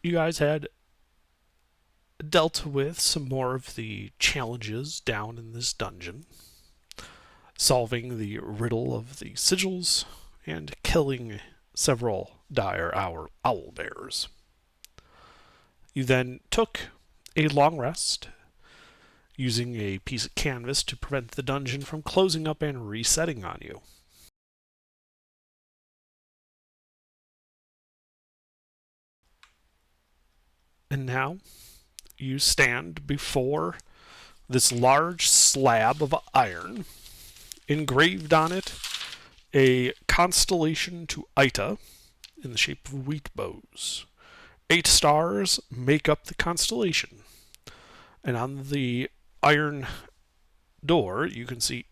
you guys had dealt with some more of the challenges down in this dungeon, solving the riddle of the sigils and killing several dire owl bears. You then took a long rest, using a piece of canvas to prevent the dungeon from closing up and resetting on you. And now you stand before this large slab of iron, engraved on it a constellation to Ita in the shape of wheat bows. 8 stars make up the constellation, and on the iron door you can see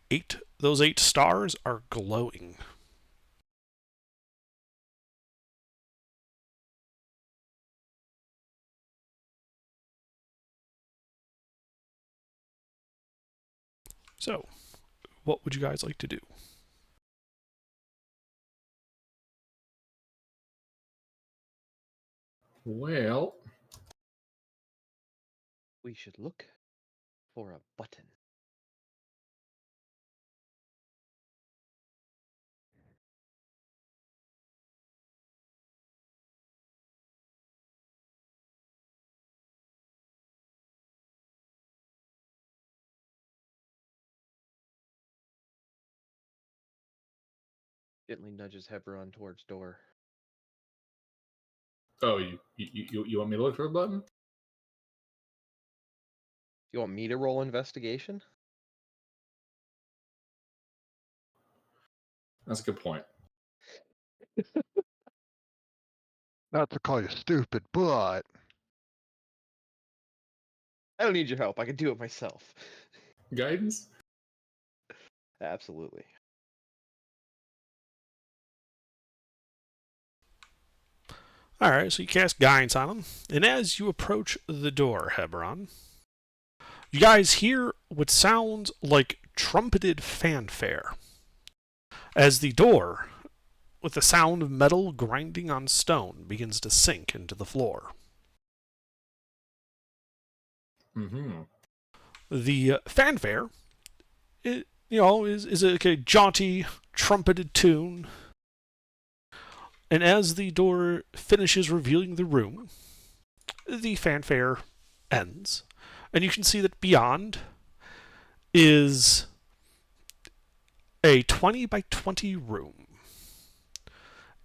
those 8 stars are glowing. So, what would you guys like to do? Well, We should look for a button. Gently nudges Hebron towards door. oh, you want me to look for a button? You want me to roll investigation? That's a good point. Not to call you stupid, but I don't need your help. I can do it myself. Guidance? Absolutely. Alright, so you cast guidance on him, and as you approach the door, Hebron, you guys hear what sounds like trumpeted fanfare as the door, with the sound of metal grinding on stone, begins to sink into the floor. Mm-hmm. The fanfare, is a jaunty, trumpeted tune. And as the door finishes revealing the room, the fanfare ends. And you can see that beyond is a 20 by 20 room.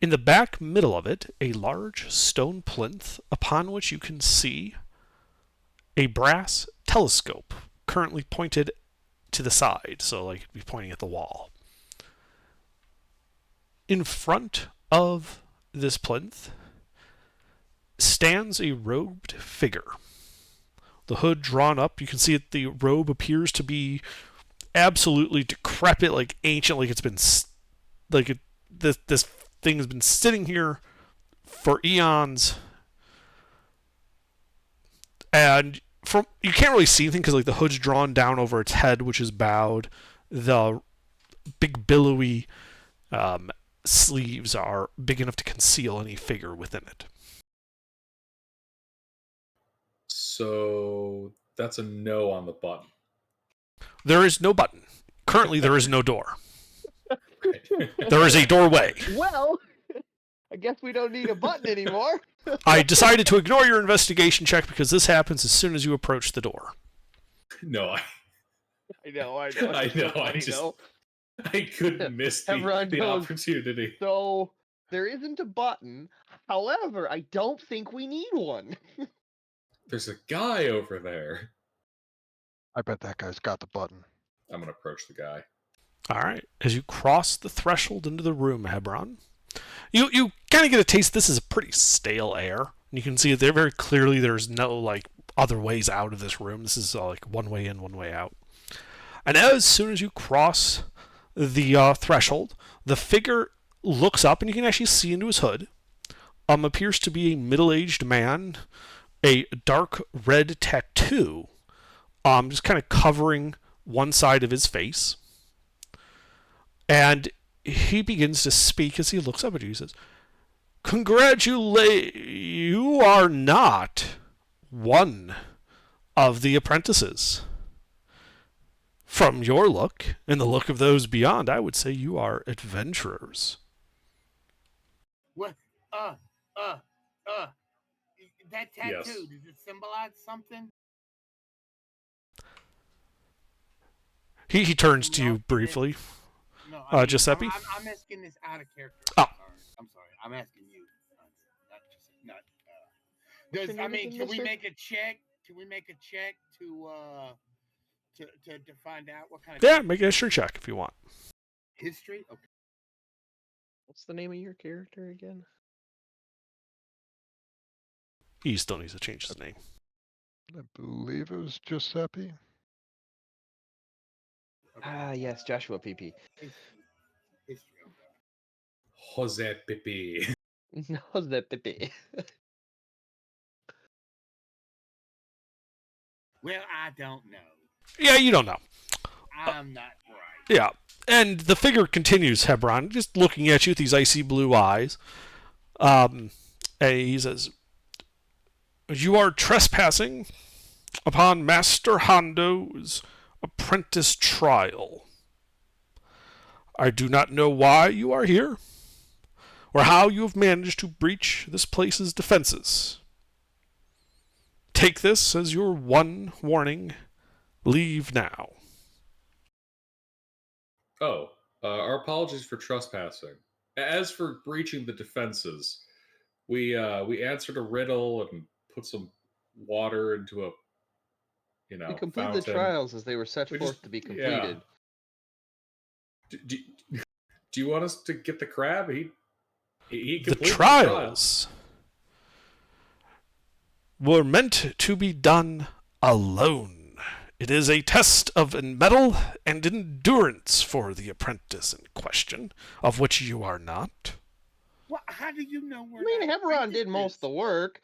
In the back middle of it, a large stone plinth upon which you can see a brass telescope currently pointed to the side, so like it'd be pointing at the wall. In front of this plinth stands a robed figure. The hood drawn up, you can see that the robe appears to be absolutely decrepit, like ancient, like it's been this thing has been sitting here for eons, and from you can't really see anything because like the hood's drawn down over its head, which is bowed. The big billowy sleeves are big enough to conceal any figure within it. So that's a no on the button. There is no button. Currently, there is no door. There is a doorway. Well, I guess we don't need a button anymore. I decided to ignore your investigation check because this happens as soon as you approach the door. No, I know. I couldn't miss Everyone the goes, opportunity. So there isn't a button. However, I don't think we need one. There's a guy over there. I bet that guy's got the button. I'm gonna approach the guy. All right. As you cross the threshold into the room, Hebron, you kind of get a taste. This is a pretty stale air. You can see there very clearly. There's no like other ways out of this room. This is like one way in, one way out. And as soon as you cross the threshold, the figure looks up, and you can actually see into his hood. Appears to be a middle-aged man, a dark red tattoo, just kind of covering one side of his face. And he begins to speak as he looks up at you. He says, Congratulate. You are not one of the apprentices. From your look and the look of those beyond, I would say you are adventurers. What? That tattoo, Yes. does it symbolize something? He turns to you briefly. No, Giuseppe? I'm asking this out of character. Oh. I'm sorry. I'm asking you. Not just not. What's Does your I name mean? again, Can we mister? make a check? Can we make a check to find out what kind of Yeah, make a history check if you want. history? Okay. What's the name of your character again? He still needs to change his name. I believe it was Giuseppe. Ah, yes, Joshua PP. History. Okay. Jose Pipi. No, the PP. Well, I don't know. Yeah, you don't know. I'm not right. Yeah. And the figure continues, Hebron, just looking at you with these icy blue eyes. And he says, "You are trespassing upon Master Hondo's apprentice trial. I do not know why you are here, or how you have managed to breach this place's defenses. Take this as your one warning. Leave now." Oh, our apologies for trespassing. As for breaching the defenses, we answered a riddle and put some water into a We completed the fountain. trials as they were set We forth just- to be yeah. completed. Do you want us to get the crab? He The completed trials were meant to be done alone. It is a test of mettle and endurance for the apprentice in question, of which you are not. Well, how do you know we're I mean, not Hebron did most of the work.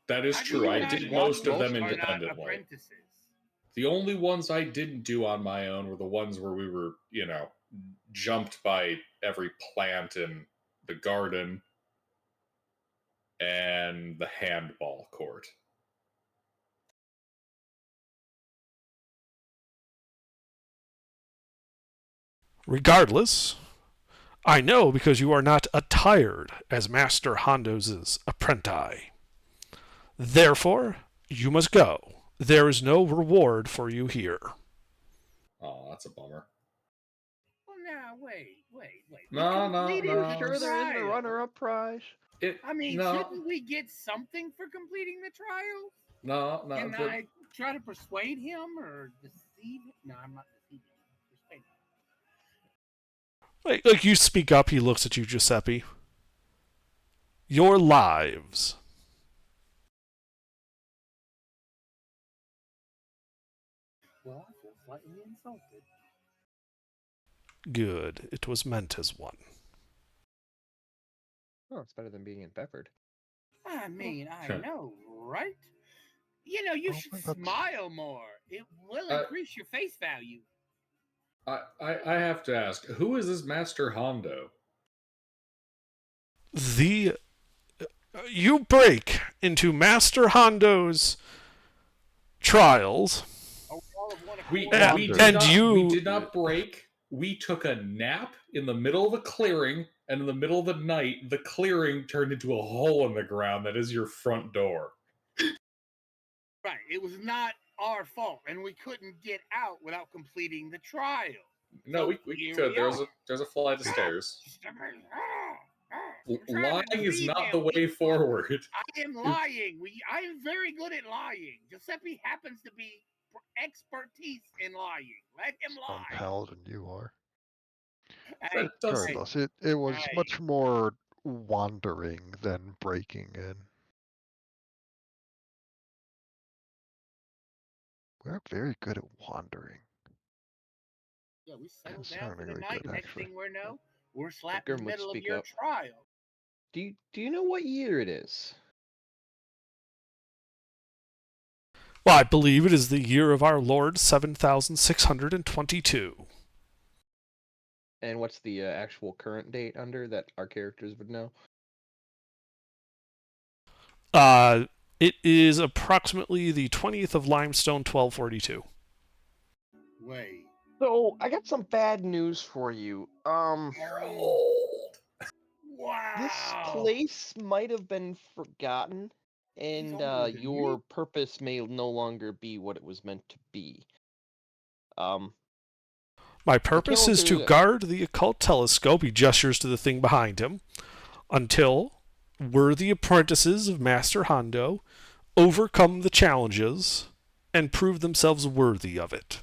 That is How do true. you I not did know most of them we are not independently. apprentices? The only ones I didn't do on my own were the ones where we were, jumped by every plant in the garden and the handball court. Regardless, I know because you are not attired as Master Hondo's apprentice. Therefore, you must go. There is no reward for you here. Oh, that's a bummer. Well, now wait. We No, no, completed no. Are you sure there isn't a trial. runner-up prize? I mean, no, shouldn't we get something for completing the trial? no. Can I try to persuade him or deceive him? No, I'm not deceiving him. Persuade him. Like you speak up, he looks at you, Giuseppe. Your lives. Well, I feel slightly insulted. Good. It was meant as one. Oh, it's better than being in Bedford. I mean, I Sure. know, right? You Oh, should that's- smile more. It will increase your face value. I have to ask, who is this Master Hondo? You break into Master Hondo's trials. Oh, all of one We, accord. we, And did not, you- we did not break. We took a nap in the middle of a clearing, and in the middle of the night, the clearing turned into a hole in the ground that is your front door. Right. It was not our fault, and we couldn't get out without completing the trial. No, So we here could. we There's are. a flight of stairs. I'm trying Lying to is deceive not him. the way forward. I am lying. I am very good at lying. Giuseppe happens to be expertise in lying. Let him I'm lie. paladin, you are. Hey, That does- hey, Regardless, it was Hey. much more wandering than breaking in. We're very good at wandering. yeah, we settled down for the Concerningly night. good, Next actually. thing we know, we're slap Grim in the would middle of speak your up. trial. Do you know what year it is? Well, I believe it is the year of our Lord 7622. And what's the actual current date under that our characters would know? It is approximately the 20th of limestone, 1242. Wait. So I got some bad news for you. Harold. This Wow. place might have been forgotten, He's and older than your me. purpose may no longer be what it was meant to be. My I purpose came is to to guard the occult telescope. He gestures to the thing behind him until worthy apprentices of Master Hondo overcome the challenges and prove themselves worthy of it.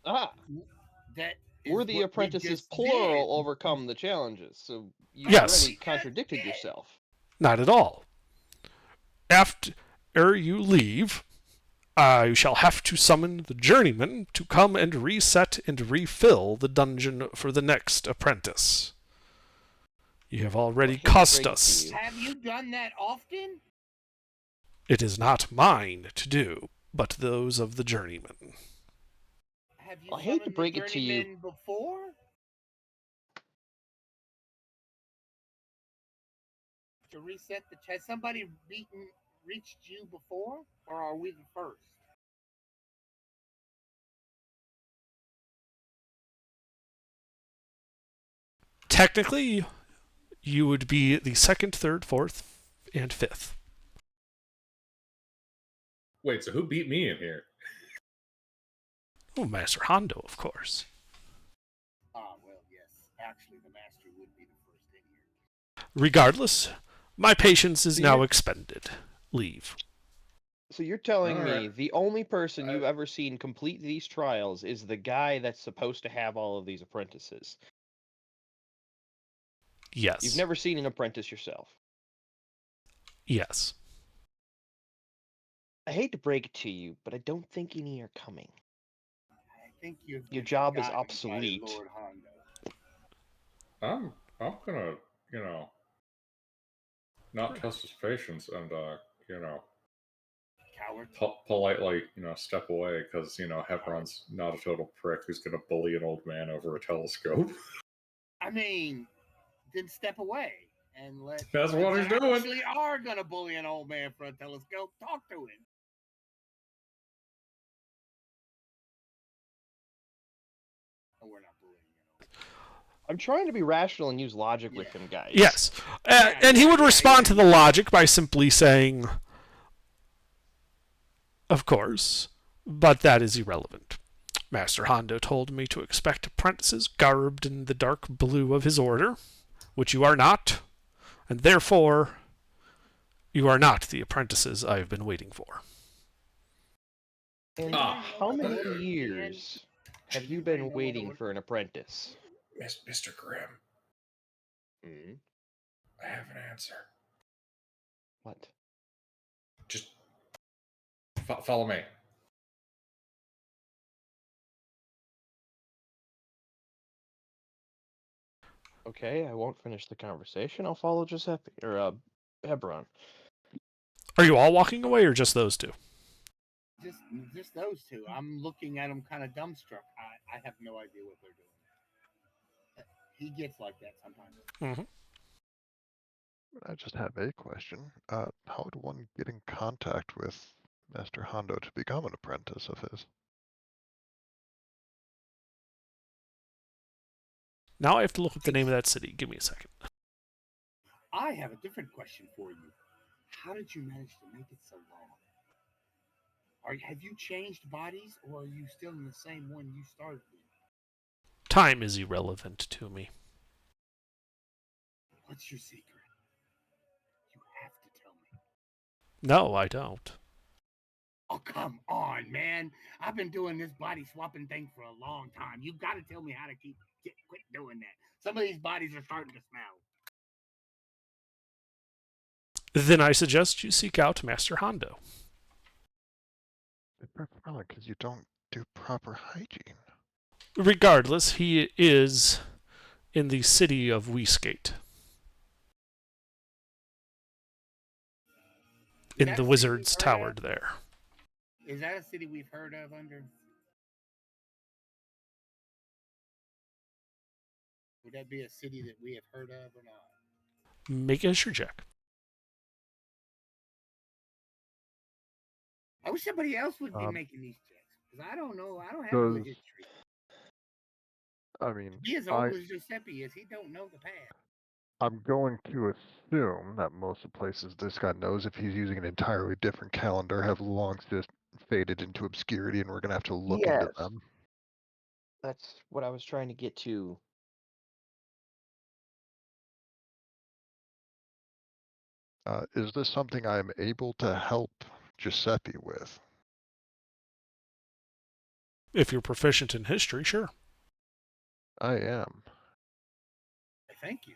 that is worthy what we apprentices just plural did. overcome the challenges. So you've Yes. already contradicted yourself. Not at all. After you leave, I shall have to summon the journeyman to come and reset and refill the dungeon for the next apprentice. You have already hate to cost break it to us. you. Have you done that often? It is not mine to do, but those of the journeyman. Have you I hate to summoned break the it to you. journeyman before? To reset the has somebody reached you before, or are we the first? Technically, you would be the second, third, fourth, and fifth. Wait, so who beat me in here? Oh, Master Hondo, of course. Ah, well, yes. Actually, the master would be the first in here. Regardless, my patience is So now you're- expended. Leave. So you're telling All me right. the only person I- you've ever seen complete these trials is the guy that's supposed to have all of these apprentices. Yes. You've never seen an apprentice yourself. Yes. I hate to break it to you, but I don't think any are coming. I think you've Your been job is forgotten by obsolete. Lord Hondo. I'm gonna, not test his patience and, Coward. politely, step away because, Hebron's not a total prick who's gonna bully an old man over a telescope. I mean, then step away and let. That's what he's that doing. Actually, are gonna bully an old man for a telescope. Talk to him. Oh, we're not bullying him. I'm trying to be rational and use logic with him, guys. Yes. And he would respond to the logic by simply saying, of course, but that is irrelevant. Master Hondo told me to expect apprentices garbed in the dark blue of his order, which you are not, and therefore you are not the apprentices I have been waiting for. And Ah. how many years have you been waiting for an apprentice? Mr. Grimm, Hmm? I have an answer. What? Just follow me. Okay, I won't finish the conversation. I'll follow Giuseppe or Hebron. Are you all walking away or just those two? Just those two. I'm looking at them kind of dumbstruck. I have no idea what they're doing. He gets like that sometimes. I just have a question. How would one get in contact with Master Hondo to become an apprentice of his? Now I have to look up the name of that city. Give me a second. I have a different question for you. How did you manage to make it so long? Have you changed bodies, or are you still in the same one you started with? Time is irrelevant to me. What's your secret? You have to tell me. No, I don't. Oh, come on, man. I've been doing this body swapping thing for a long time. You've got to tell me how to quit doing that. Some of these bodies are starting to smell. Then I suggest you seek out Master Hondo. Probably because you don't do proper hygiene. Regardless, he is in the city of Weeskate. In the wizard's tower there. Is that a city we've heard of under? Would that be a city that we have heard of or not? Make a history check. I wish somebody else would be Um, making these checks because I don't know. I don't have a good Does history. I mean He as I old as Giuseppe is. He don't know the past. I'm going to assume that most of the places this guy knows, if he's using an entirely different calendar, have long since faded into obscurity, and we're gonna have to look into Yes. them. That's what I was trying to get to. Is this something I am able to help Giuseppe with? If you're proficient in history, sure. I am. Thank you.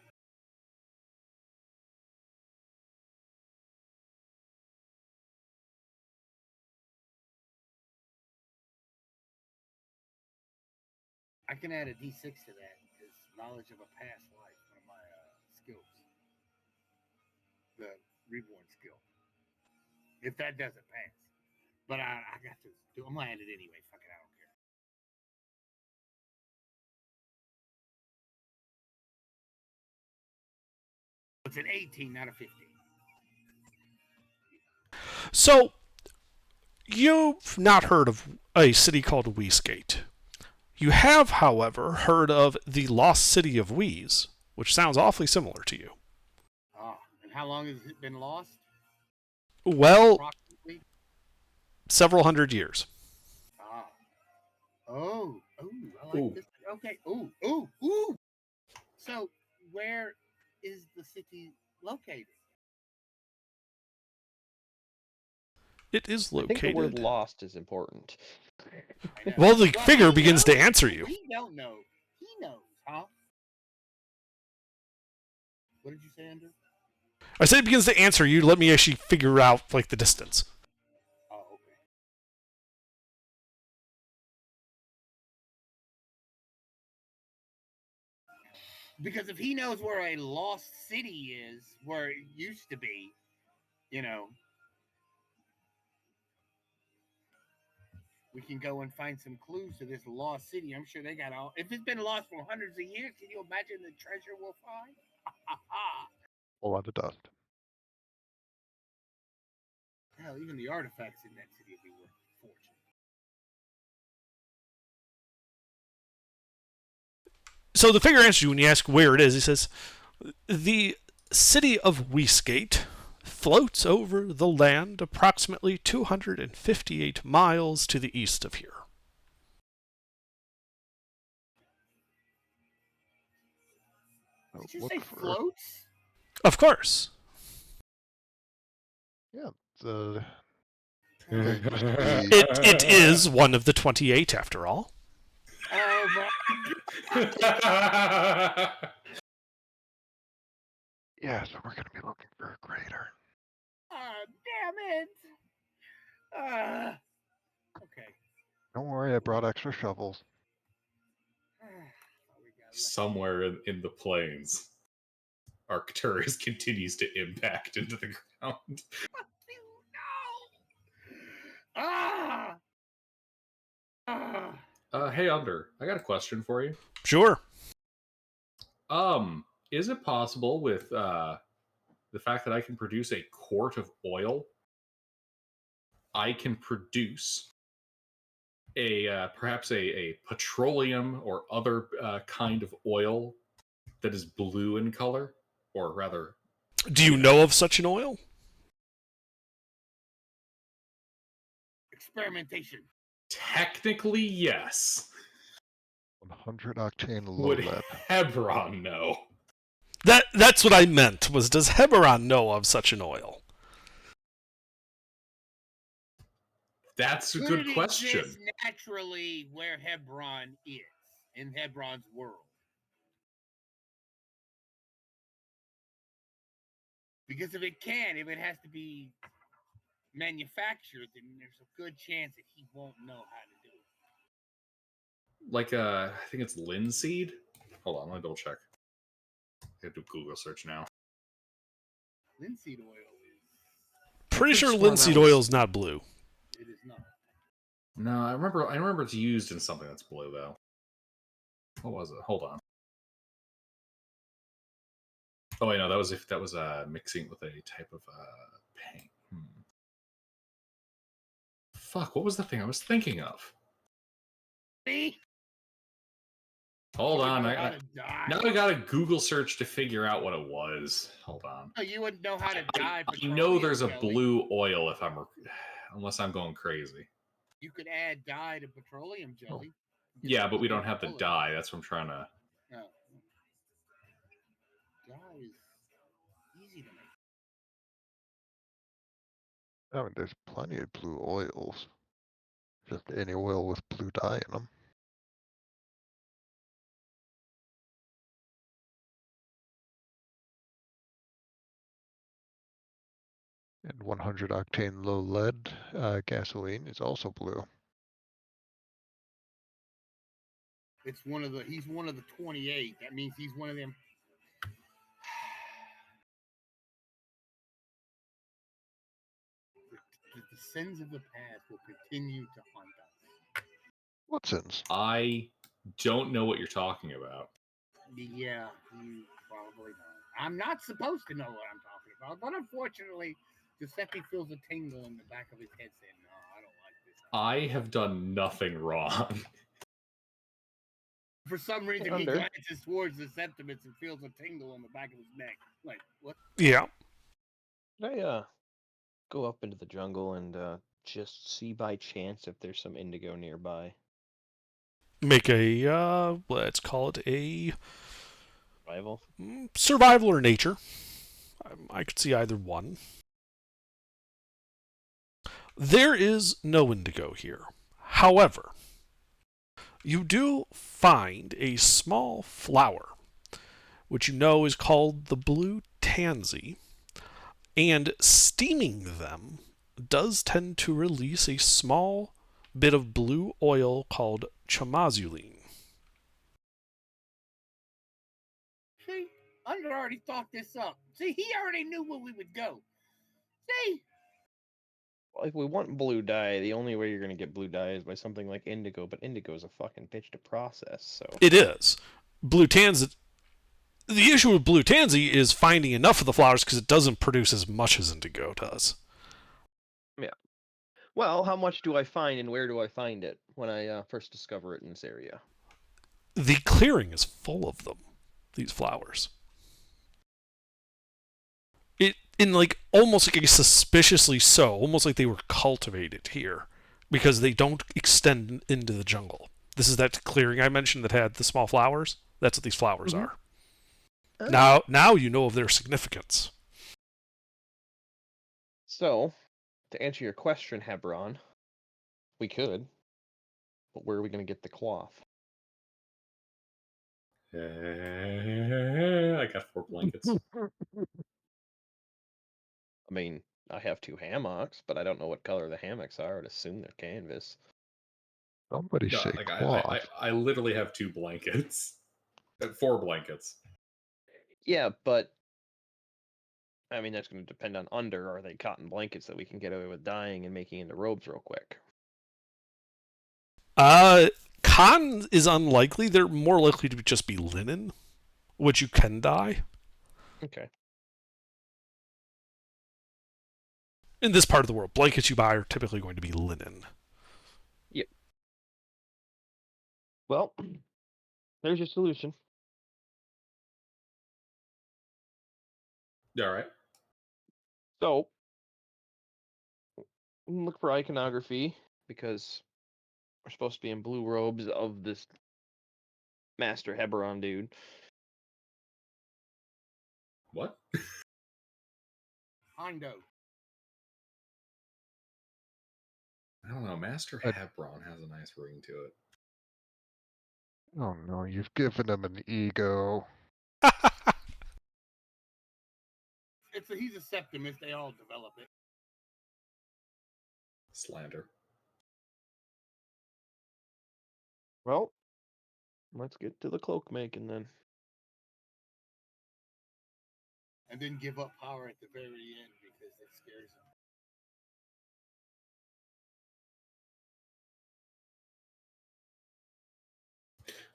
I can add a D6 to that because knowledge of a past life, one of my skills, the reborn skill. If that doesn't pass, but I got to do. I'm gonna add it anyway. Fuck it, I don't care. It's an 18, not a 15. So, you've not heard of a city called Wheesgate. You have, however, heard of the lost city of Wheeze, which sounds awfully similar to you. Ah, and how long has it been lost? Well, Approximately. several hundred years. Ah. Oh, I like Ooh. this. Okay. Ooh. So, where is the city located? It is I think the word located. lost is important. I know. Well, the figure he begins to knows. answer you. We don't know. He knows, huh? What did you say, Andrew? I say it begins to answer you. Let me actually figure out like the distance. Oh, okay. Because if he knows where a lost city is, where it used to be, you know, we can go and find some clues to this lost city. I'm sure they got all. If it's been lost for hundreds of years, can you imagine the treasure we'll find? A lot of dust. Hell, even the artifacts in that city would be worth a fortune. So the figure answers you when you ask where it is. He says, the city of Wheesgate floats over the land approximately 258 miles to the east of here. Did you Look say for floats? Of course. yeah. The It is one of the 28 after all. Oh my! yeah. So we're gonna be looking for a crater. Damn it! Okay. Don't worry, I brought extra shovels. Somewhere in the plains, Arcturus continues to impact into the ground. No! Ah! Hey, Under, I got a question for you. Sure. Is it possible with the fact that I can produce a quart of oil, I can produce a perhaps a petroleum or other kind of oil that is blue in color, or rather, Do you know of such an oil? Experimentation. technically yes. 100 octane low Would lead. Hebron know? That's what I meant. Was does Heberon know of such an oil? That's a Could good it question. exist naturally where Hebron is, in Hebron's world? Because if it can, if it has to be manufactured, then there's a good chance that he won't know how to do it. Like I think it's linseed. Hold on, let me double check. I have to do a Google search now. Linseed oil is. Pretty I sure could've sworn linseed that was- oil's not blue. It is not. No, I remember it's used in something that's blue though. What was it? Hold on. Oh wait, no, that was mixing with a type of paint. Fuck, what was the thing I was thinking of? See? Hold You on. wouldn't know how to die. Now I got a Google search to figure out what it was. Hold on. No, you wouldn't know how to I die. know petroleum there's a jelly. blue oil unless I'm going crazy. You could add dye to petroleum jelly. Get Yeah, some but we blue don't have the color. dye. That's what I'm trying to. No. Dye is easy to make. I mean, there's plenty of blue oils. Just any oil with blue dye in them. And 100 octane low lead gasoline is also blue. It's he's one of the 28. That means he's one of them. The sins of the past will continue to haunt us. What sins? I don't know what you're talking about. Yeah, you probably don't. I'm not supposed to know what I'm talking about, but unfortunately, Giuseppe feels a tingle in the back of his head saying, "No, I don't like this." I have done nothing wrong. For some reason, he Under. glances towards the Septimus and feels a tingle on the back of his neck. Like, what? Yeah. Can I go up into the jungle and just see by chance if there's some indigo nearby? Make a, let's call it a Rival? survival or nature. I could see either one. There is no indigo here. However, you do find a small flower, which you know is called the blue tansy, and steaming them does tend to release a small bit of blue oil called chamazulene. See, Under already thought this up. See, he already knew where we would go. See? Well, if we want blue dye, the only way you're going to get blue dye is by something like indigo, but indigo is a fucking bitch to process, so... It is. Blue tansy. The issue with blue tansy is finding enough of the flowers because it doesn't produce as much as indigo does. Yeah. Well, how much do I find and where do I find it when I first discover it in this area? The clearing is full of them, these flowers. It in like almost like a suspiciously so, almost like they were cultivated here, because they don't extend into the jungle. This is that clearing I mentioned that had the small flowers. That's what these flowers Mhm. are. Now you know of their significance. So, to answer your question, Hebron, we could, but where are we going to get the cloth? I got 4 blankets. I mean, I have 2 hammocks, but I don't know what color the hammocks are. I'd assume they're canvas. Somebody No, say like cloth. I literally have 2 blankets. 4 blankets. Yeah, but I mean that's going to depend on Under. Are they cotton blankets that we can get away with dyeing and making into robes real quick? Cotton is unlikely. They're more likely to just be linen, which you can dye. Okay. In this part of the world, blankets you buy are typically going to be linen. Yep. Well, there's your solution. All right. So, look for iconography because we're supposed to be in blue robes of this Master Hebron dude. What? Hondo. I don't know. Master I- Hebron has a nice ring to it. Oh no, you've given him an ego. He's a Septimus. They all develop it. Slander. Well, let's get to the cloak making then. And then give up power at the very end because it scares him.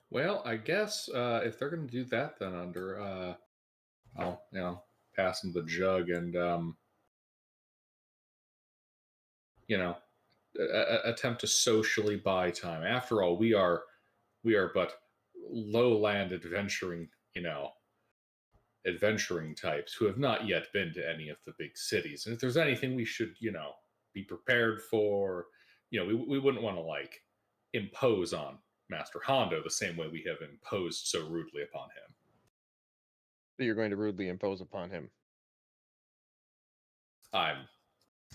Well, I guess if they're going to do that, then Under, I'll pass them the jug and you know attempt to socially buy time. After all, we are but lowland adventuring types who have not yet been to any of the big cities. And if there's anything we should, be prepared for, we wouldn't want to like impose on Master Hondo the same way we have imposed so rudely upon him. So you're going to rudely impose upon him.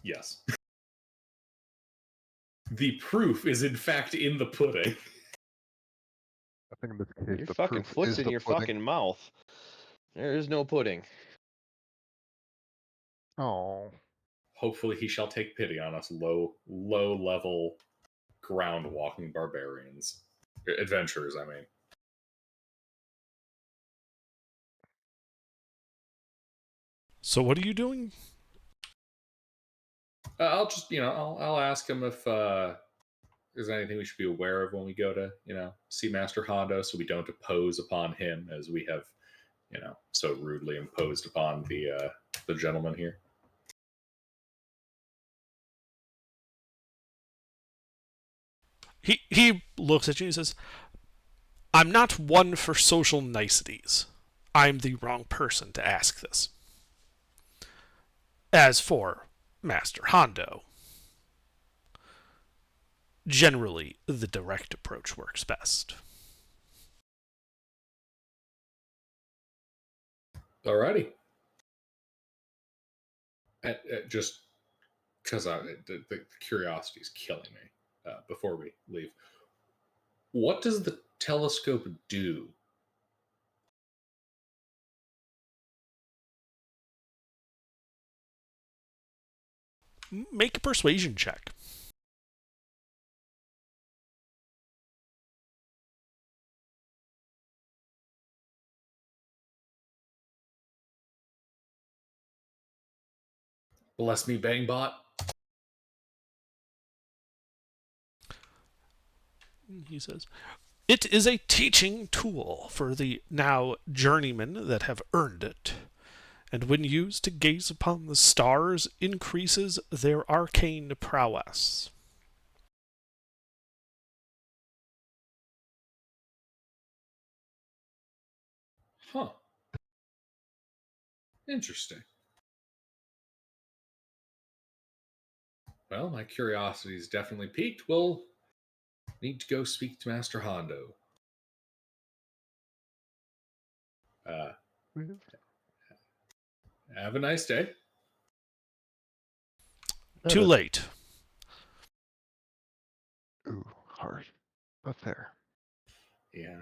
Yes. The proof is in fact in the pudding. I think in this case, Your the fucking proof foot's is in the your pudding. fucking mouth. There is no pudding. Oh, Hopefully he shall take pity on us low level ground walking barbarians. Adventurers, I mean. So what are you doing? I'll just, I'll ask him if there's anything we should be aware of when we go to, see Master Hondo, so we don't oppose upon him as we have, so rudely imposed upon the gentleman here. He looks at you and says, I'm not one for social niceties. I'm the wrong person to ask this. As for Master Hondo, generally the direct approach works best. Alrighty. Just because the curiosity is killing me before we leave. What does the telescope do? Make a persuasion check. Bless me, Bangbot. He says, it is a teaching tool for the now journeymen that have earned it, and when used to gaze upon the stars, increases their arcane prowess. Huh. Interesting. Well, my curiosity is definitely piqued. We'll need to go speak to Master Hondo. Have a nice day. Too late. Ooh, hard, but fair. Yeah,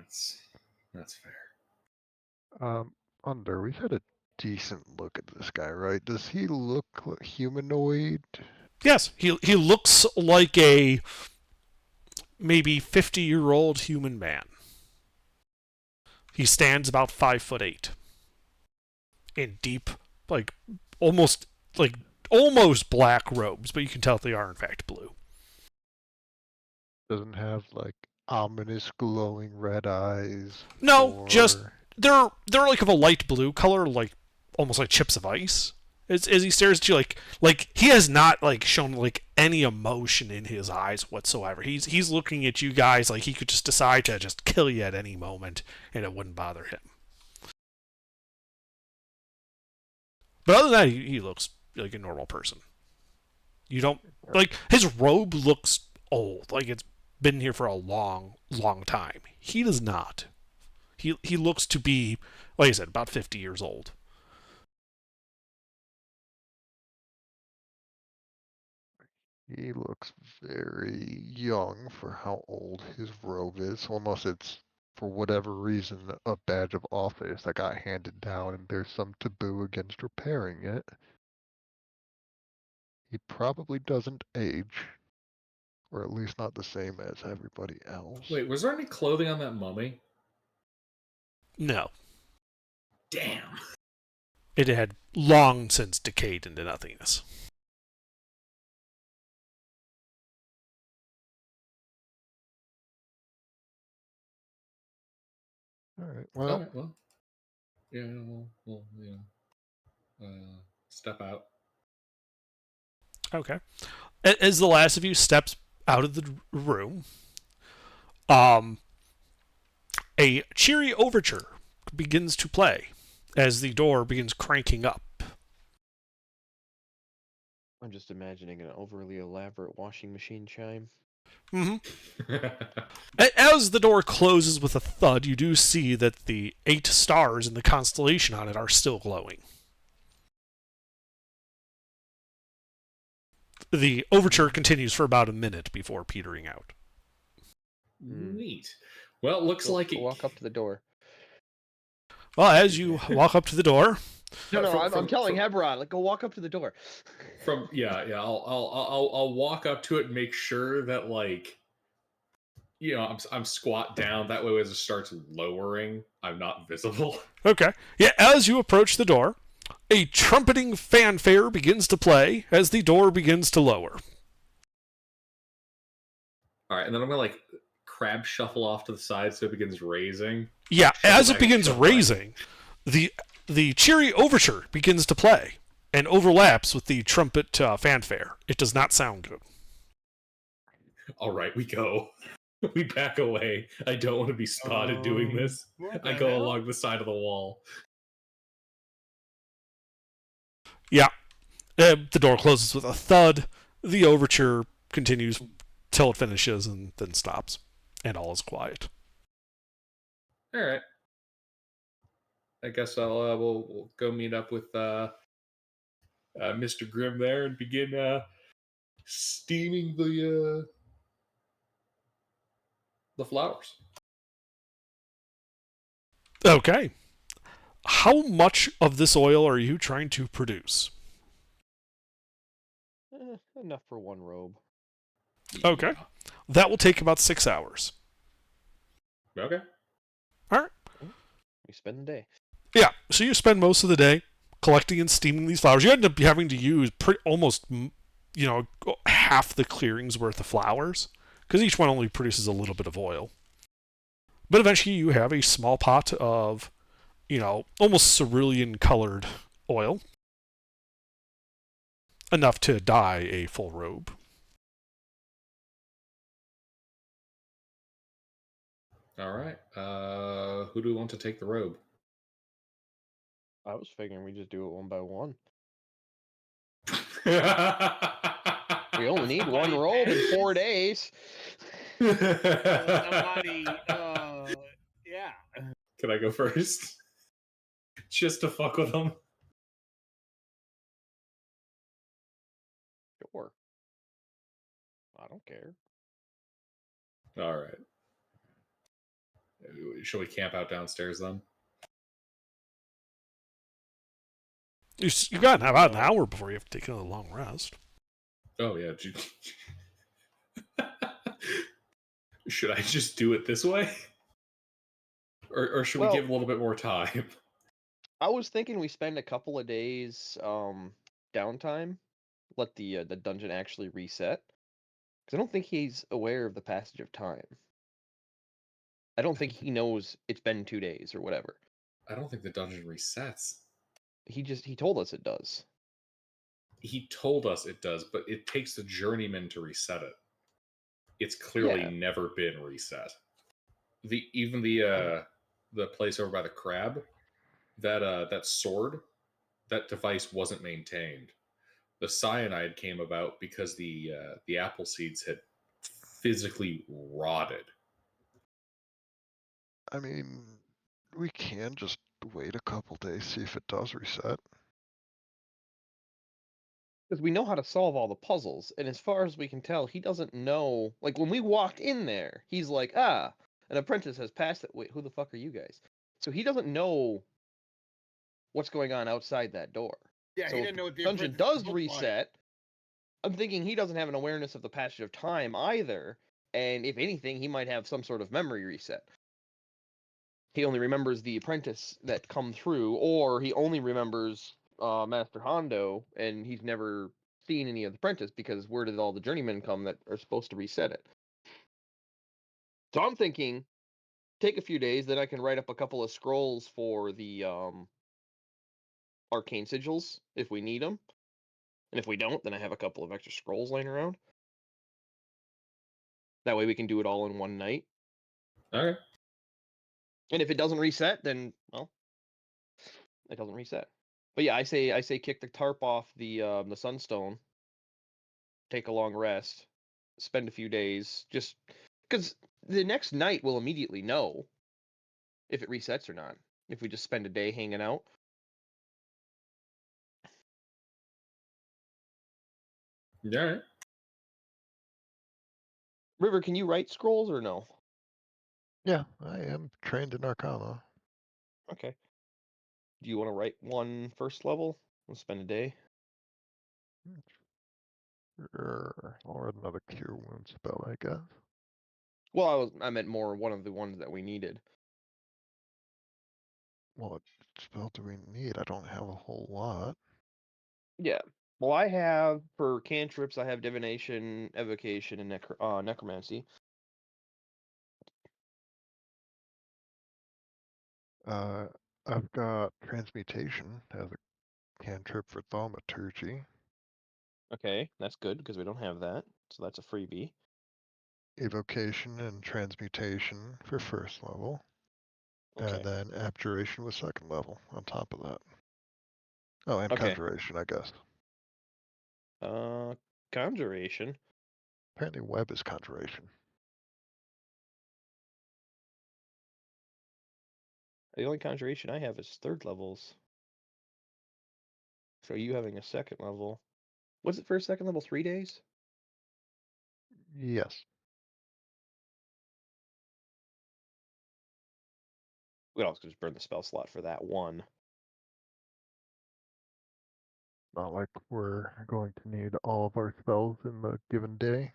that's fair. Under, we've had a decent look at this guy, right? Does he look humanoid? Yes, he looks like a maybe 50-year-old human man. He stands about 5'8", in deep, almost black robes, but you can tell they are in fact blue. Doesn't have ominous glowing red eyes. No, just they're like of a light blue color, almost like chips of ice. As he stares at you, like he has not shown any emotion in his eyes whatsoever. He's looking at you guys like he could just decide to just kill you at any moment, and it wouldn't bother him. But other than that, he looks like a normal person. You don't his robe looks old, like it's been here for a long time. He does not. He looks to be, like I said, about 50 years old. He looks very young for how old his robe is, unless it's, for whatever reason, a badge of office that got handed down and there's some taboo against repairing it. He probably doesn't age, or at least not the same as everybody else. Wait, was there any clothing on that mummy? No. Damn. It had long since decayed into nothingness. All right. Well, yeah, we'll step out. Okay. As the last of you steps out of the room, a cheery overture begins to play as the door begins cranking up. I'm just imagining an overly elaborate washing machine chime. Mm-hmm. As the door closes with a thud, you do see that the 8 stars in the constellation on it are still glowing. The overture continues for about a minute before petering out. Neat. Well, it looks like Go it. walk up to the door. Well, as you walk up to the door, No, I'm telling Hebron, like, go walk up to the door. I'll walk up to it and make sure that, like, I'm squat down. That way, as it starts lowering, I'm not visible. okay. Yeah, as you approach the door, a trumpeting fanfare begins to play as the door begins to lower. All right, and then I'm gonna like crab shuffle off to the side so it begins raising. Yeah, Shuffle as it back, begins shuffle back. raising, the cheery overture begins to play and overlaps with the trumpet fanfare. It does not sound good. All right, we go. We back away. I don't want to be spotted doing this. What I the go hell? along the side of the wall. Yeah. The door closes with a thud. The overture continues till it finishes and then stops. And all is quiet. All right. I guess we'll go meet up with Mr. Grimm there and begin steaming the flowers. Okay. How much of this oil are you trying to produce? Enough for one robe. Okay. That will take about 6 hours. Okay. We spend the day. Yeah, so you spend most of the day collecting and steaming these flowers. You end up having to use almost, half the clearing's worth of flowers because each one only produces a little bit of oil. But eventually you have a small pot of, almost cerulean-colored oil, enough to dye a full robe. All right. Who do we want to take the robe? I was figuring we just do it one by one. We only need one Somebody robe in pass. 4 days. Somebody, yeah. Can I go first? Just to fuck with them. Sure. I don't care. All right. Shall we camp out downstairs then? You've got about an hour before you have to take a long rest. Oh yeah. Should I just do it this way? Or should we give a little bit more time? I was thinking we spend a couple of days downtime, let the dungeon actually reset, because I don't think he's aware of the passage of time. I don't think he knows it's been 2 days or whatever. I don't think the dungeon resets. He told us it does. He told us it does, but it takes the journeyman to reset it. It's clearly Yeah. never been reset. Even the place over by the crab, that sword, that device wasn't maintained. The cyanide came about because the apple seeds had physically rotted. I mean, we can just wait a couple days, see if it does reset. Because we know how to solve all the puzzles, and as far as we can tell, he doesn't know. Like, when we walked in there, he's like, an apprentice has passed it. Wait, who the fuck are you guys? So he doesn't know what's going on outside that door. Yeah, So he if didn't know what the dungeon apprentice does looked like. reset, I'm thinking he doesn't have an awareness of the passage of time either, and if anything, he might have some sort of memory reset. He only remembers the apprentice that come through, or he only remembers Master Hondo, and he's never seen any of the apprentice because where did all the journeymen come that are supposed to reset it? So I'm thinking, take a few days, then I can write up a couple of scrolls for the arcane sigils if we need them, And if we don't, then I have a couple of extra scrolls laying around. That way we can do it all in one night. Okay. And if it doesn't reset, then well, it doesn't reset. But yeah, I say kick the tarp off the sunstone, take a long rest, spend a few days, just because the next night we'll immediately know if it resets or not. If we just spend a day hanging out. Yeah. All right. River, can you write scrolls or no? Yeah, I am trained in Arcana. Okay. Do you want to write one first level and spend a day? Sure. I'll read another Cure Wound spell, I guess. Well, I meant more one of the ones that we needed. What spell do we need? I don't have a whole lot. Yeah. Well, I have for cantrips, I have divination, evocation, and necromancy. I've got Transmutation as a cantrip for Thaumaturgy. Okay, that's good because we don't have that, so that's a freebie. Evocation and Transmutation for first level. Okay. And then Abjuration was second level on top of that. Oh, and Okay. Conjuration, I guess. Conjuration. Apparently Web is Conjuration. The only conjuration I have is third levels. So you having a second level. Was it for a second level 3 days? Yes. We could also just burn the spell slot for that one. Not like we're going to need all of our spells in the given day.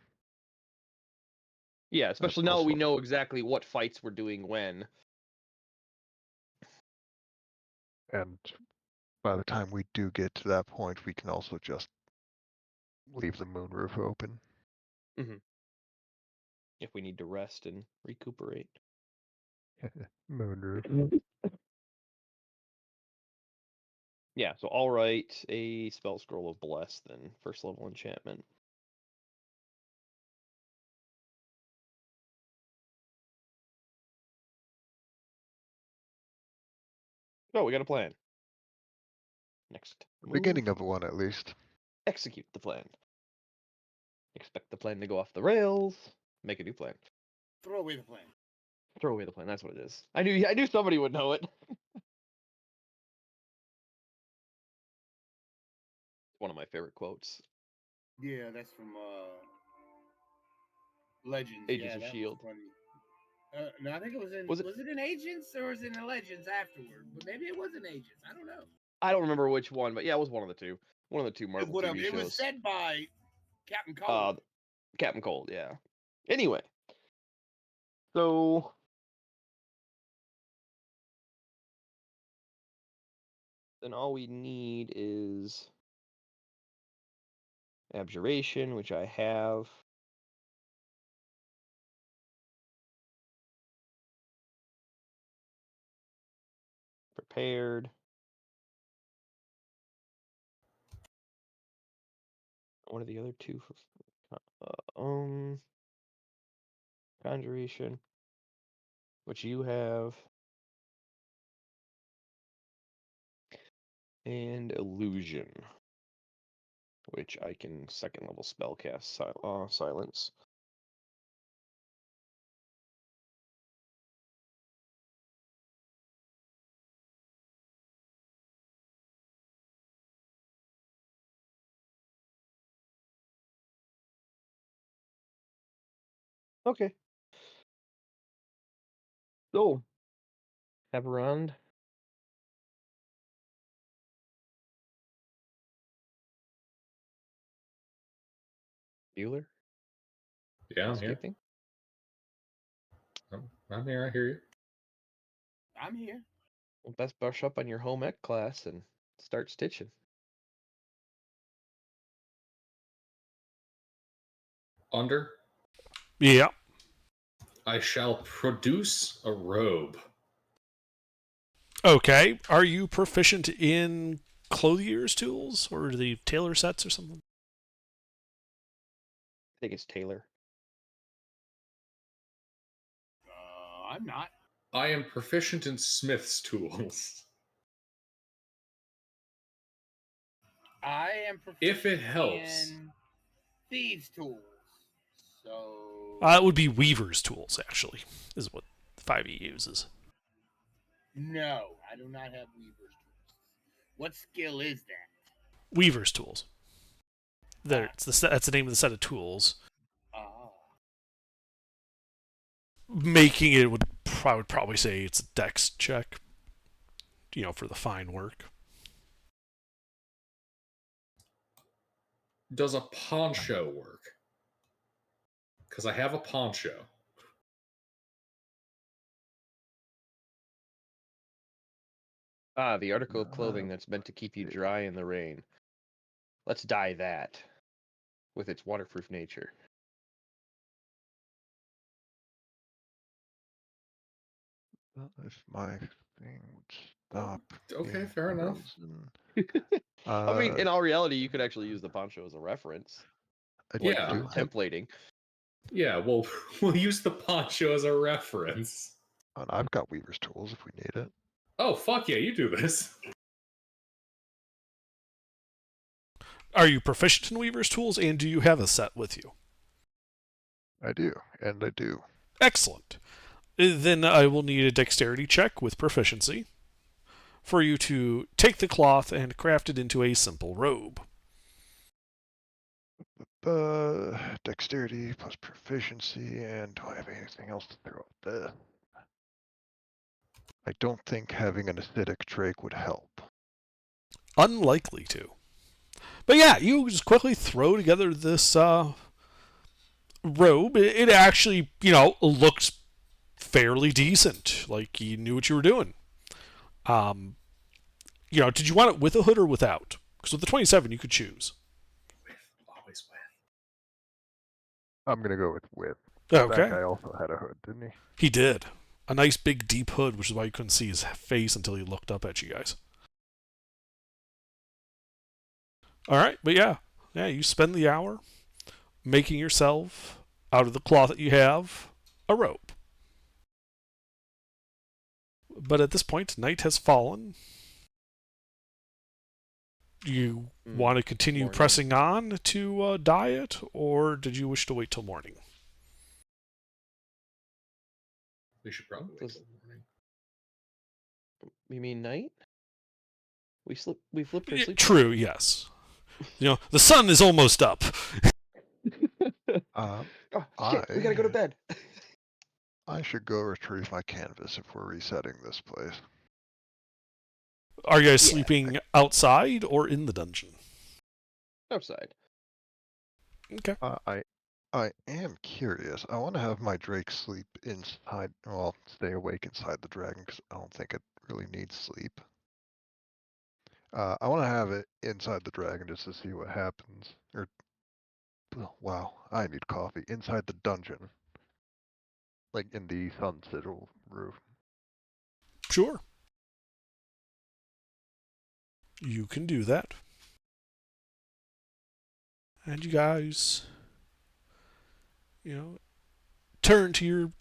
Yeah, That's especially now that we also know exactly what fights we're doing when. and by the time we do get to that point, we can also just leave the moon roof open. If we need to rest and recuperate. Moon roof. Yeah, so I'll write a spell scroll of Bless then, first level enchantment. Oh, we got a plan. Next move, Beginning of one at least. execute the plan. Expect the plan to go off the rails. Make a new plan. Throw away the plan. Throw away the plan. That's what it is. I knew somebody would know it. One of my favorite quotes. Yeah, that's from Legends. Agents yeah, of that Shield. was funny. No, I think it was in. Was Was it- it in Agents or was it in Legends afterward? But maybe it was in Agents. I don't know. I don't remember which one, but yeah, it was one of the two. One of the two Marvel Whatever. TV It shows. was said by Captain Cold. Captain Cold, yeah. Anyway, so then all we need is Abjuration, which I have. Prepared. What are the other two for Conjuration, which you have, and Illusion, which I can second level spellcast silence. Okay. So, have a round. Bueller? Yeah, I'm here. Skipping? I'm here. I hear you. I'm here. Well, best brush up on your home ec class and start stitching. Under, Yeah. I shall produce a robe. Okay. Are you proficient in clothier's tools, or the tailor sets or something? I think it's Taylor. I'm not. I am proficient in smith's tools. I am If it proficient helps. in thieves' tools. So It would be weaver's tools, actually, is what 5e uses. no, I do not have weaver's tools. What skill is that? Weaver's tools. That's the name of the set of tools. Ah, Making it I would probably say it's a dex check, for the fine work. Does a poncho work? Because I have a poncho. The article of clothing that's meant to keep you dry in the rain. Let's dye that with its waterproof nature. Well, if my thing would stop. Okay, being fair enough. frozen. I mean, in all reality, you could actually use the poncho as a reference. I Like Yeah. for templating. Yeah, well, we'll use the poncho as a reference. I've got weaver's tools if we need it. Oh, fuck yeah, you do this. Are you proficient in weaver's tools, and do you have a set with you? I do, and I do. Excellent. Then I will need a dexterity check with proficiency for you to take the cloth and craft it into a simple robe. Dexterity plus proficiency, and do I have anything else to throw at this? I don't think having an acidic drake would help. Unlikely to. But yeah, you just quickly throw together this robe. It actually, looks fairly decent. Like you knew what you were doing. Did you want it with a hood or without? Because with the 27, you could choose. Always with. I'm gonna go with. That Okay. guy also had a hood, didn't he? He did. A nice big deep hood, which is why you couldn't see his face until he looked up at you guys. All right, but yeah, you spend the hour making yourself, out of the cloth that you have, a rope. But at this point, night has fallen. You want to continue Morning. pressing on to dye it, or did you wish to wait till morning? We should probably wait till morning. You mean night? We flipped our sleep. True, yes. The sun is almost up. Oh shit! We gotta go to bed. I should go retrieve my canvas if we're resetting this place. Are you guys sleeping outside or in the dungeon? Outside. Okay. I am curious. I want to have my drake sleep inside. Well, stay awake inside the dragon because I don't think it really needs sleep. I want to have it inside the dragon just to see what happens. Wow, I need coffee inside the dungeon, like in the sun sigil roof. Sure. You can do that. And you guys, turn to your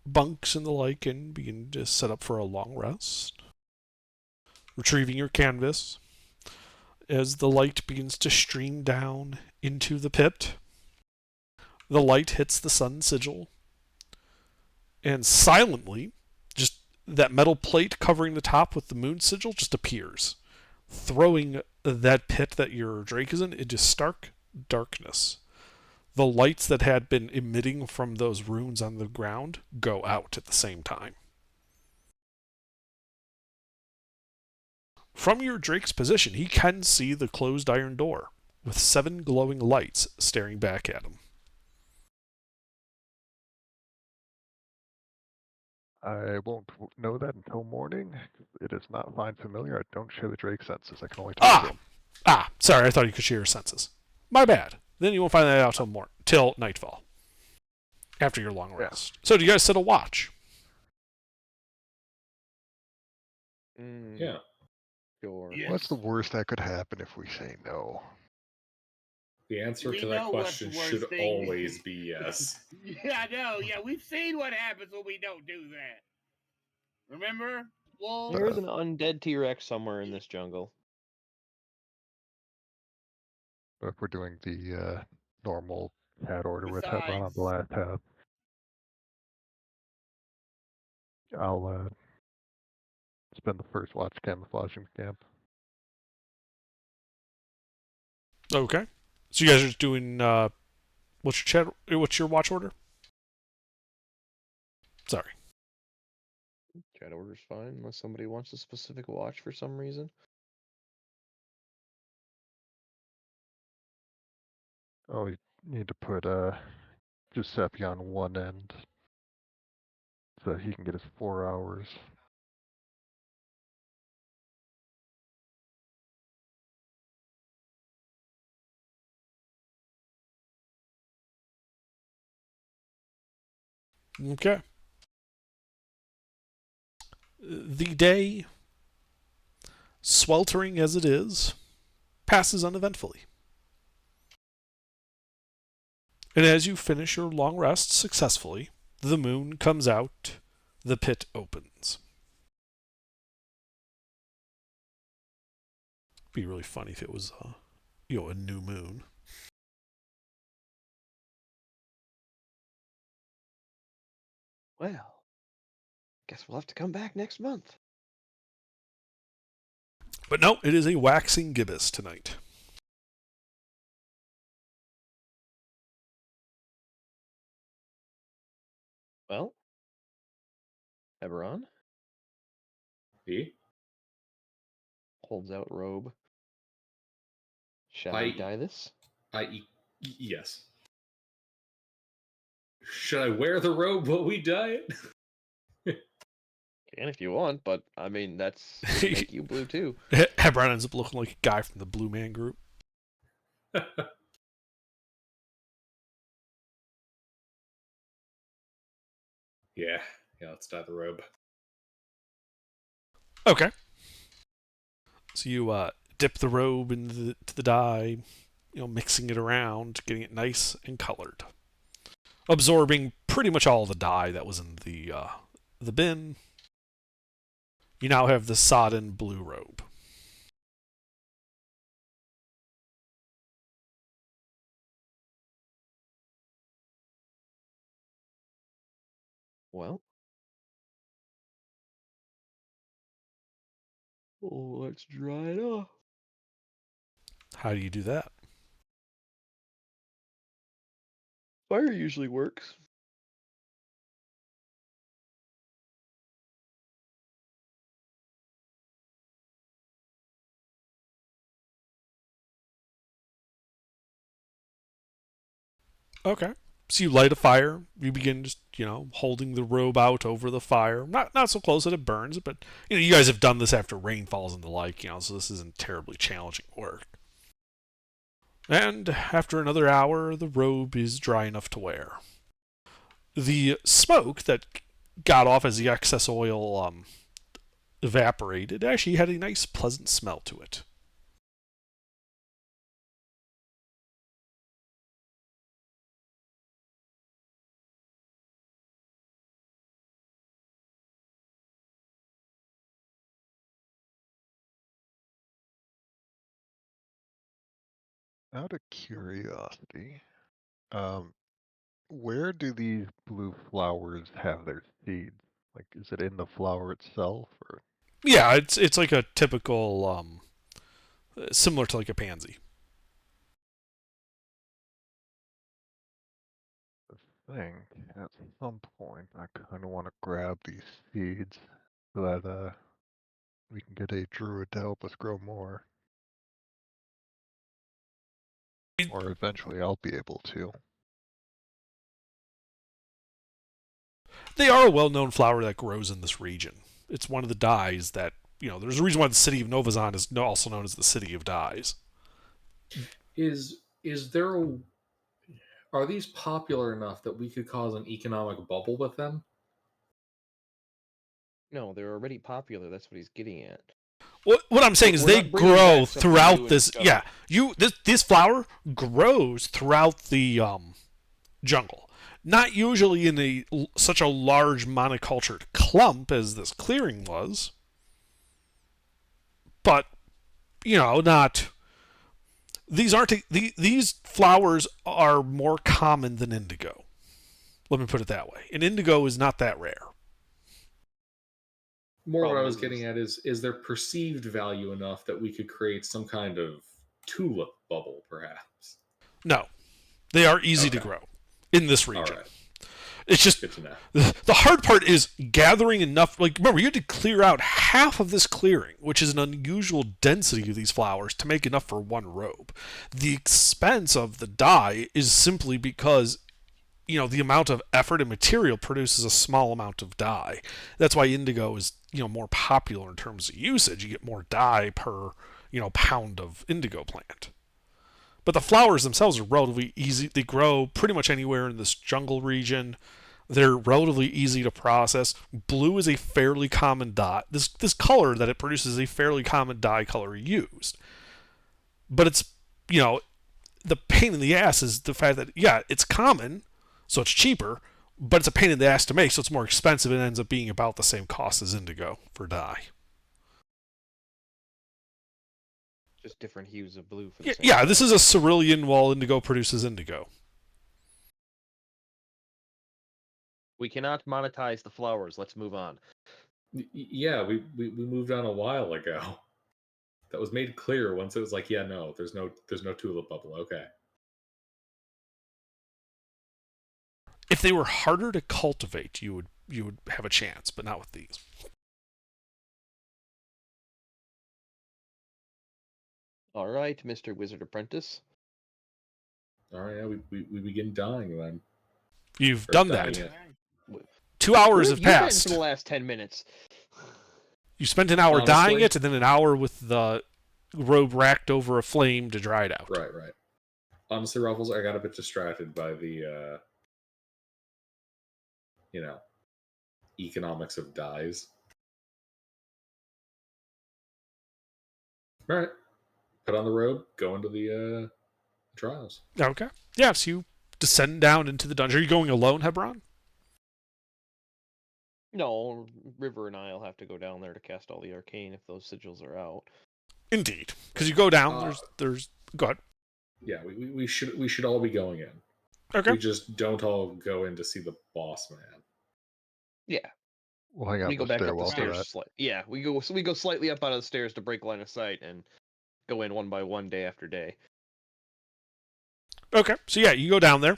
bunks and the like and begin to set up for a long rest. Retrieving your canvas as the light begins to stream down into the pit. The light hits the sun sigil, and silently, just that metal plate covering the top with the moon sigil just appears, throwing that pit that your drake is in into stark darkness. The lights that had been emitting from those runes on the ground go out at the same time. From your drake's position, he can see the closed iron door, with 7 glowing lights staring back at him. I won't know that until morning. It is not find familiar. I don't share the drake senses. I can only talk to him. Sorry, I thought you could share your senses. My bad. Then you won't find that out till nightfall. After your long rest. So do you guys set a watch? Yeah. Sure. Yeah. What's the worst that could happen if we say no? The answer We to that know what's the question worst should thing. always be yes. Yeah, I know. Yeah, we've seen what happens when we don't do that. Remember, Wolf? There is an undead T-Rex somewhere in this jungle. If we're doing the normal cat order with Hebron on the Besides- last tab, I'll spend the first watch camouflaging the camp. Okay. So you guys are just doing what's your watch order? Sorry. Chat order's fine unless somebody wants a specific watch for some reason. Oh, we need to put Giuseppe on one end so he can get his 4 hours. Okay. The day, sweltering as it is, passes uneventfully. And as you finish your long rest successfully, the moon comes out, the pit opens. Be really funny if it was a new moon. Well, guess we'll have to come back next month. But no, it is a waxing gibbous tonight. Well, Eberron See? holds out robe. Shall we dye this? Yes. Should I wear the robe while we dye it? Can if you want, but I mean that's gonna make you blue too. Hebron ends up looking like a guy from the Blue Man Group. Yeah, let's dye the robe. Okay. So you dip the robe into the dye, mixing it around, getting it nice and colored, absorbing pretty much all the dye that was in the bin. You now have the sodden blue robe. Well, let's dry it off. How do you do that? Fire usually works. Okay. So you light a fire. You begin just, holding the robe out over the fire. Not so close that it burns, but you guys have done this after rain falls and the like, so this isn't terribly challenging work. And after another hour, the robe is dry enough to wear. The smoke that got off as the excess oil evaporated actually had a nice, pleasant smell to it. Out of curiosity, where do these blue flowers have their seeds? Like, is it in the flower itself, or? Yeah, it's like a typical, similar to like a pansy. I think at some point I kind of want to grab these seeds so that we can get a druid to help us grow more. Or eventually I'll be able to. They are a well-known flower that grows in this region. It's one of the dyes that, there's a reason why the city of Novazan is also known as the City of Dyes. Is there a... Are these popular enough that we could cause an economic bubble with them? No, they're already popular. That's what he's getting at. What I'm saying is We're they not bringing grow back something new throughout and this. stuff. Yeah, this flower grows throughout the jungle. Not usually in such a large monocultured clump as this clearing was, but not. These aren't these flowers are more common than indigo. Let me put it that way. And indigo is not that rare. More what I Problem was is- getting at is there perceived value enough that we could create some kind of tulip bubble, perhaps? No, they are easy to Okay. grow in this All region. right, It's just good to know. the hard part is gathering enough. Like, remember, you had to clear out half of this clearing, which is an unusual density of these flowers, to make enough for one robe. The expense of the dye is simply because the amount of effort and material produces a small amount of dye. That's why indigo is more popular in terms of usage. You get more dye per pound of indigo plant. But the flowers themselves are relatively easy. They grow pretty much anywhere in this jungle region. They're relatively easy to process. Blue is a fairly common dye. This color that it produces is a fairly common dye color used. But it's the pain in the ass is the fact that it's common, so it's cheaper, but it's a pain in the ass to make, so it's more expensive and ends up being about the same cost as indigo for dye. Just different hues of blue for the Yeah, same. yeah, this is a cerulean while indigo produces indigo. We cannot monetize the flowers. Let's move on. Yeah, we moved on a while ago. That was made clear once it was like, yeah, no, there's no tulip bubble. Okay. If they were harder to cultivate, you would have a chance, but not with these. All right, Mr. Wizard Apprentice. All right, yeah, we begin dying then. You've Or done dying that. it. 2 hours Where have you been passed. for the last 10 minutes? You spent an hour dyeing Honestly- it, and then an hour with the robe racked over a flame to dry it out. Right. Honestly, Ruffles, I got a bit distracted by the economics of dyes. All right. Put on the robe, go into the trials. Okay. Yeah, so you descend down into the dungeon. Are you going alone, Hebron? No, River and I'll have to go down there to cast all the arcane if those sigils are out. Indeed. Because you go down, there's... Go ahead. Yeah, we should all be going in. Okay. We just don't all go in to see the boss man. Yeah, We'll hang out we go the back up the stairwell for stairs. that. Yeah, we go slightly up out of the stairs to break line of sight and go in one by one, day after day. Okay. So yeah, you go down there.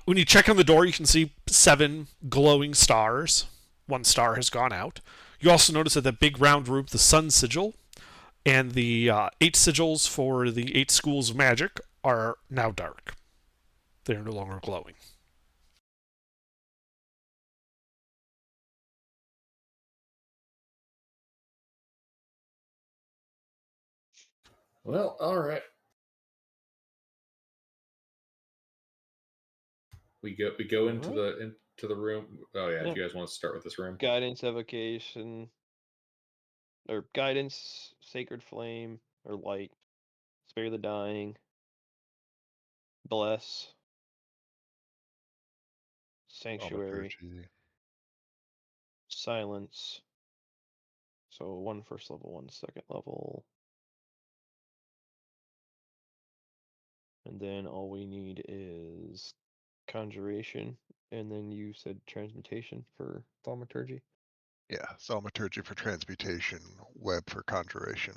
When you check on the door, you can see 7 glowing stars. 1 star has gone out. You also notice that the big round room, the sun sigil, and the 8 sigils for the 8 schools of magic are now dark. They are no longer glowing. Well, all right. We go into the room. Oh yeah, Yeah. if you guys want to start with this room. Guidance, evocation, or guidance, sacred flame, or light, spare the dying, bless, sanctuary, Thaumaturgy. silence. So 1 first level, 1 second level. And then all we need is conjuration, and then you said transmutation for thaumaturgy. Yeah, thaumaturgy for transmutation, web for conjuration.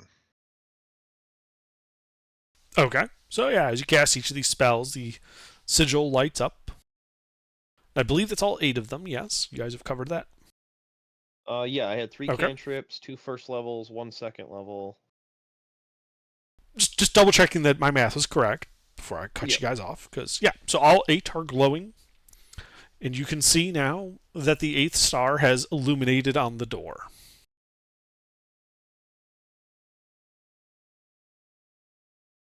Okay. So yeah, as you cast each of these spells, the sigil lights up. I believe that's all 8 of them. Yes, you guys have covered that. Yeah, I had 3 Okay. cantrips, 2 first levels, 1 second level. Just double checking that my math was correct before I cut Yeah. you guys off. Because yeah, so all 8 are glowing, and you can see now that the 8th star has illuminated on the door.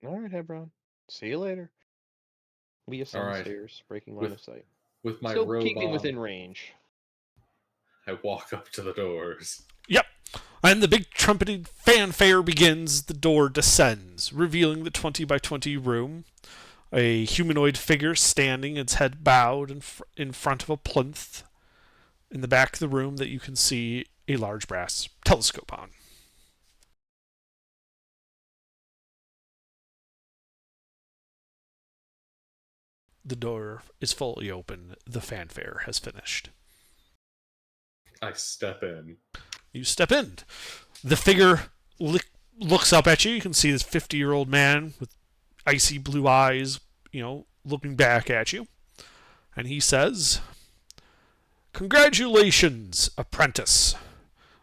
All right, Hebron. See you later. We ascend the Alright. stairs, breaking line With of sight. With my Still robe keeping on, within range. I walk up to the doors. Yep. And the big trumpeted fanfare begins. The door descends, revealing the 20 by 20 room. A humanoid figure standing, its head bowed in front of a plinth. In the back of the room that you can see a large brass telescope on. The door is fully open. The fanfare has finished. I step in. You step in. The figure looks up at you. You can see this 50-year-old man with icy blue eyes, looking back at you. And he says, "Congratulations, apprentice.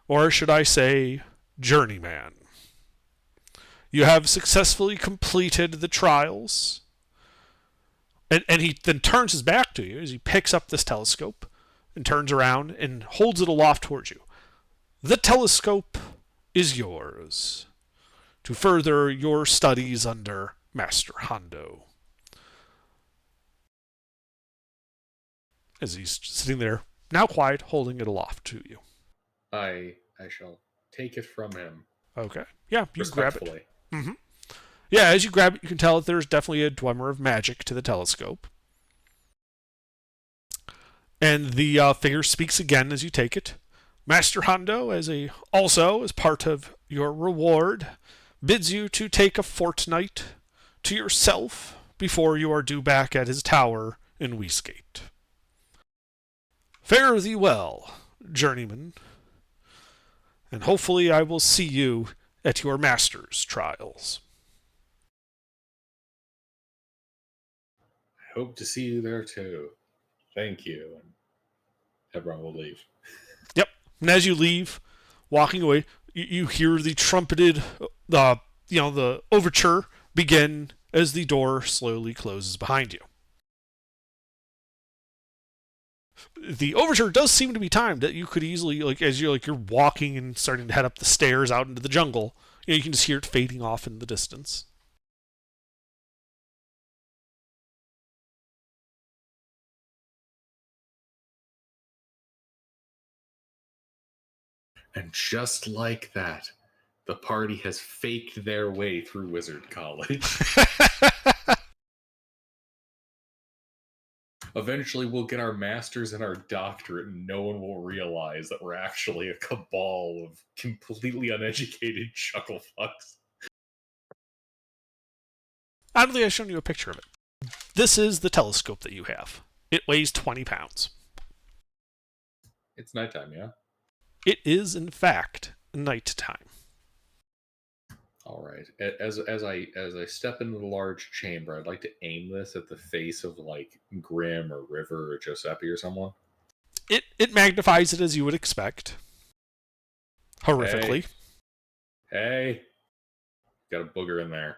Or should I say, journeyman. You have successfully completed the trials." And he then turns his back to you as he picks up this telescope and turns around and holds it aloft towards you. "The telescope is yours to further your studies under Master Hondo." As he's sitting there, now quiet, holding it aloft to you. I shall take it from him. Okay. Yeah, you grab it. Respectfully. Mm-hmm. Yeah, as you grab it, you can tell that there's definitely a glimmer of magic to the telescope. And the figure speaks again as you take it. "Master Hondo, also as part of your reward, bids you to take a fortnight to yourself before you are due back at his tower in Westgate. Fare thee well, journeyman, and hopefully I will see you at your master's trials." I hope to see you there too. Thank you. And everyone will leave. Yep. And as you leave, walking away, you hear the trumpeted, the overture begin as the door slowly closes behind you. The overture does seem to be timed that you could easily, as you're walking and starting to head up the stairs out into the jungle, you can just hear it fading off in the distance. And just like that, the party has faked their way through Wizard College. Eventually, we'll get our master's and our doctorate, and no one will realize that we're actually a cabal of completely uneducated chucklefucks. I don't think I've shown you a picture of it. This is the telescope that you have. It weighs 20 pounds. It's nighttime, yeah? It is, in fact, nighttime. All right. As I step into the large chamber, I'd like to aim this at the face of Grimm or River or Giuseppe or someone. It magnifies it as you would expect. Horrifically. Hey. Got a booger in there.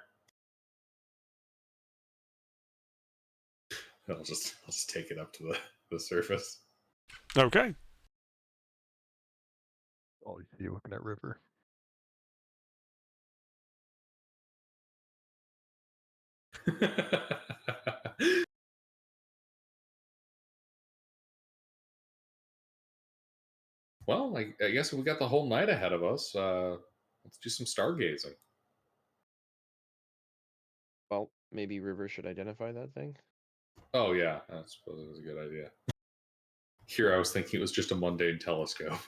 I'll just take it up to the surface. Okay. All you see looking at River. Well, I guess we got the whole night ahead of us. Let's do some stargazing. Well, maybe River should identify that thing. Oh yeah, I suppose it was a good idea. Here I was thinking it was just a mundane telescope.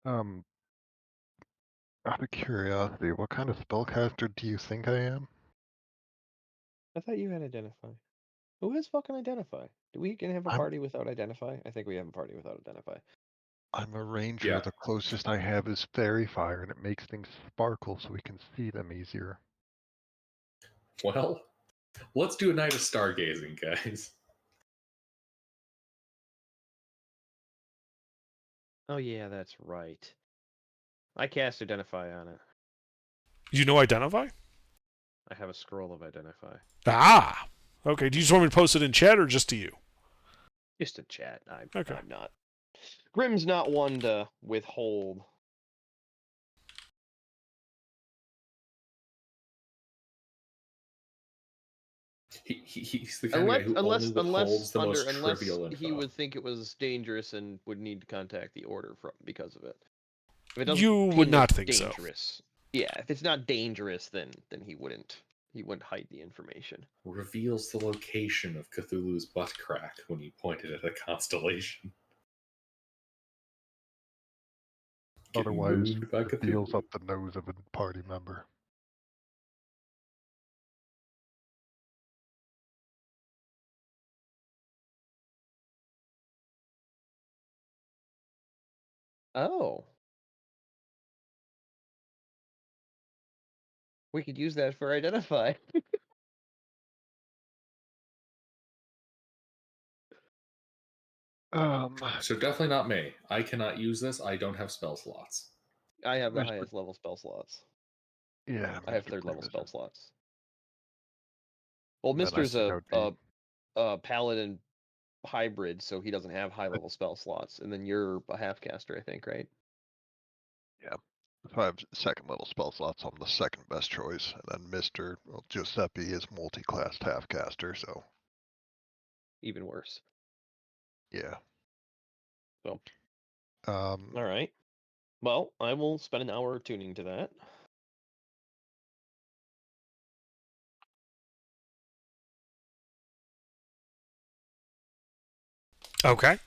Out of curiosity, what kind of spellcaster do you think I am? I thought you had Identify. Who has fucking Identify? Do we can have a I'm- party without Identify? I think we have a party without Identify. I'm a ranger. Yeah. The closest I have is fairy fire, and it makes things sparkle so we can see them easier. Well, let's do a night of stargazing, guys. Oh yeah, that's right. I cast Identify on it. You know Identify? I have a scroll of Identify. Ah! Okay, do you just want me to post it in chat or just to you? Just in chat. I'm not. Grimm's not one to withhold. He's the kind of guy who only withholds the most trivial info. He would think it was dangerous and would need to contact the order because of it. If it doesn't You would seem not think so. dangerous. Yeah, if it's not dangerous, then he wouldn't hide the information. Reveals the location of Cthulhu's butt crack when you pointed at a constellation. Getting Otherwise, moved by it feels Cthulhu. up the nose of a party member. Oh. We could use that for identify. So definitely not me. I cannot use this. I don't have spell slots. I have the Mr. highest level spell slots. Yeah, I have Mr. 3rd level Grievous. spell slots. Well, Then I Mister's see that would be- a paladin hybrid, so he doesn't have high level spell slots. And then you're a half caster, I think, right? Yeah. If I have second level spell slots, I'm the second best choice. And then Mr. Giuseppe is multi-classed half caster, so Even worse. yeah. So, Um, all right. Well, I will spend an hour tuning to that. Okay.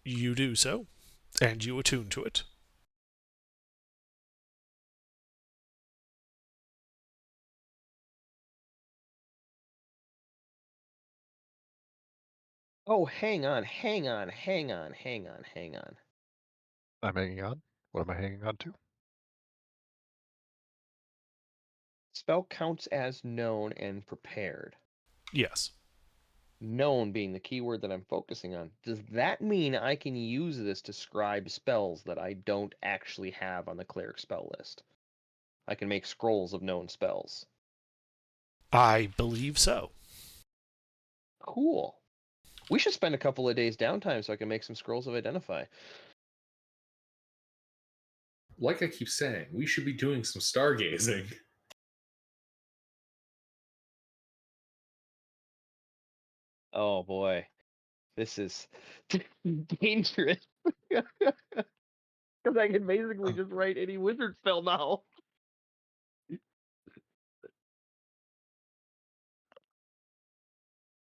You do so, and you attune to it. Oh, hang on. I'm hanging on. What am I hanging on to? Spell counts as known and prepared. Yes. Known being the keyword that I'm focusing on. Does that mean I can use this to scribe spells that I don't actually have on the cleric spell list? I can make scrolls of known spells. I believe so. Cool. We should spend a couple of days downtime so I can make some scrolls of identify. Like I keep saying, we should be doing some stargazing. Oh boy. This is dangerous. Because I can basically just write any wizard spell now.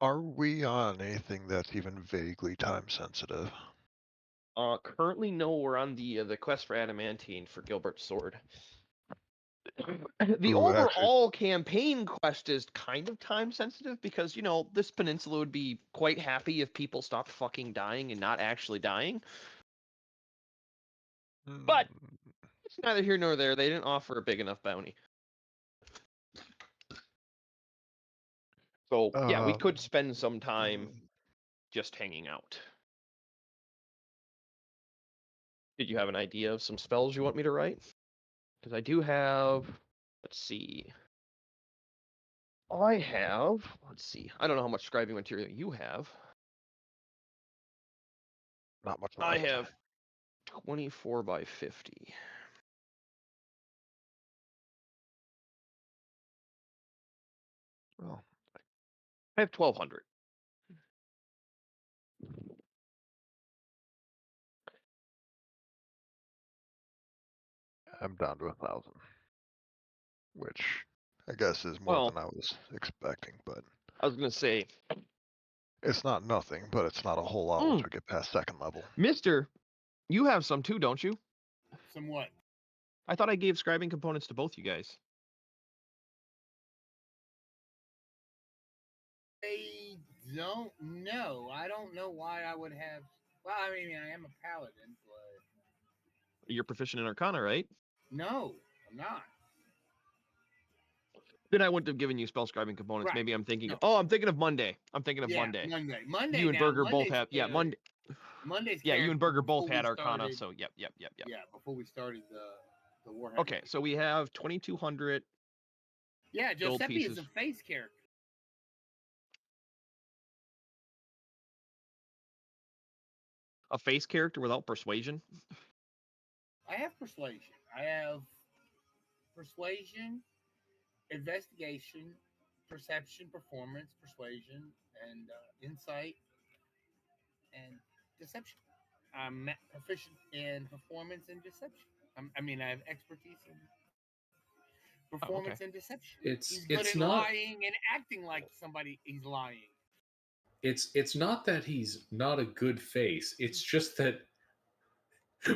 Are we on anything that's even vaguely time sensitive? Currently, no, we're on the quest for adamantine for Gilbert's sword. The Ooh, actually, overall campaign quest is kind of time sensitive because, this peninsula would be quite happy if people stopped fucking dying and not actually dying. But it's neither here nor there. They didn't offer a big enough bounty. So, yeah, we could spend some time just hanging out. Did you have an idea of some spells you want me to write? Because I do have, let's see. I don't know how much scribing material you have. not much I left. have 24 by 50. Well, I have 1,200. I'm down to 1,000, which I guess is more Well, than I was expecting, but I was gonna say, it's not nothing, but it's not a whole lot once we get past second level. Mister, you have some too, don't you? Somewhat. I thought I gave scribing components to both you guys. I don't know. I don't know why I would have. Well, I mean, I am a paladin, but You're proficient in Arcana, right? no, I'm not. Then I wouldn't have given you spell scribing components. Right. Maybe I'm thinking. No. Oh, I'm thinking of Monday. Yeah, Monday. Monday. You and now, Berger both Monday's have. Yeah, Monday. Monday's Yeah, you and Berger both before had we Arcana. started- So yep. Yeah, before we started the Warhammer. Okay, so we have 2,200. Yeah, gold Giuseppe pieces. is a face character. A face character without persuasion. I have persuasion. I have persuasion, investigation, perception, performance, persuasion, and insight, and deception. I'm proficient in performance and deception. I have expertise in performance and deception. He's good It's at not lying and acting like somebody he's lying. it's not that he's not a good face. It's just that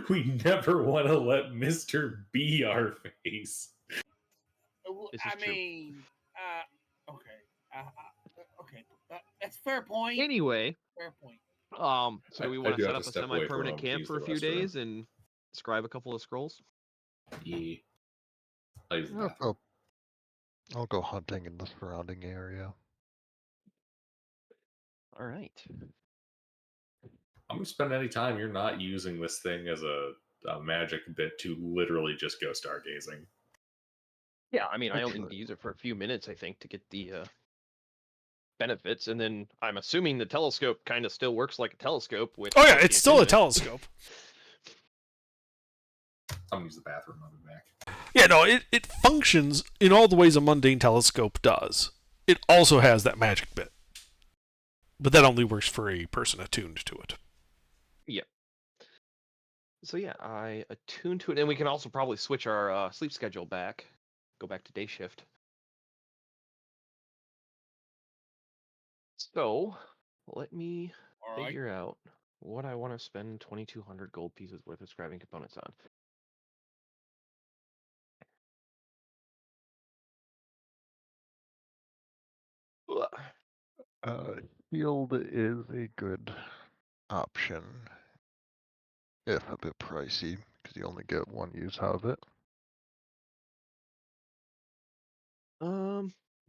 we never want to let Mister be our face. This is I true. mean, okay, okay, that's fair point. Anyway, Fair point. so do we I want do to have set to up a step away from semi-permanent him to camp use for the a few restroom. days and scribe a couple of scrolls? Yeah. I'll use the I'll, bathroom. I'll go hunting in the surrounding area. All right. I'm gonna spend any time you're not using this thing as a magic bit to literally just go stargazing. Yeah, I mean, I only need Actually- to use it for a few minutes, I think, to get the benefits, and then I'm assuming the telescope kind of still works like a telescope. With Oh yeah, with the it's still a attunement. telescope. I'm gonna use the bathroom. I'll be back. Yeah, no, it functions in all the ways a mundane telescope does. It also has that magic bit. But that only works for a person attuned to it. So yeah, I attune to it, and we can also probably switch our sleep schedule back, go back to day shift. So let me All right. figure out what I want to spend 2,200 gold pieces worth of scribing components on. Ugh. Shield is a good option, if a bit pricey, because you only get one use out of it.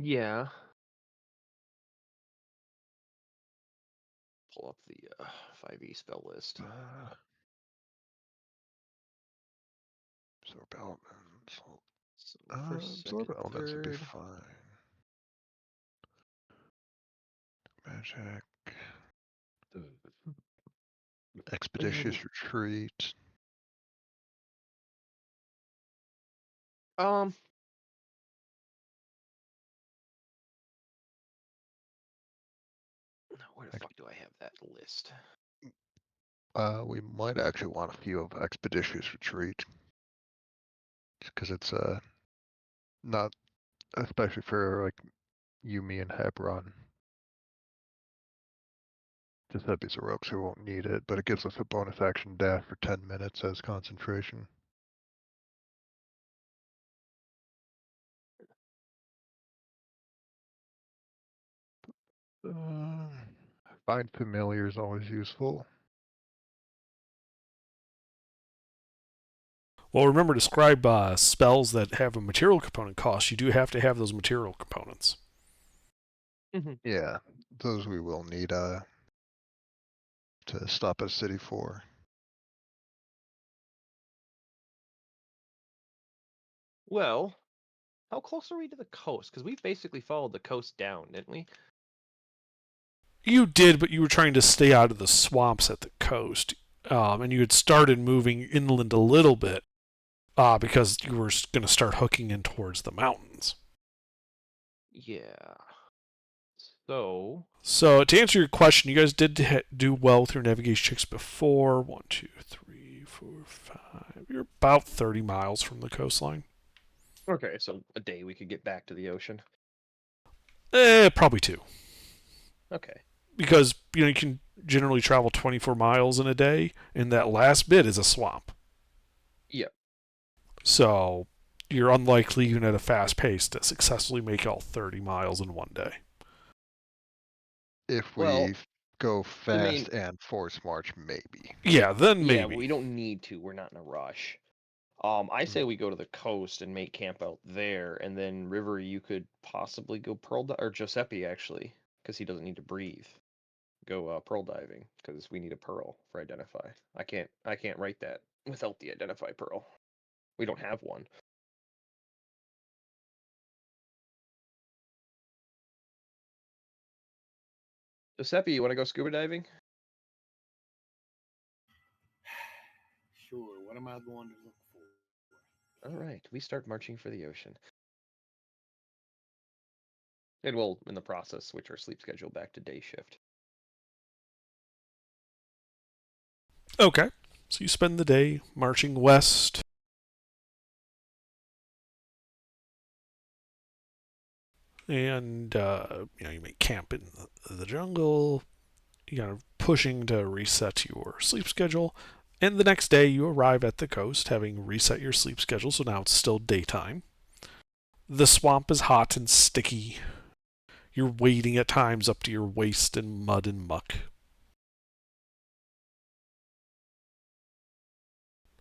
Yeah. Pull up the 5e spell list. Absorb elements. So first, second, Absorb elements would be third. fine. Magic. Expeditious retreat. Um. Where the fuck do I have that list? We might actually want a few of expeditious retreat, because it's not, especially for like Yumi and Hebron. Giuseppe's a rogue, so we won't need it, but it gives us a bonus action dash for 10 minutes as concentration. Find familiar is always useful. Well, remember to scribe spells that have a material component cost. You do have to have those material components. Yeah, those we will need to stop at City 4. Well, how close are we to the coast? Because we basically followed the coast down, didn't we? You did, but you were trying to stay out of the swamps at the coast. And you had started moving inland a little bit because you were going to start hooking in towards the mountains. Yeah. So. So to answer your question, you guys did do well with your navigation checks before. 1, 2, 3, 4, 5. You're about 30 miles from the coastline. Okay, so a day we could get back to the ocean. Probably 2. Okay. Because you can generally travel 24 miles in a day, and that last bit is a swamp. Yep. So you're unlikely, even at a fast pace, to successfully make all 30 miles in one day. If Well, we go fast and force march, maybe. Yeah, then maybe. Yeah, we don't need to. We're not in a rush. I say we go to the coast and make camp out there, and then River, you could possibly go or Giuseppe actually, because he doesn't need to breathe. Go pearl diving, because we need a pearl for identify. I can't write that without the identify pearl. We don't have one. Giuseppe, you want to go scuba diving? Sure. What am I going to look for? All right, we start marching for the ocean. And we'll, in the process, switch our sleep schedule back to day shift. Okay. So you spend the day marching west. And, you make camp in the jungle, pushing to reset your sleep schedule. And the next day, you arrive at the coast, having reset your sleep schedule, so now it's still daytime. The swamp is hot and sticky. You're wading at times up to your waist in mud and muck.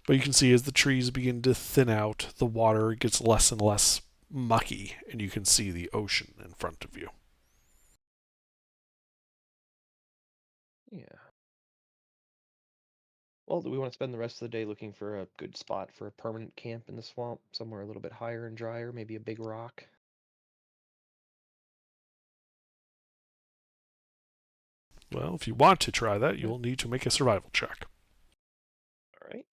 But you can see as the trees begin to thin out, the water gets less and less mucky, and you can see the ocean in front of you. Yeah. Well, do we want to spend the rest of the day looking for a good spot for a permanent camp in the swamp, somewhere a little bit higher and drier, maybe a big rock? Well, if you want to try that, you'll need to make a survival check. All right.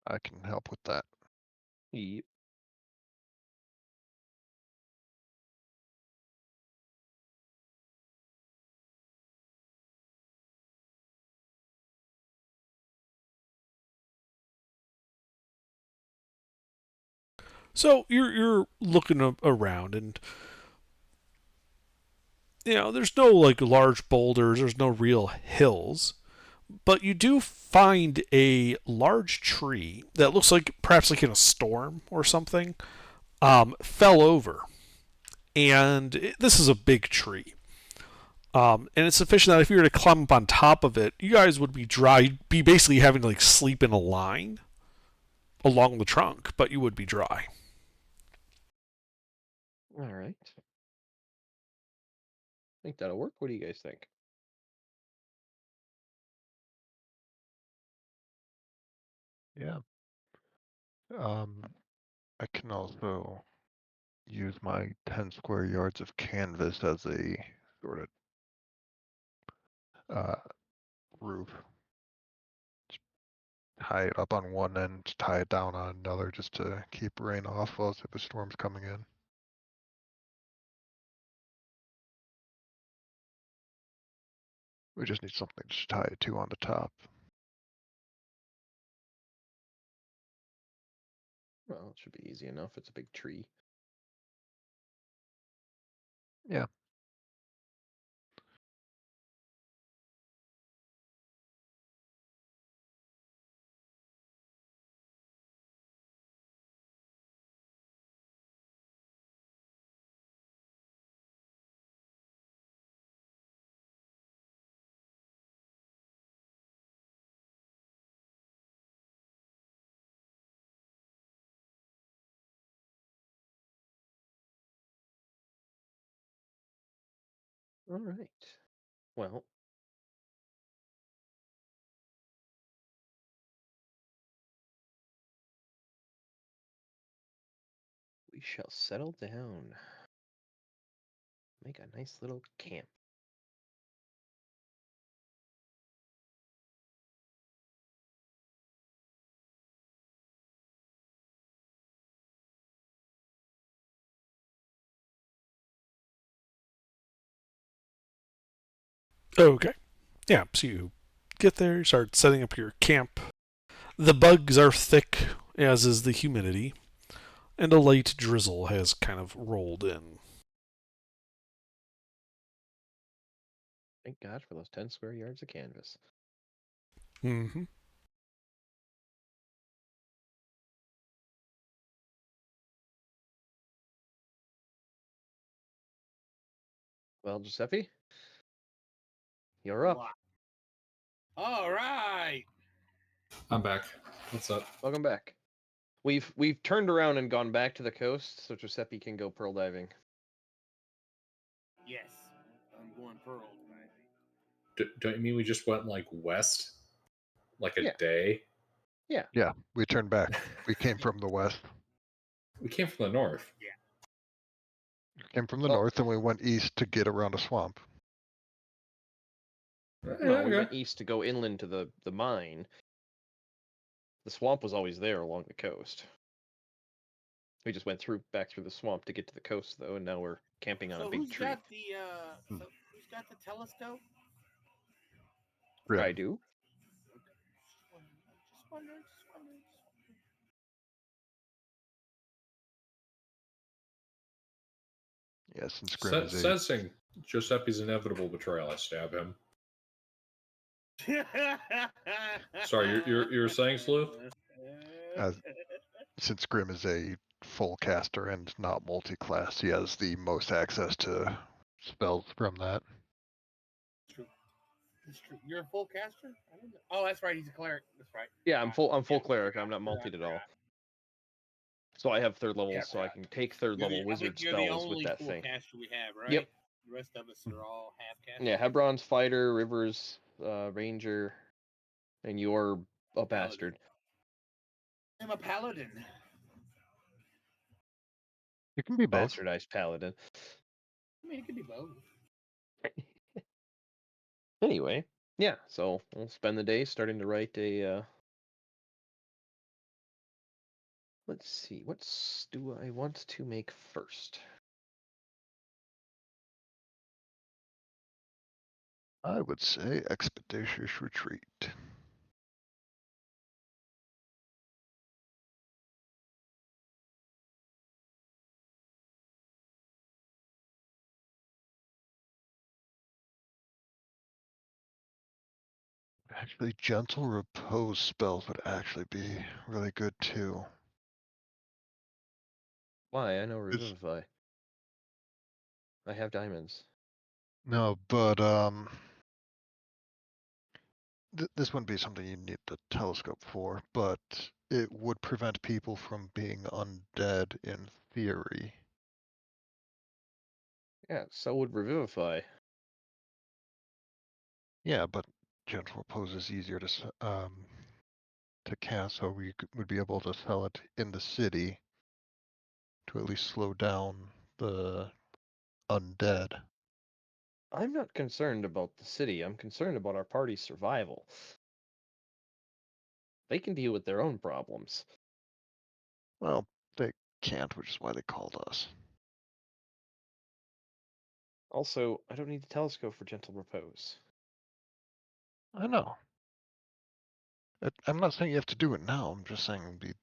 I can help with that. Yep. So you're looking around, and there's no like large boulders, there's no real hills, but you do find a large tree that looks like perhaps like in a storm or something, fell over, and this is a big tree. And it's sufficient that if you were to climb up on top of it, you guys would be dry. You'd be basically having to like sleep in a line along the trunk, but you would be dry. All right. I think that'll work. What do you guys think? Yeah. I can also use my 10 square yards of canvas as a sort of roof. Just tie it up on one end, tie it down on another, just to keep rain off while the storm's coming in. We just need something to tie it to on the top. Well, it should be easy enough. It's a big tree. Yeah. All right. Well, we shall settle down. Make a nice little camp. Okay. Yeah, so you get there, start setting up your camp. The bugs are thick, as is the humidity, and a light drizzle has kind of rolled in. Thank God for those 10 square yards of canvas. Mm-hmm. Well, Giuseppe, you're up. All right. I'm back. What's up? Welcome back. We've turned around and gone back to the coast, so Giuseppe can go pearl diving. Yes, I'm going pearl diving. Don't you mean we just went like west, like a Yeah. day? Yeah, we turned back. We came from the west. We came from the north. We came from the Oh. north and we went east to get around a swamp. No, we went east to go inland to the mine. The swamp was always there along the coast. We just went back through the swamp to get to the coast, though, and now we're camping on a big tree. Who's got the telescope? Grim. I do. Just wondering. Yeah, since Grim is a Sensing Giuseppe's inevitable betrayal, I stab him. Sorry, you were saying, Sleuth? since Grim is a full caster and not multi-class, he has the most access to spells from that. True. It's true. You're a full caster? I don't know. Oh, that's right. He's a cleric. That's right. Yeah, I'm full. I'm full Yeah, cleric. I'm not multied at all. So I have third level, Yeah, so I right. can take third You're level I wizard think you're the spells only with that full thing. caster we have, right? Yep. The rest of us are all half casters. Yeah, Hebron's fighter, Rivers ranger, and you're a bastard. I'm a paladin. It can be both. Bastardized paladin. I mean, it could be both. Anyway, yeah. So we'll spend the day starting to write a. Let's see. What do I want to make first? I would say expeditious retreat. Actually, gentle repose spells would actually be really good too. Why? I know It's- Revivify. I have diamonds. No, but this wouldn't be something you need the telescope for, but it would prevent people from being undead in theory. Yeah, so would Revivify. Yeah, but gentle repose is easier to cast, so we would be able to sell it in the city to at least slow down the undead. I'm not concerned about the city. I'm concerned about our party's survival. They can deal with their own problems. Well, they can't, which is why they called us. Also, I don't need the telescope for gentle repose. I know. I'm not saying you have to do it now. I'm just saying it'd be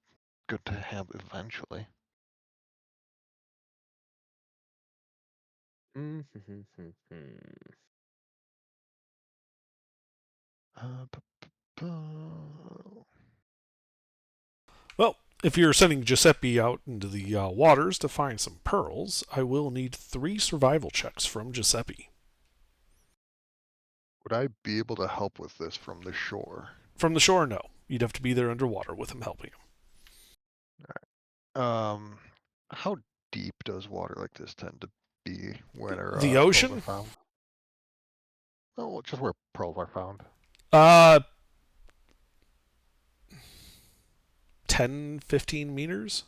good to have eventually. Bu- Well, if you're sending Giuseppe out into the waters to find some pearls, I will need 3 survival checks from Giuseppe. Would I be able to help with this from the shore? From the shore, no. You'd have to be there underwater with him helping him. How deep does water like this tend to be where The pearls ocean? are found? Oh, just where pearls are found. 10, 15 meters.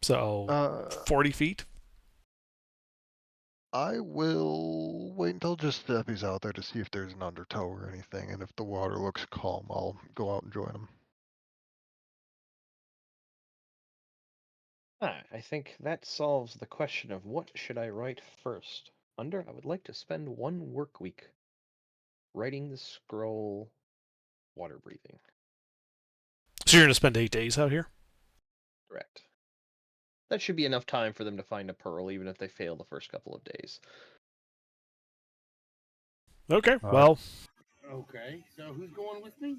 So 40 feet. I will wait until Giuseppe's out there to see if there's an undertow or anything, and if the water looks calm, I'll go out and join him. I think that solves the question of what should I write first. I would like to spend 1 work week writing the scroll water breathing. So you're going to spend 8 days out here? Correct. That should be enough time for them to find a pearl, even if they fail the first couple of days. Okay, All right. well, Okay, so who's going with me?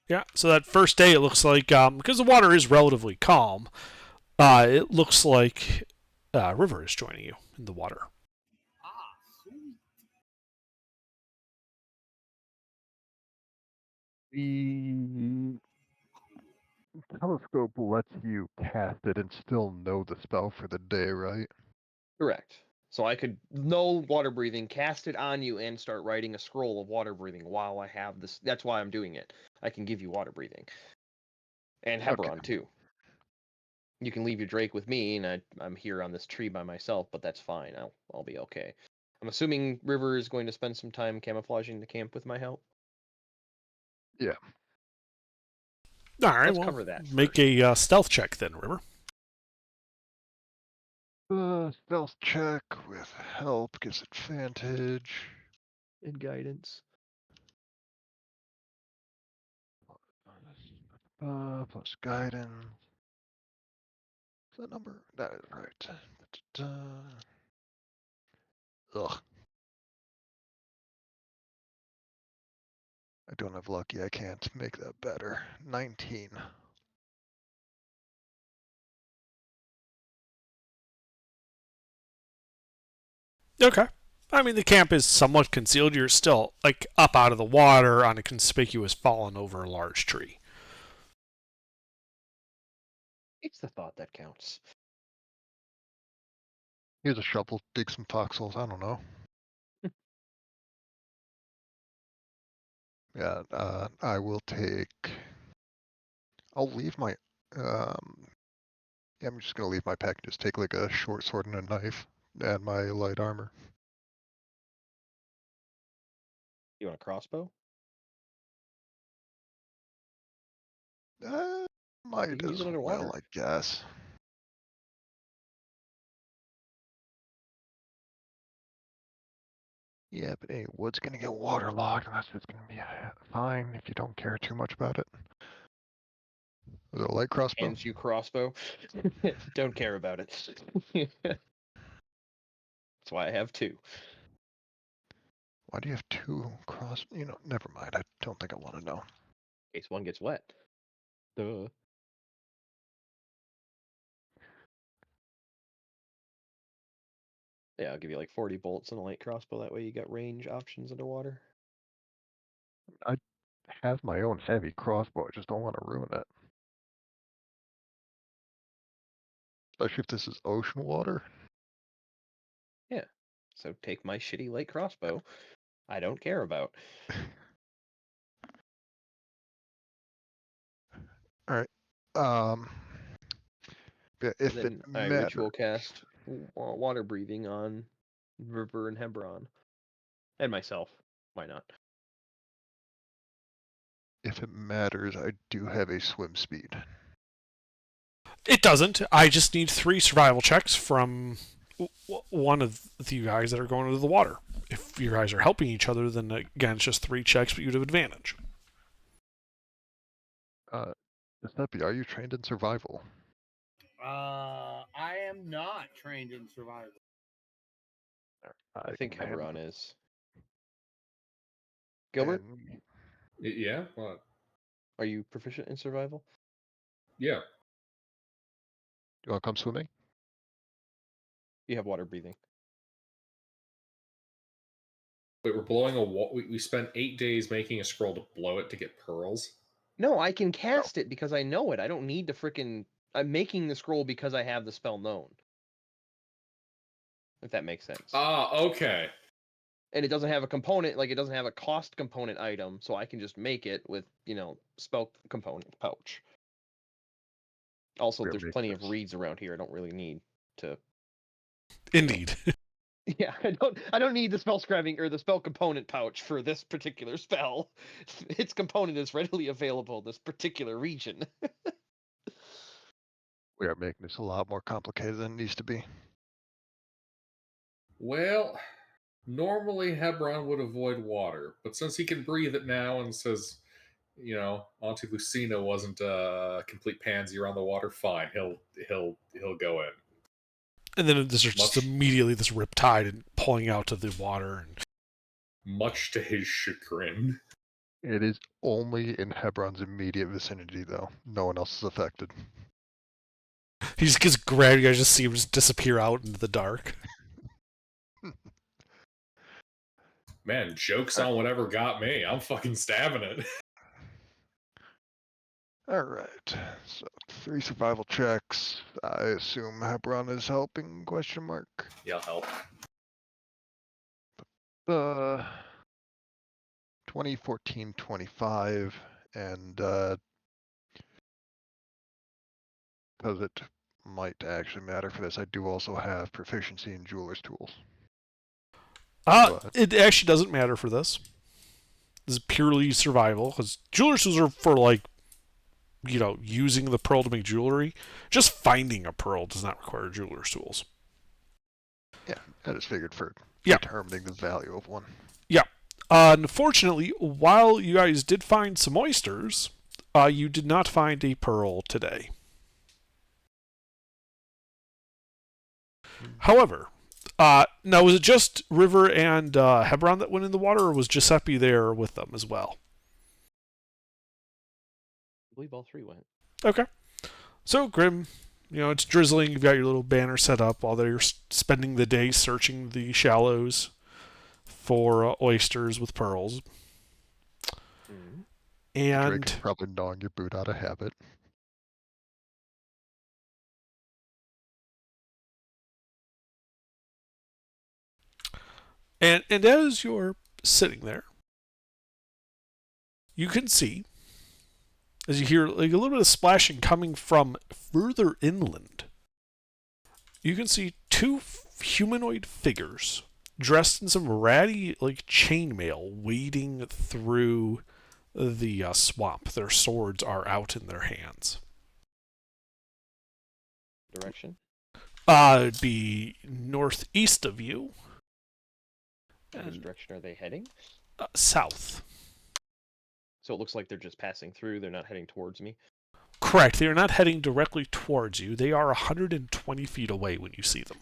yeah. So that first day, it looks like, because the water is relatively calm, it looks like River is joining you in the water. Ah, sweet. The telescope lets you cast it and still know the spell for the day, right? Correct. So I could know water breathing, cast it on you, and start writing a scroll of water breathing while I have this. That's why I'm doing it. I can give you water breathing. And Hebron, too. You can leave your Drake with me, and I'm here on this tree by myself, but that's fine. I'll be okay. I'm assuming River is going to spend some time camouflaging the camp with my help. Yeah. All right, Let's well, cover that make first. a stealth check then, River. Stealth check with help gives advantage. and guidance. Plus guidance. Is that number? That is right. Ugh. I don't have lucky. I can't make that better. 19. Okay. I mean, the camp is somewhat concealed. You're still, like, up out of the water on a conspicuous fallen over a large tree. It's the thought that counts. Here's a shovel. Dig some foxholes. I don't know. Yeah, I will take. I'll leave my. Yeah, I'm just gonna leave my pack and just take like a short sword and a knife and my light armor. You want a crossbow? Might can use as it well, underwater. I guess. Yeah, but hey, wood's gonna get waterlogged, and that's just gonna be fine if you don't care too much about it. Was it a light crossbow? Hands you crossbow. Don't care about it. That's why I have 2. Why do you have 2 cross? You know, never mind. I don't think I want to know. In case one gets wet. Duh. Yeah, I'll give you like 40 bolts and a light crossbow. That way you got range options underwater. I have my own heavy crossbow. I just don't want to ruin it. Especially if this is ocean water. So take my shitty light crossbow. I don't care about. Alright. Yeah, if Then it I matters. ritual cast water breathing on River and Hebron. And myself. Why not? If it matters, I do have a swim speed. It doesn't. I just need 3 survival checks from one of you guys that are going into the water. If you guys are helping each other, then again, it's just 3 checks, but you'd have advantage. Giuseppe, are you trained in survival? I am not trained in survival. I think can handle Hebron it. is. Gilbert, And Yeah. What? are you proficient in survival? Yeah. you want to come swimming? You have water breathing. Wait, we're blowing we spent 8 days making a scroll to blow it to get pearls. No, I can cast it because I know it. I don't need to frickin'. I'm making the scroll because I have the spell known. If that makes sense. Ah, okay. And it doesn't have a component, like it doesn't have a cost component item, so I can just make it with, spell component pouch. Also, Yeah, there's makes plenty of sense. reeds around here. I don't really need to. Indeed. Yeah, I don't need the spell scribing or the spell component pouch for this particular spell. Its component is readily available in this particular region. We are making this a lot more complicated than it needs to be. Well, normally Hebron would avoid water, but since he can breathe it now and says, Auntie Lucina wasn't a complete pansy around the water, fine. He'll go in. And then there's just immediately this riptide and pulling out to the water. And much to his chagrin. It is only in Hebron's immediate vicinity, though. No one else is affected. he just gets grabbed. You guys just see him just disappear out into the dark. Man, joke's on whatever got me. I'm fucking stabbing it. Alright, so 3 survival checks. I assume Hebron is helping, question mark. Yeah, help. 2014, 25, and because it might actually matter for this, I do also have proficiency in jeweler's tools. It actually doesn't matter for this. This is purely survival, because jeweler's tools are for, using the pearl to make jewelry. Just finding a pearl does not require jeweler's tools. Yeah, I just figured for Yeah. determining the value of one. Unfortunately, while you guys did find some oysters, you did not find a pearl today. However, now was it just River and Hebron that went in the water, or was Giuseppe there with them as well? I believe all three went. Okay. So, Grim, it's drizzling. You've got your little banner set up while they're spending the day searching the shallows for oysters with pearls. Mm-hmm. And Drake's probably gnawing your boot out of habit. And as you're sitting there, you can see, as you hear like a little bit of splashing coming from further inland, you can see two humanoid figures dressed in some ratty like chainmail wading through the swamp. Their swords are out in their hands. Direction? It'd be northeast of you. Which direction are they heading? South. So it looks like they're just passing through. They're not heading towards me. Correct. They are not heading directly towards you. They are 120 feet away when you see them,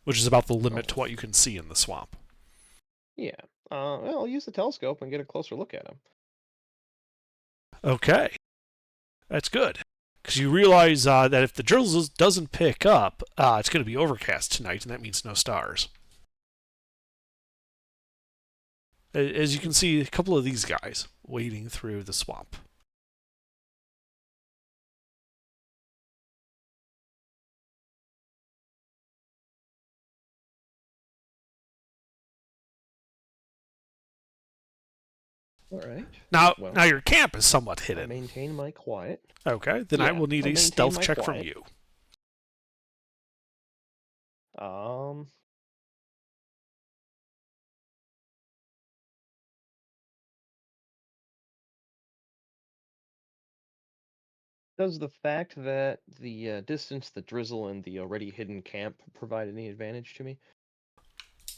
which is about the limit to what you can see in the swamp. Yeah. Well, I'll use the telescope and get a closer look at them. Okay. That's good. Because you realize that if the drizzle doesn't pick up, it's going to be overcast tonight, and that means no stars. As you can see, a couple of these guys wading through the swamp. All right. Now Well, your camp is somewhat I hidden. maintain my quiet. Okay, then I Yeah, will need I'll a maintain stealth my check from quiet. you. Does the fact that the distance, the drizzle, and the already hidden camp provide any advantage to me?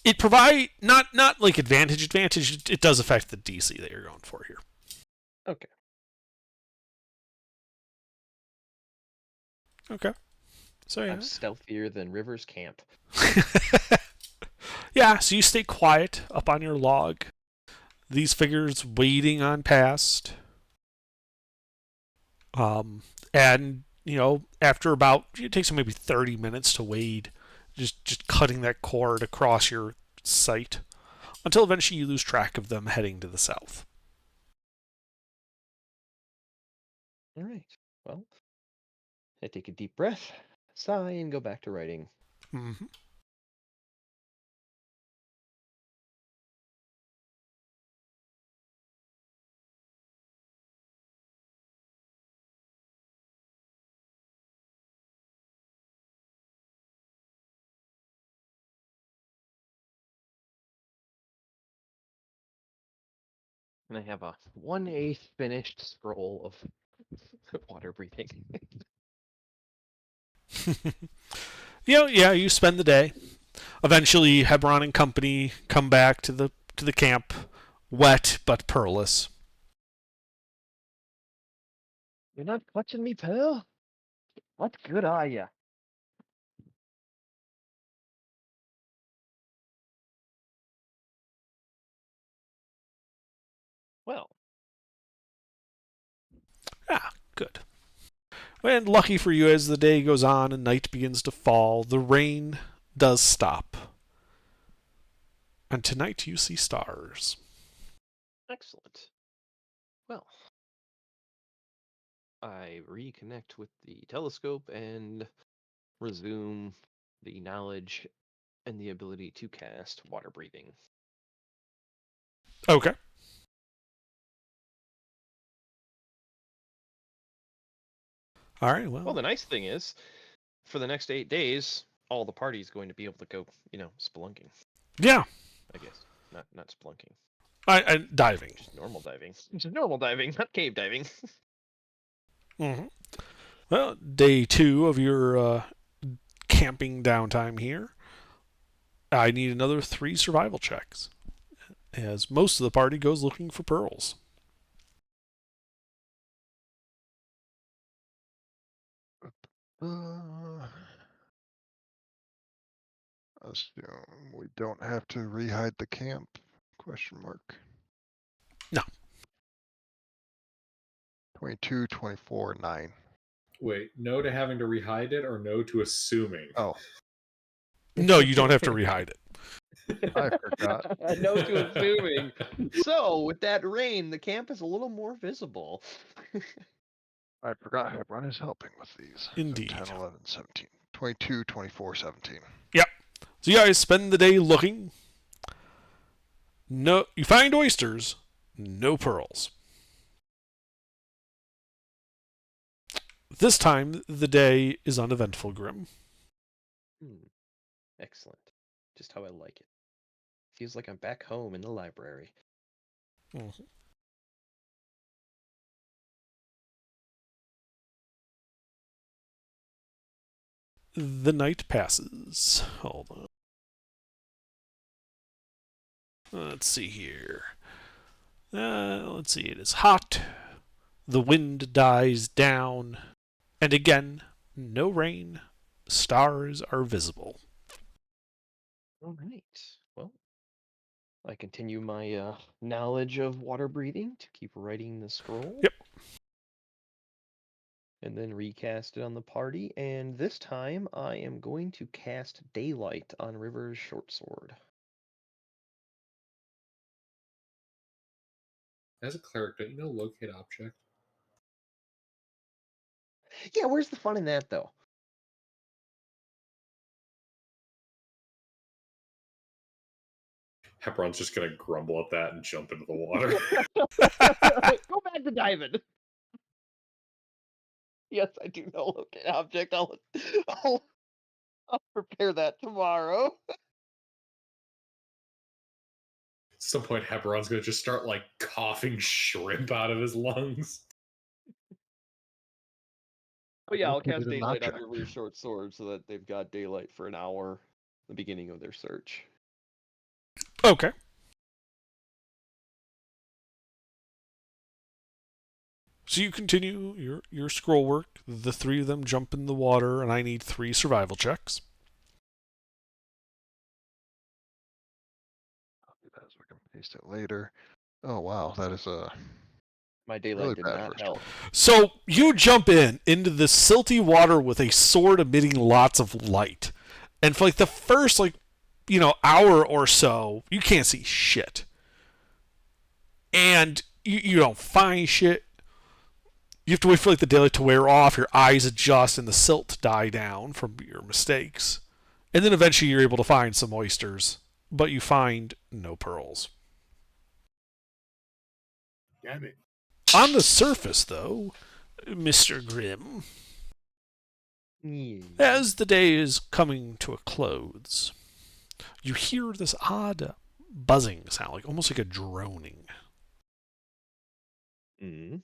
It provide not like advantage. It does affect the DC that you're going for here. Okay. Okay. So yeah. I'm stealthier than River's camp. Yeah, so you stay quiet up on your log. These figures waiting on past. And after about it takes them maybe 30 minutes to wade, just cutting that cord across your sight, until eventually you lose track of them heading to the south. All right. Well, I take a deep breath, sigh, and go back to writing. Mm-hmm. And I have a 1/8 finished scroll of water breathing. Yeah, you spend the day. Eventually, Hebron and company come back to the camp, wet but pearlless. You're not clutching me, Pearl? What good are you? Well, Ah, good. And lucky for you, as the day goes on and night begins to fall, the rain does stop. And tonight you see stars. excellent. Well, I reconnect with the telescope and resume the knowledge and the ability to cast water breathing. Okay. All right, Well, the nice thing is, for the next 8 days, all the party's going to be able to go, spelunking. Yeah. I guess not spelunking, I diving. just normal diving. Just normal diving, not cave diving. Mm-hmm. Well, day 2 of your camping downtime here. I need another 3 survival checks. as most of the party goes looking for pearls. Uh, assume we don't have to rehide the camp? Question mark. No. 22, 24, 9. Wait, no to having to rehide it or no to assuming? Oh, No, you don't have to rehide it. I forgot. No to assuming. So, with that rain, the camp is a little more visible. I forgot Hebron is helping with these. So Indeed. 10, 11, 17. 22, 24, 17. So you guys spend the day looking. No, you find oysters, no pearls. This time, the day is uneventful, Grim. Excellent. Just how I like it. Feels like I'm back home in the library. Mhm. The night passes. Hold on. Let's see here. Let's see. It is hot. The wind dies down. And again, no rain. Stars are visible. All right. Well, I continue my knowledge of water breathing to keep writing the scroll. Yep. And then recast it on the party. And this time I am going to cast Daylight on River's short sword. As a cleric, don't you know locate object? Yeah, where's the fun in that, though? Hebron's just gonna grumble at that and jump into the water. Go back to diving. Yes, I do know locate object. I'll prepare that tomorrow. At some point, Hebron's gonna just start like coughing shrimp out of his lungs. But yeah, I'll Located cast an Daylight on object. River's short sword so that they've got daylight for an hour, the beginning of their search. Okay. So you continue your scroll work. The three of them jump in the water, and I need 3 survival checks. I'll do that so we can paste it later. Oh wow, that is a My daylight really did bad not first help. one. So you jump into the silty water with a sword emitting lots of light. And for like the first hour or so, you can't see shit. And you don't find shit. You have to wait for like the daylight to wear off, your eyes adjust, and the silt to die down from your mistakes. And then eventually you're able to find some oysters, but you find no pearls. Damn it. On the surface, though, Mr. Grimm, as the day is coming to a close, you hear this odd buzzing sound, almost like a droning. Mm.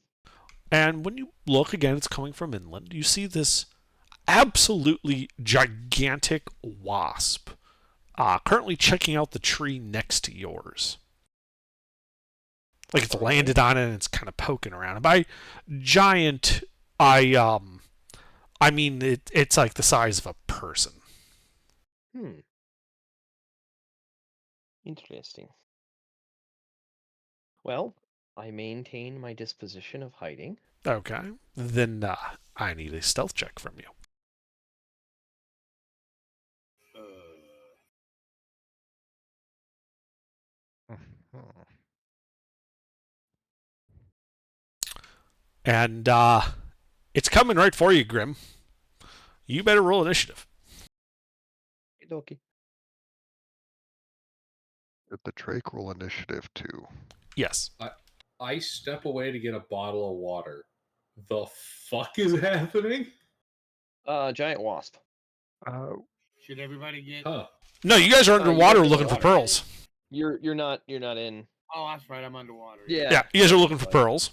And when you look again, it's coming from inland. You see this absolutely gigantic wasp currently checking out the tree next to yours. Like it's landed on it and it's kind of poking around. And by giant, I mean it's like the size of a person. Interesting. Well, I maintain my disposition of hiding. Okay. Then I need a stealth check from you. Mhm. And it's coming right for you, Grim. You better roll initiative. Okie. Did the Drake roll initiative too? Yes. I step away to get a bottle of water. The fuck is happening? Giant wasp. Should everybody get? Huh. No, you guys are you underwater guys are looking for underwater. pearls. You're not in. Oh, that's right. I'm underwater. Yeah, you guys are looking for pearls.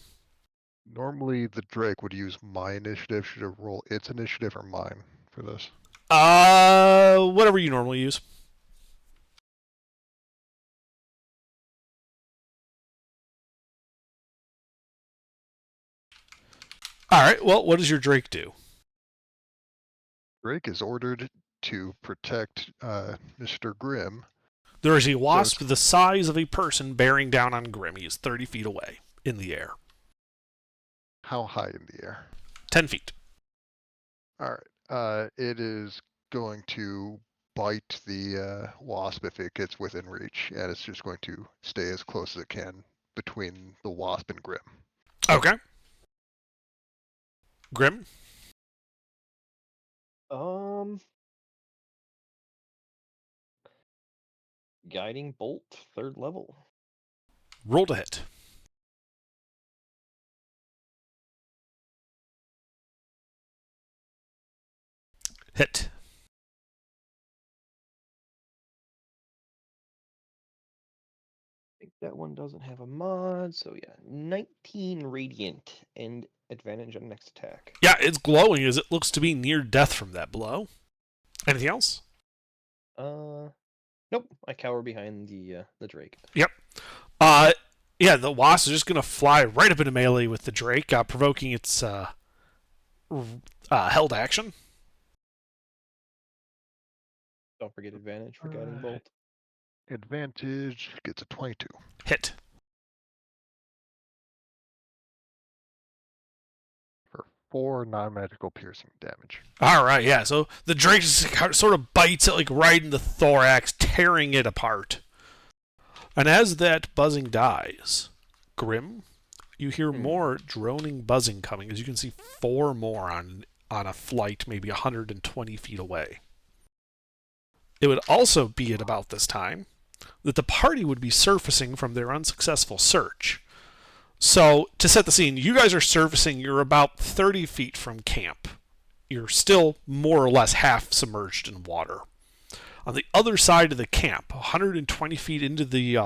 Normally the Drake would use my initiative. Should it roll its initiative or mine for this? Whatever you normally use. All right. Well, what does your Drake do? Drake is ordered to protect Mr. Grimm. There is a wasp it's- the size of a person bearing down on Grimm. He is 30 feet away in the air. How high in the air? 10 feet. All right. It is going to bite the wasp if it gets within reach, and it's just going to stay as close as it can between the wasp and Grimm. Okay. Grimm? Guiding bolt, 3rd level. Roll to hit. Hit. I think that one doesn't have a mod, so yeah, 19 radiant and advantage on next attack. Yeah, it's glowing as it looks to be near death from that blow. Anything else? Nope. I cower behind the Drake. Yeah, the wasp is just gonna fly right up into melee with the Drake, provoking its held action. Don't forget advantage for guiding bolt. Advantage gets a 22. Hit. For 4 non-magical piercing damage. All right, yeah. So the Drake just sort of bites it like right in the thorax, tearing it apart. And as that buzzing dies, Grimm, you hear more droning buzzing coming. As you can see, 4 more on a flight, maybe 120 feet away. It would also be at about this time that the party would be surfacing from their unsuccessful search. So, to set the scene, you guys are surfacing, you're about 30 feet from camp. You're still more or less half submerged in water. On the other side of the camp, 120 feet into the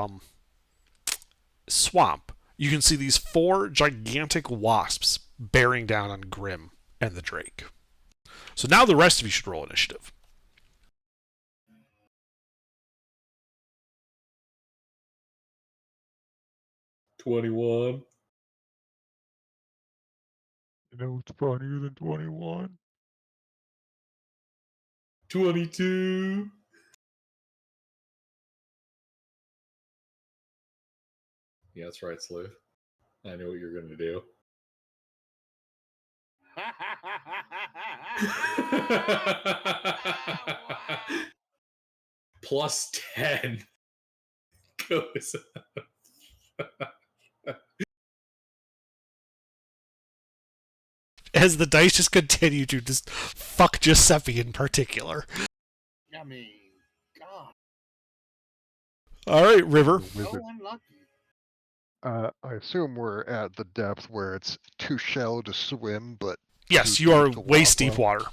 swamp, you can see these 4 gigantic wasps bearing down on Grimm and the Drake. So now the rest of you should roll initiative. 21. You know what's funnier than 21? 22. Yeah, that's right, Sleuth. I know what you're going to do. Plus 10 goes As the dice just continue to just fuck Giuseppe in particular. I mean, God, All right, River. Wizard. so unlucky. I assume we're at the depth where it's too shallow to swim, but Yes, too you are deep to waist walk deep on. water.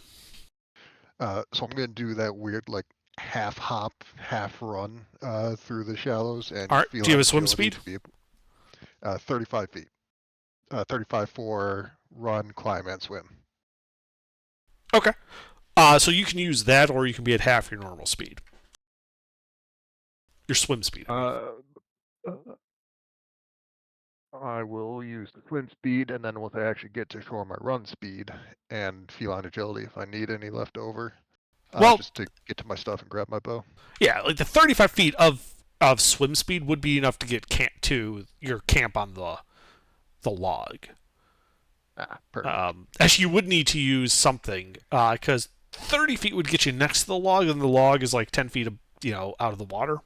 So I'm gonna do that weird like half hop, half run through the shallows and All right, feel do you have a swim agility speed? to be able- 35 feet. 35 for run, climb, and swim. Okay. So you can use that, or you can be at half your normal speed. Your swim speed. I will use the swim speed, and then once I actually get to shore, my run speed and feline agility if I need any left over. Well- just to get to my stuff and grab my bow. Yeah, like the 35 feet of swim speed would be enough to get to your camp on the log. Perfect. Actually, you would need to use something because 30 feet would get you next to the log, and the log is like 10 feet, out of the water.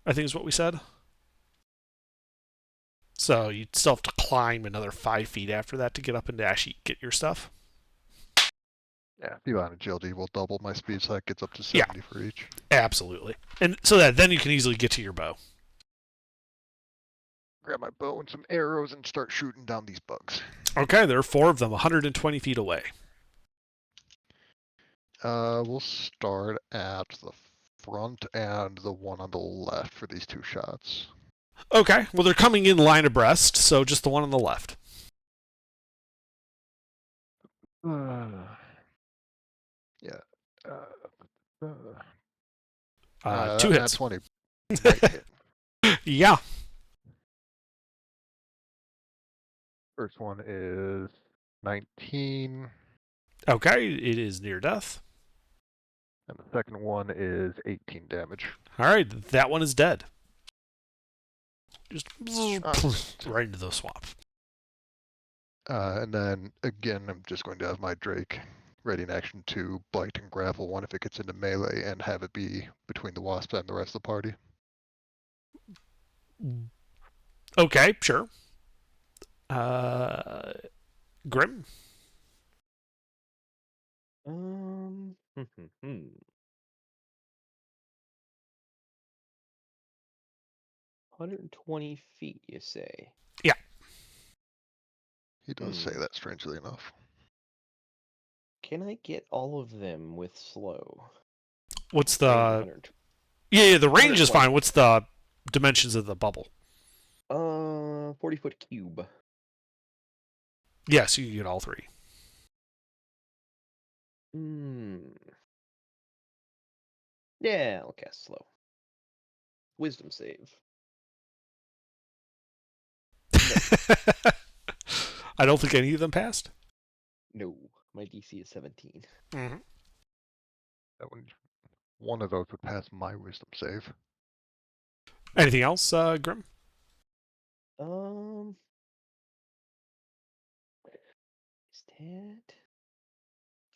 I think is what we said. So you'd still have to climb another 5 feet after that to get up and to actually get your stuff. Yeah, feline agility will double my speed, so that gets up to Yeah. 70 for each. Absolutely, and so that then you can easily get to your bow. Grab my bow and some arrows and start shooting down these bugs. Okay, there are 4 of them, 120 feet away. We'll start at the front and the one on the left for these 2 shots. Okay, well they're coming in line abreast, so just the one on the left. Yeah. 2 Nat hits. 20 might hit. Yeah. First one is 19, Okay, it is near death. and the second one is 18 damage. All right, that one is dead. Just right into the swamp. And then again, I'm just going to have my Drake ready in action to bite and gravel one if it gets into melee and have it be between the wasps and the rest of the party. Okay, sure. Grim. Um. 120 feet, you say? Yeah. He does say that, strangely enough. Can I get all of them with slow? What's Range the? 100. Yeah, the range is 120. fine. What's the dimensions of the bubble? 40-foot cube. Yes, you can get all three. Yeah, I'll cast slow. Wisdom save. I don't think any of them passed. No, my DC is 17. Mm-hmm. That one of those would pass my wisdom save. Anything else, Grim? Is that?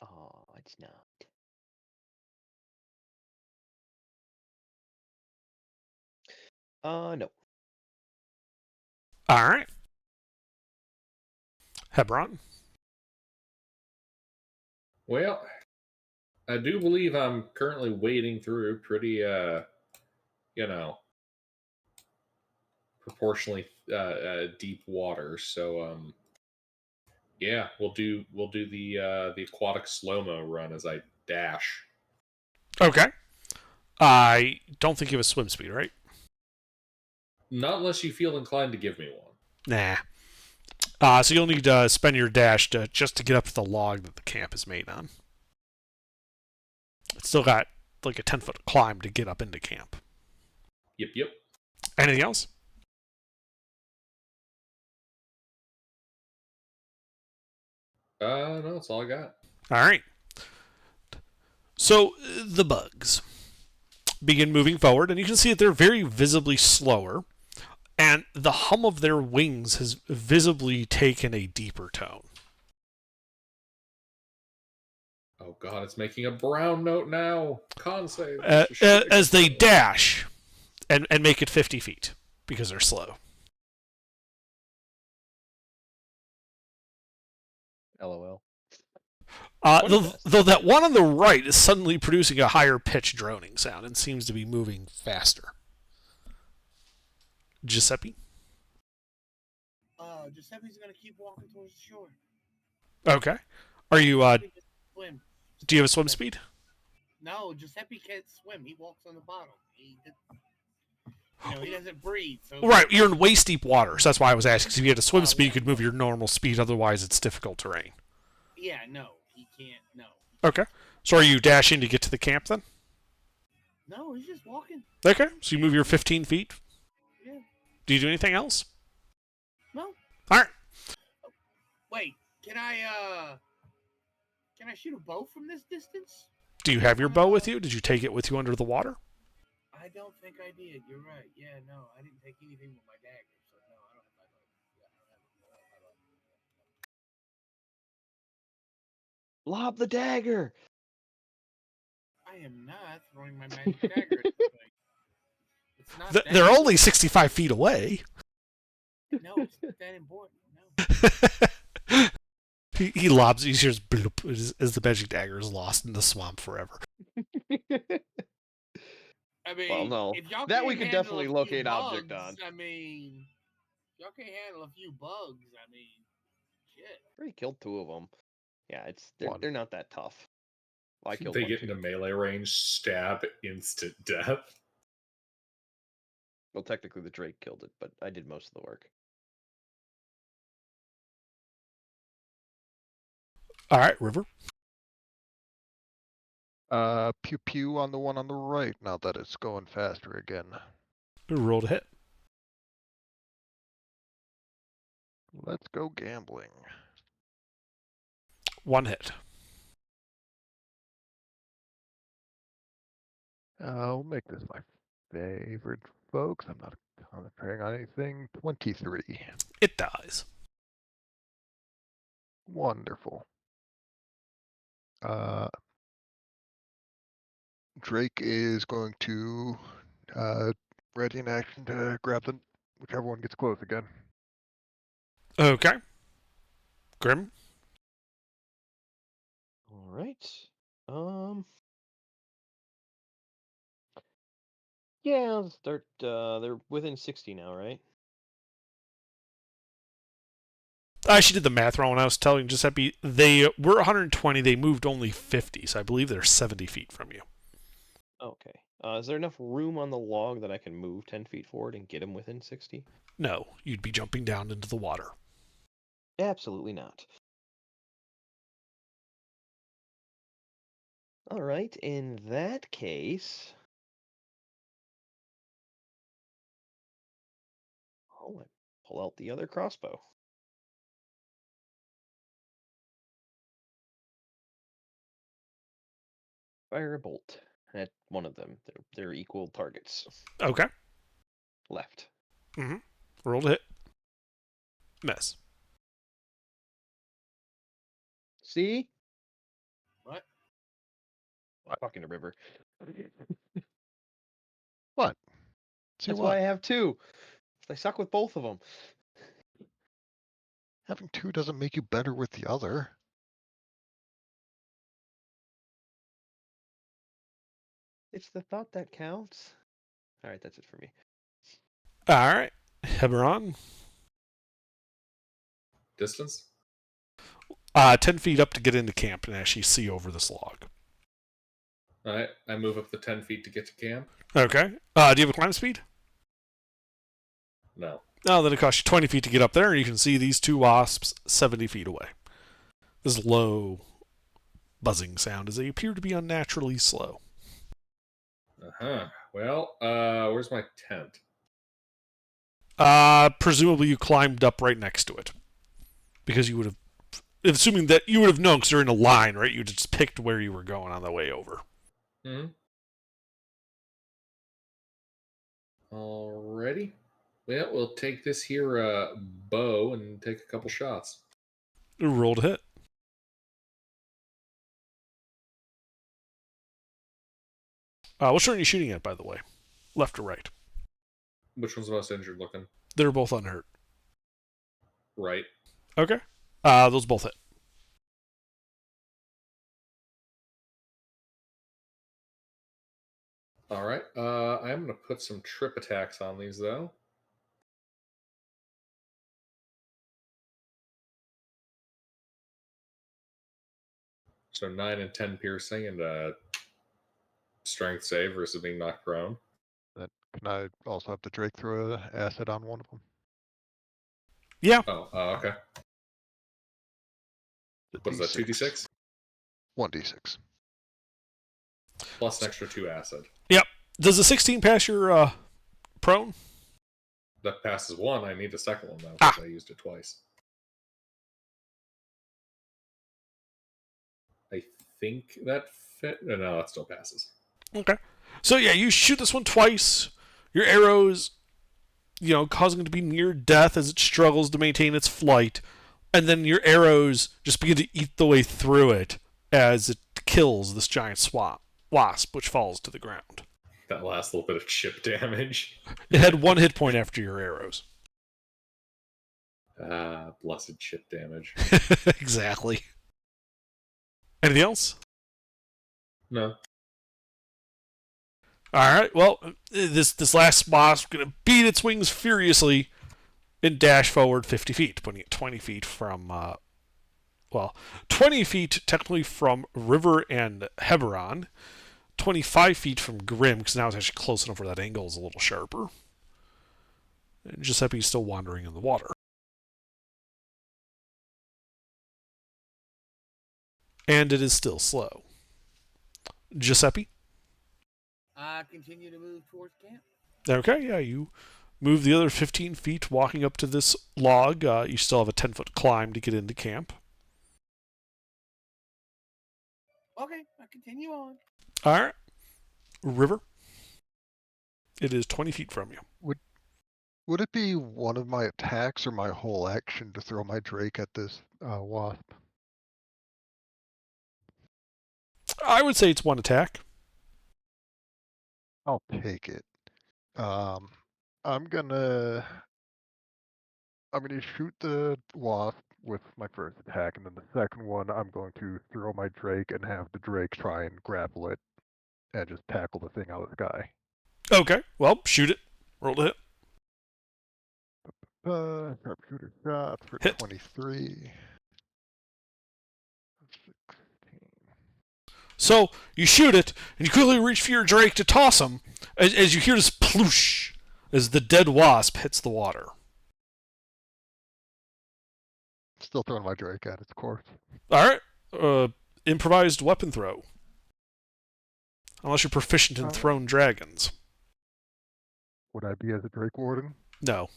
Oh, it's not. No. All right. Hebron. Well, I do believe I'm currently wading through pretty, proportionally deep water. So, yeah, we'll do the aquatic slow-mo run as I dash. Okay. I don't think you have a swim speed, right? Not unless you feel inclined to give me one. Nah. So you'll need to spend your dash just to get up to the log that the camp is made on. It's still got like a 10-foot climb to get up into camp. Yep. Anything else? No, that's all I got. All right. So the bugs begin moving forward, and you can see that they're very visibly slower, and the hum of their wings has visibly taken a deeper tone. Oh god, it's making a brown note now. Con save. As they dash and make it 50 feet because they're slow. LOL. Though that one on the right is suddenly producing a higher pitched droning sound and seems to be moving faster. Giuseppe? Giuseppe's gonna keep walking towards the shore. Okay. Are you, Swim. do you have a swim speed? No, Giuseppe can't swim. He walks on the bottom. He doesn't breathe. So Right, you're in waist deep water, so that's why I was asking. Because if you had a swim speed, you could move your normal speed, otherwise it's difficult terrain. Yeah, no, he can't. No. Okay. So are you dashing to get to the camp then? No, he's just walking. Okay, so you move your 15 feet. Yeah. Do you do anything else? No. Alright. Wait, can I shoot a bow from this distance? Do you have your bow with you? Did you take it with you under the water? I don't think I did. You're right. Yeah, no, I didn't take anything with my dagger, so no, I don't have my bow. Yeah, I don't have Lob the dagger! I am not throwing my magic dagger at this thing. It's not that They're only 65 feet away. No, it's not that important. No. He lobs, he hears bloop as the magic dagger is lost in the swamp forever. I mean, Well, no. if y'all That can't we could handle definitely a few locate object bugs, on. I mean, y'all can't handle a few bugs. I mean, shit. Already killed 2 of them. Yeah, One. they're not that tough. Well, I killed They one get too. into melee range, stab, instant death. Well, technically the Drake killed it, but I did most of the work. All right, River. Pew pew on the one on the right now that it's going faster again. Roll to hit. Let's go gambling. One hit. I'll make this my favorite, folks. I'm not concentrating on anything. 23. It dies. Wonderful. Drake is going to ready in action to grab the whichever one gets close again. Okay. Grim. All right. Yeah, I'll start. They're within 60 now, right? I actually did the math wrong when I was telling Giuseppe. They were 120. They moved only 50, so I believe they're 70 feet from you. Okay. Is there enough room on the log that I can move 10 feet forward and get him within 60? No, you'd be jumping down into the water. Absolutely not. All right. In that case, oh, I pull out the other crossbow. Fire a bolt at one of them. They're equal targets. Okay. Left. Roll to hit. Miss. See? What? Fucking a river. What? See That's what? why I have two. I suck with both of them. Having two doesn't make you better with the other. It's the thought that counts. All right, that's it for me. All right. Heberon. Distance? 10 feet up to get into camp and actually see over this log. All right. I move up the 10 feet to get to camp. Okay. Do you have a climb speed? No. No, then it costs you 20 feet to get up there, and you can see these two wasps 70 feet away. This low buzzing sound as they appear to be unnaturally slow. Uh-huh. Well, where's my tent? Presumably you climbed up right next to it. Because you would have, assuming that you would have known because you're in a line, right? You just picked where you were going on the way over. Hmm. Alrighty. Well, we'll take this here bow and take a couple shots. Roll to hit. Which one are you shooting at, by the way? Left or right? Which one's the most injured looking? They're both unhurt. Right. Okay. Those both hit. All right. I'm going to put some trip attacks on these, though. So 9 and 10 piercing and strength save versus being knocked prone. Can I also have the Drake throw an acid on one of them? Yeah. Oh, okay. What is that, 2d6? 1d6. Plus an extra 2 acid. Does the 16 pass your prone? That passes 1. I need a second one, though, because I used it twice. I think that fit. No, that still passes. Okay. So yeah, you shoot this one twice. Your arrows, causing it to be near death as it struggles to maintain its flight. And then your arrows just begin to eat the way through it as it kills this giant wasp, which falls to the ground. That last little bit of chip damage. It had 1 hit point after your arrows. Blessed chip damage. Exactly. Anything else? No. All right. Well, this last wasp going to beat its wings furiously and dash forward 50 feet, putting it 20 feet from, 20 feet technically from River and Heberon, 25 feet from Grim, because now it's actually close enough where that angle is a little sharper. And Giuseppe's still wandering in the water. And it is still slow. Giuseppe? Continue to move towards camp. Okay, yeah, you move the other 15 feet walking up to this log. You still have a 10-foot climb to get into camp. Okay, I'll continue on. All right. River. It is 20 feet from you. Would it be one of my attacks or my whole action to throw my Drake at this wasp? I would say it's one attack. I'll take it. I'm gonna shoot the wasp with my first attack, and then the second one I'm going to throw my Drake and have the Drake try and grapple it and just tackle the thing out of the sky. Okay. Well, shoot it. Roll to hit. Sharpshooter shot for Hit. 23. 16. So you shoot it, and you quickly reach for your Drake to toss him, as you hear this ploosh as the dead wasp hits the water. Still throwing my Drake at its corpse. All right. Improvised weapon throw. Unless you're proficient in thrown dragons. Would I be as a Drake Warden? No.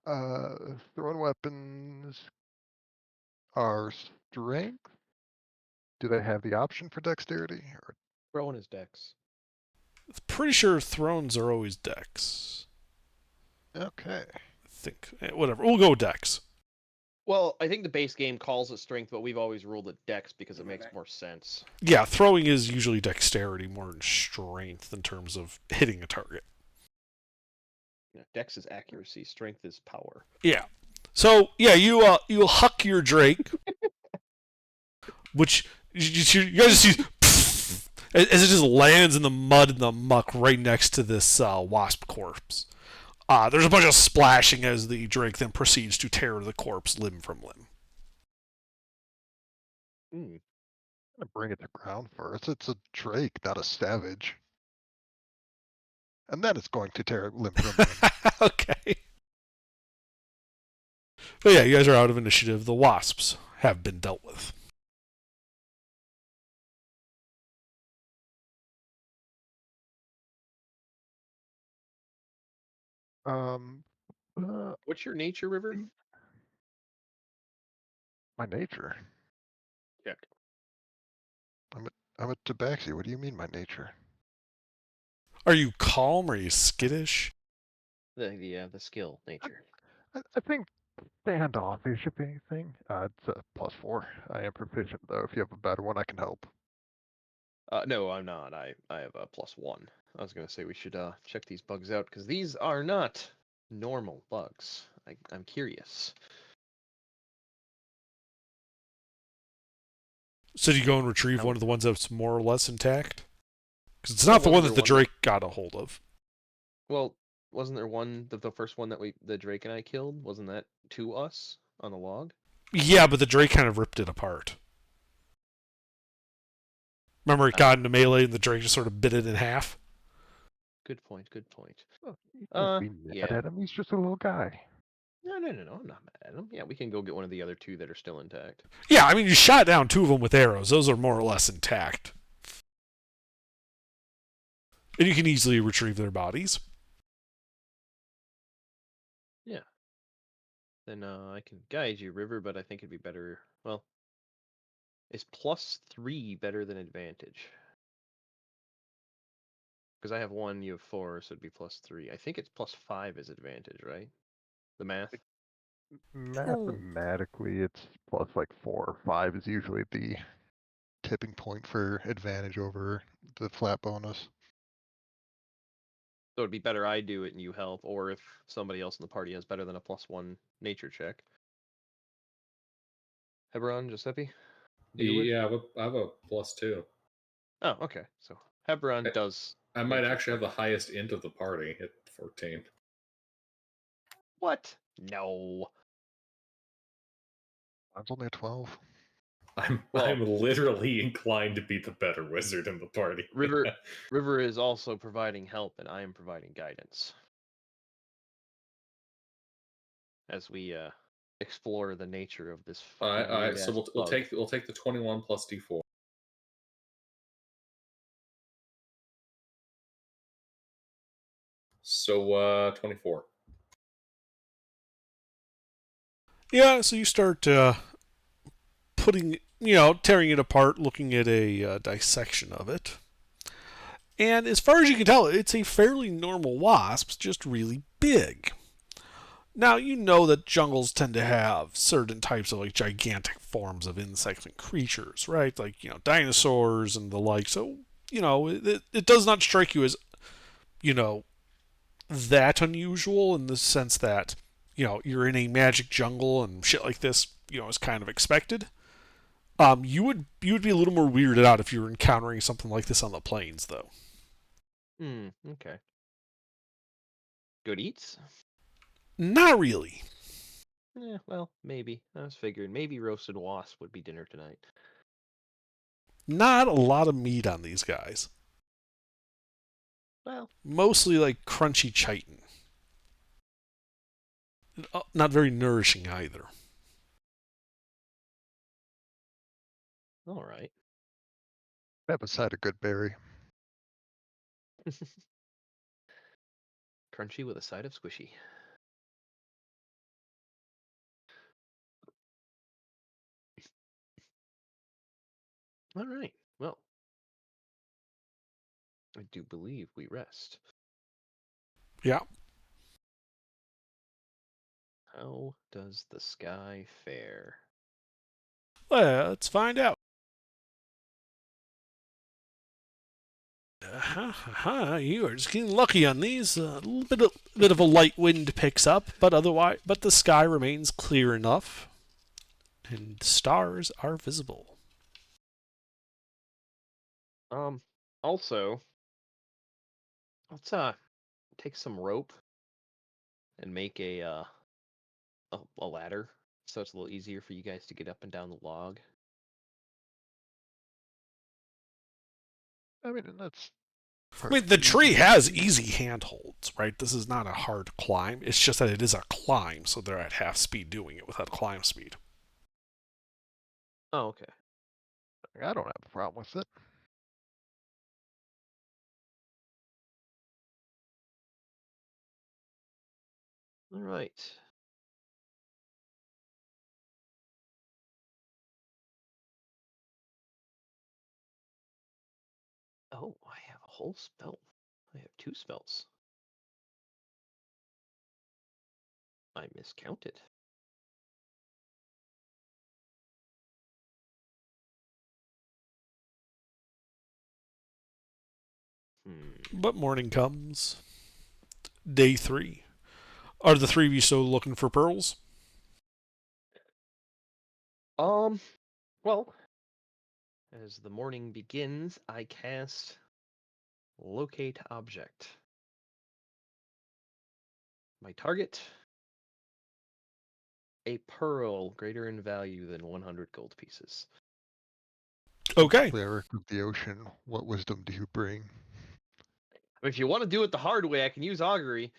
Thrown weapons are strength. Do they have the option for dexterity? Or... Throwing his dex. Pretty sure thrones are always dex. Okay. I think. Whatever. We'll go dex. Well, I think the base game calls it strength, but we've always ruled it dex because it makes more sense. Yeah, throwing is usually dexterity more than strength in terms of hitting a target. Yeah, dex is accuracy, strength is power. Yeah. So yeah, you huck your Drake, which you guys see as it just lands in the mud and the muck right next to this wasp corpse. There's a bunch of splashing as the Drake then proceeds to tear the corpse limb from limb. Hmm. I'm gonna bring it to ground first. It's a Drake, not a savage. And then it's going to tear it limb from limb. Okay. But yeah, you guys are out of initiative. The wasps have been dealt with. Um, What's your nature, River? my nature. Check. I'm a tabaxi. What do you mean, my nature? Are you calm? Are you skittish? The skill nature. I think standoffish, if anything. It's a +4. I am proficient, though. If you have a better one, I can help. No, I'm not. I have a +1. I was gonna say we should check these bugs out because these are not normal bugs. I'm curious. So do you go and retrieve one of the ones that's more or less intact? Because it's Well, not the one wasn't that the there one Drake got a hold of. Well, wasn't there one the first one that the Drake and I killed? Wasn't that to us on the log? Yeah, but the Drake kind of ripped it apart. Remember, it got into melee and the Drake just sort of bit it in half? Good point. Good point. Oh, you can't be mad Yeah. at him. He's just a little guy. No. I'm not mad at them. Yeah, we can go get one of the other two that are still intact. Yeah, I mean, you shot down two of them with arrows. Those are more or less intact. And you can easily retrieve their bodies. Yeah. Then I can guide you, River, but I think it'd be better. Well, is +3 better than advantage? Because I have 1, you have 4, so it'd be +3. I think it's +5 is advantage, right? The math. Mathematically, it's plus like 4 or 5 is usually the tipping point for advantage over the flat bonus. So it'd be better I do it and you help, or if somebody else in the party has better than a +1 nature check. Hebron, Giuseppe? Yeah, I have a +2. Oh, okay. So Hebron does. I might nature actually have the highest int of the party at 14. What? No. Mine's only a 12. I'm Well- literally inclined to be the better wizard in the party. River is also providing help, and I am providing guidance. As we explore the nature of this. All right. fucking So weird-ass we'll bug. take the 21 plus d4. So 24. Yeah, so you start putting tearing it apart, looking at a dissection of it. And as far as you can tell, it's a fairly normal wasp, just really big. Now, you know that jungles tend to have certain types of gigantic forms of insects and creatures, right? Like, dinosaurs and the like. So, it does not strike you as, that unusual in the sense that, you're in a magic jungle and shit like this, is kind of expected. You would be a little more weirded out if you were encountering something like this on the plains, though. Okay. Good eats? Not really. Well, maybe. I was figuring maybe roasted wasp would be dinner tonight. Not a lot of meat on these guys. Well, Mostly like crunchy chitin. Not very nourishing either. all right. Have a side of good berry. Crunchy with a side of squishy. All right. Well, I do believe we rest. Yeah. How does the sky fare? Let's find out. You are just getting lucky on these. A little bit of a light wind picks up, but the sky remains clear enough, and stars are visible. Also, let's take some rope and make a ladder so it's a little easier for you guys to get up and down the log. I mean, that's. I mean, the tree has easy handholds, right? This is not a hard climb. It's just that it is a climb, so they're at half speed doing it without climb speed. Oh, okay. I don't have a problem with it. All right. Oh, I have a whole spell. I have 2 spells. I miscounted. But morning comes. Day 3. Are the 3 of you still looking for pearls? Well, as the morning begins, I cast Locate Object. My target, a pearl greater in value than 100 gold pieces. Okay. Cleric of the ocean, what wisdom do you bring? If you want to do it the hard way, I can use augury.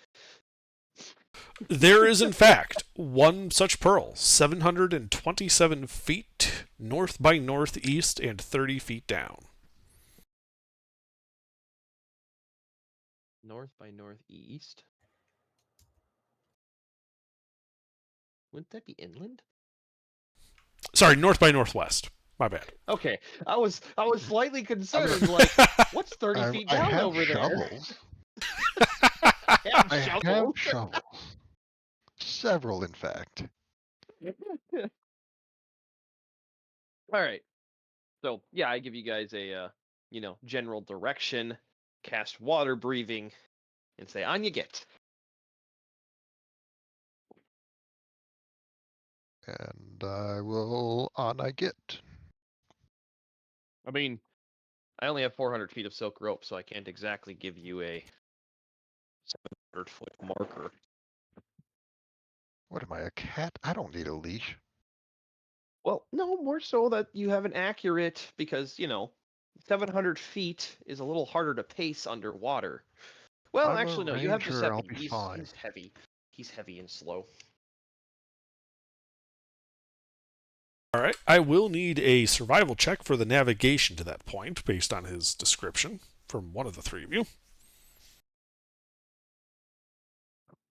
There is, in fact, one such pearl, 727 feet north by northeast and 30 feet down. North by northeast. Wouldn't that be inland? Sorry, north by northwest. My bad. Okay, I was slightly concerned. Like, what's 30 feet I down have over shovels. there? I have Shovels. shovels. Several, in fact. All right. So yeah, I give you guys a general direction, cast water breathing, and say on you get. And I will on I get. I mean, I only have 400 feet of silk rope, so I can't exactly give you a 700-foot marker. What am I, a cat? I don't need a leash. Well, no, more so that you have an accurate, because 700 feet is a little harder to pace underwater. Well, I'm a actually, no, you have ranger, I'll Giuseppe. be fine. He's heavy. He's heavy and slow. All right. I will need a survival check for the navigation to that point based on his description from one of the 3 of you.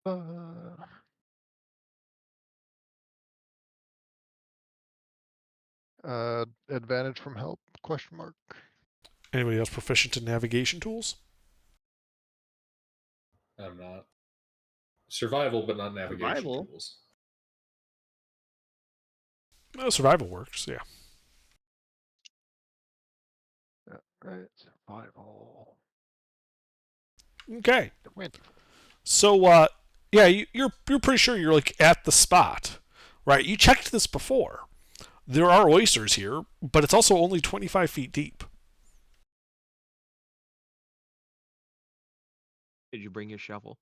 Uh, Advantage from help? Question mark. Anybody else proficient in navigation tools? I'm not. Survival, but not navigation Survival? tools. Survival works, yeah. Right. Survival. Okay. 20. So, yeah, you're pretty sure you're like at the spot, right? You checked this before. There are oysters here, but it's also only 25 feet deep. Did you bring your shovel?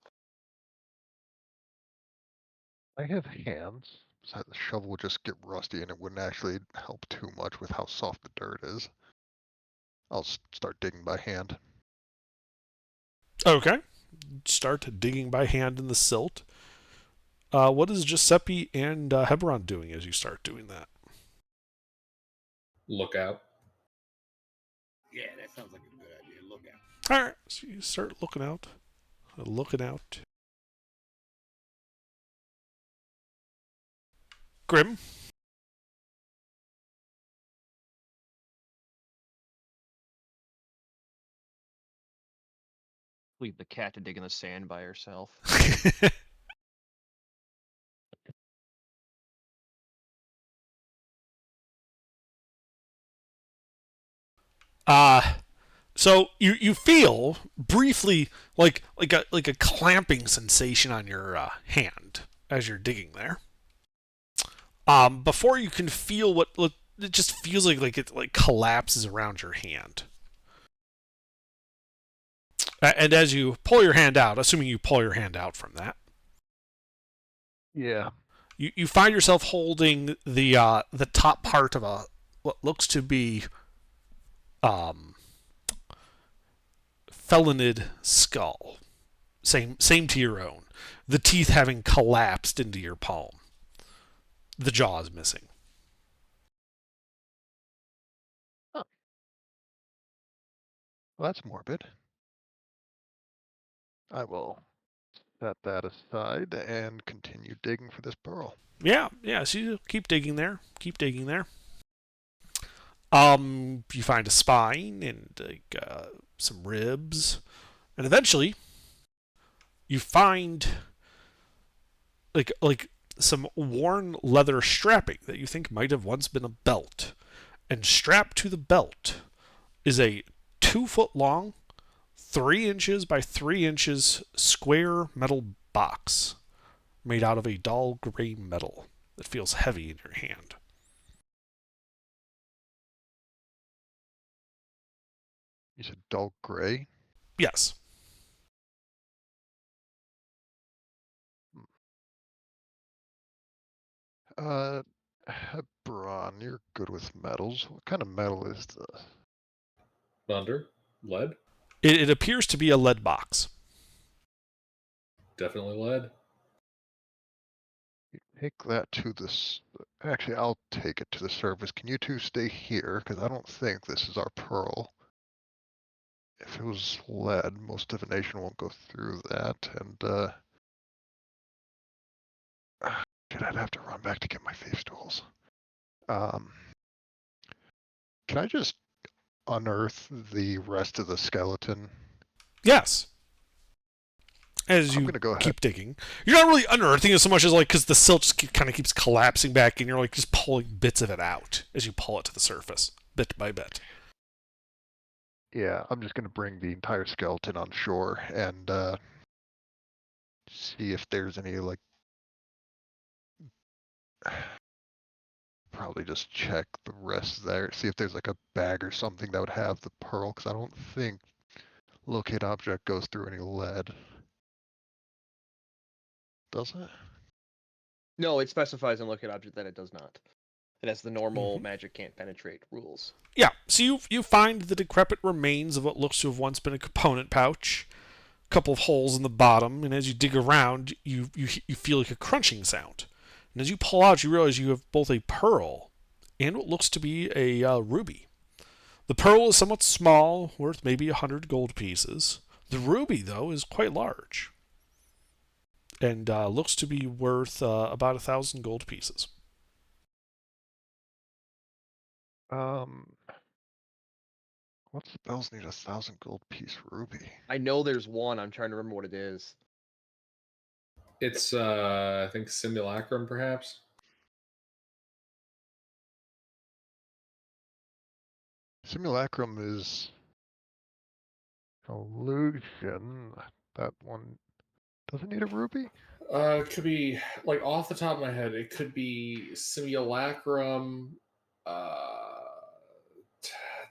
I have hands. So the shovel would just get rusty and it wouldn't actually help too much with how soft the dirt is. I'll start digging by hand. Okay. Start digging by hand in the silt. What is Giuseppe and Hebron doing as you start doing that? Look out. Yeah, that sounds like a good idea. Look out. All right, so you start looking out. Looking out. Grim? Leave the cat to dig in the sand by herself. So you feel briefly like a clamping sensation on your hand as you're digging there. Before you can feel what it just feels like it like collapses around your hand. And as you pull your hand out, assuming you pull your hand out from that, Yeah. you find yourself holding the top part of what looks to be felonid skull, same to your own. The teeth having collapsed into your palm. The jaw is missing. Huh. Well, that's morbid. I will set that aside and continue digging for this pearl. Yeah. So you keep digging there. You find a spine and some ribs, and eventually you find like some worn leather strapping that you think might have once been a belt. And strapped to the belt is a 2-foot long, 3 inches by 3 inches square metal box made out of a dull gray metal that feels heavy in your hand. You said dull gray? Yes. Hebron, you're good with metals. What kind of metal is this? Thunder. Lead. It appears to be a lead box. Definitely lead. Take that to this. Actually, I'll take it to the surface. Can you two stay here? Because I don't think this is our pearl. If it was lead, most divination won't go through that. And, shit, I'd have to run back to get my thieves' tools. Can I just unearth the rest of the skeleton? Yes. As I'm you gonna go ahead. keep digging, you're not really unearthing it so much as like because the silt just kind of keeps collapsing back, and you're like just pulling bits of it out as you pull it to the surface, bit by bit. Yeah, I'm just gonna bring the entire skeleton on shore and see if there's any like. Probably just check the rest there, see if there's like a bag or something that would have the pearl, because I don't think locate object goes through any lead. Does it? No, it specifies in Locate Object that it does not. It has the normal Mhm. magic can't penetrate rules. Yeah, so you find the decrepit remains of what looks to have once been a component pouch, a couple of holes in the bottom, and as you dig around, you feel like a crunching sound. And as you pull out, you realize you have both a pearl and what looks to be a ruby. The pearl is somewhat small, worth maybe 100 gold pieces. The ruby, though, is quite large and looks to be worth about 1,000 gold pieces. What spells need 1,000 gold piece ruby? I know there's one. I'm trying to remember what it is. It's I think simulacrum, perhaps. Simulacrum is illusion. That one doesn't need a ruby? It could be like off the top of my head. It could be simulacrum. Uh,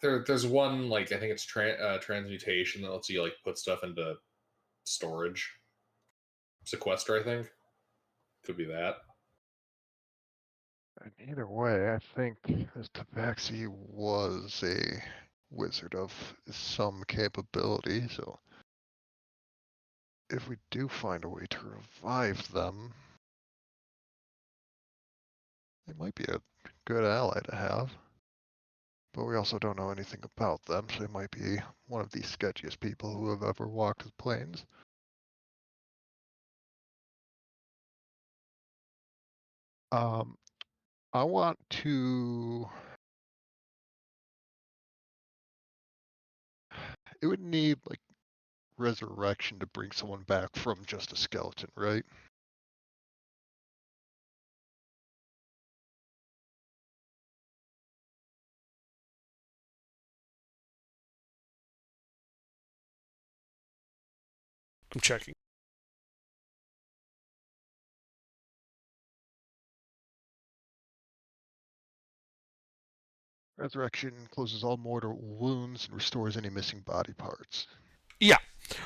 there's one like I think it's transmutation that lets you like put stuff into storage. Sequester, I think. Could be that. And either way, I think this Tabaxi was a wizard of some capability, so if we do find a way to revive them, they might be a good ally to have. But we also don't know anything about them, so they might be one of the sketchiest people who have ever walked the plains. I want to. It would need like resurrection to bring someone back from just a skeleton, right? I'm checking. Resurrection closes all mortal wounds and restores any missing body parts. Yeah.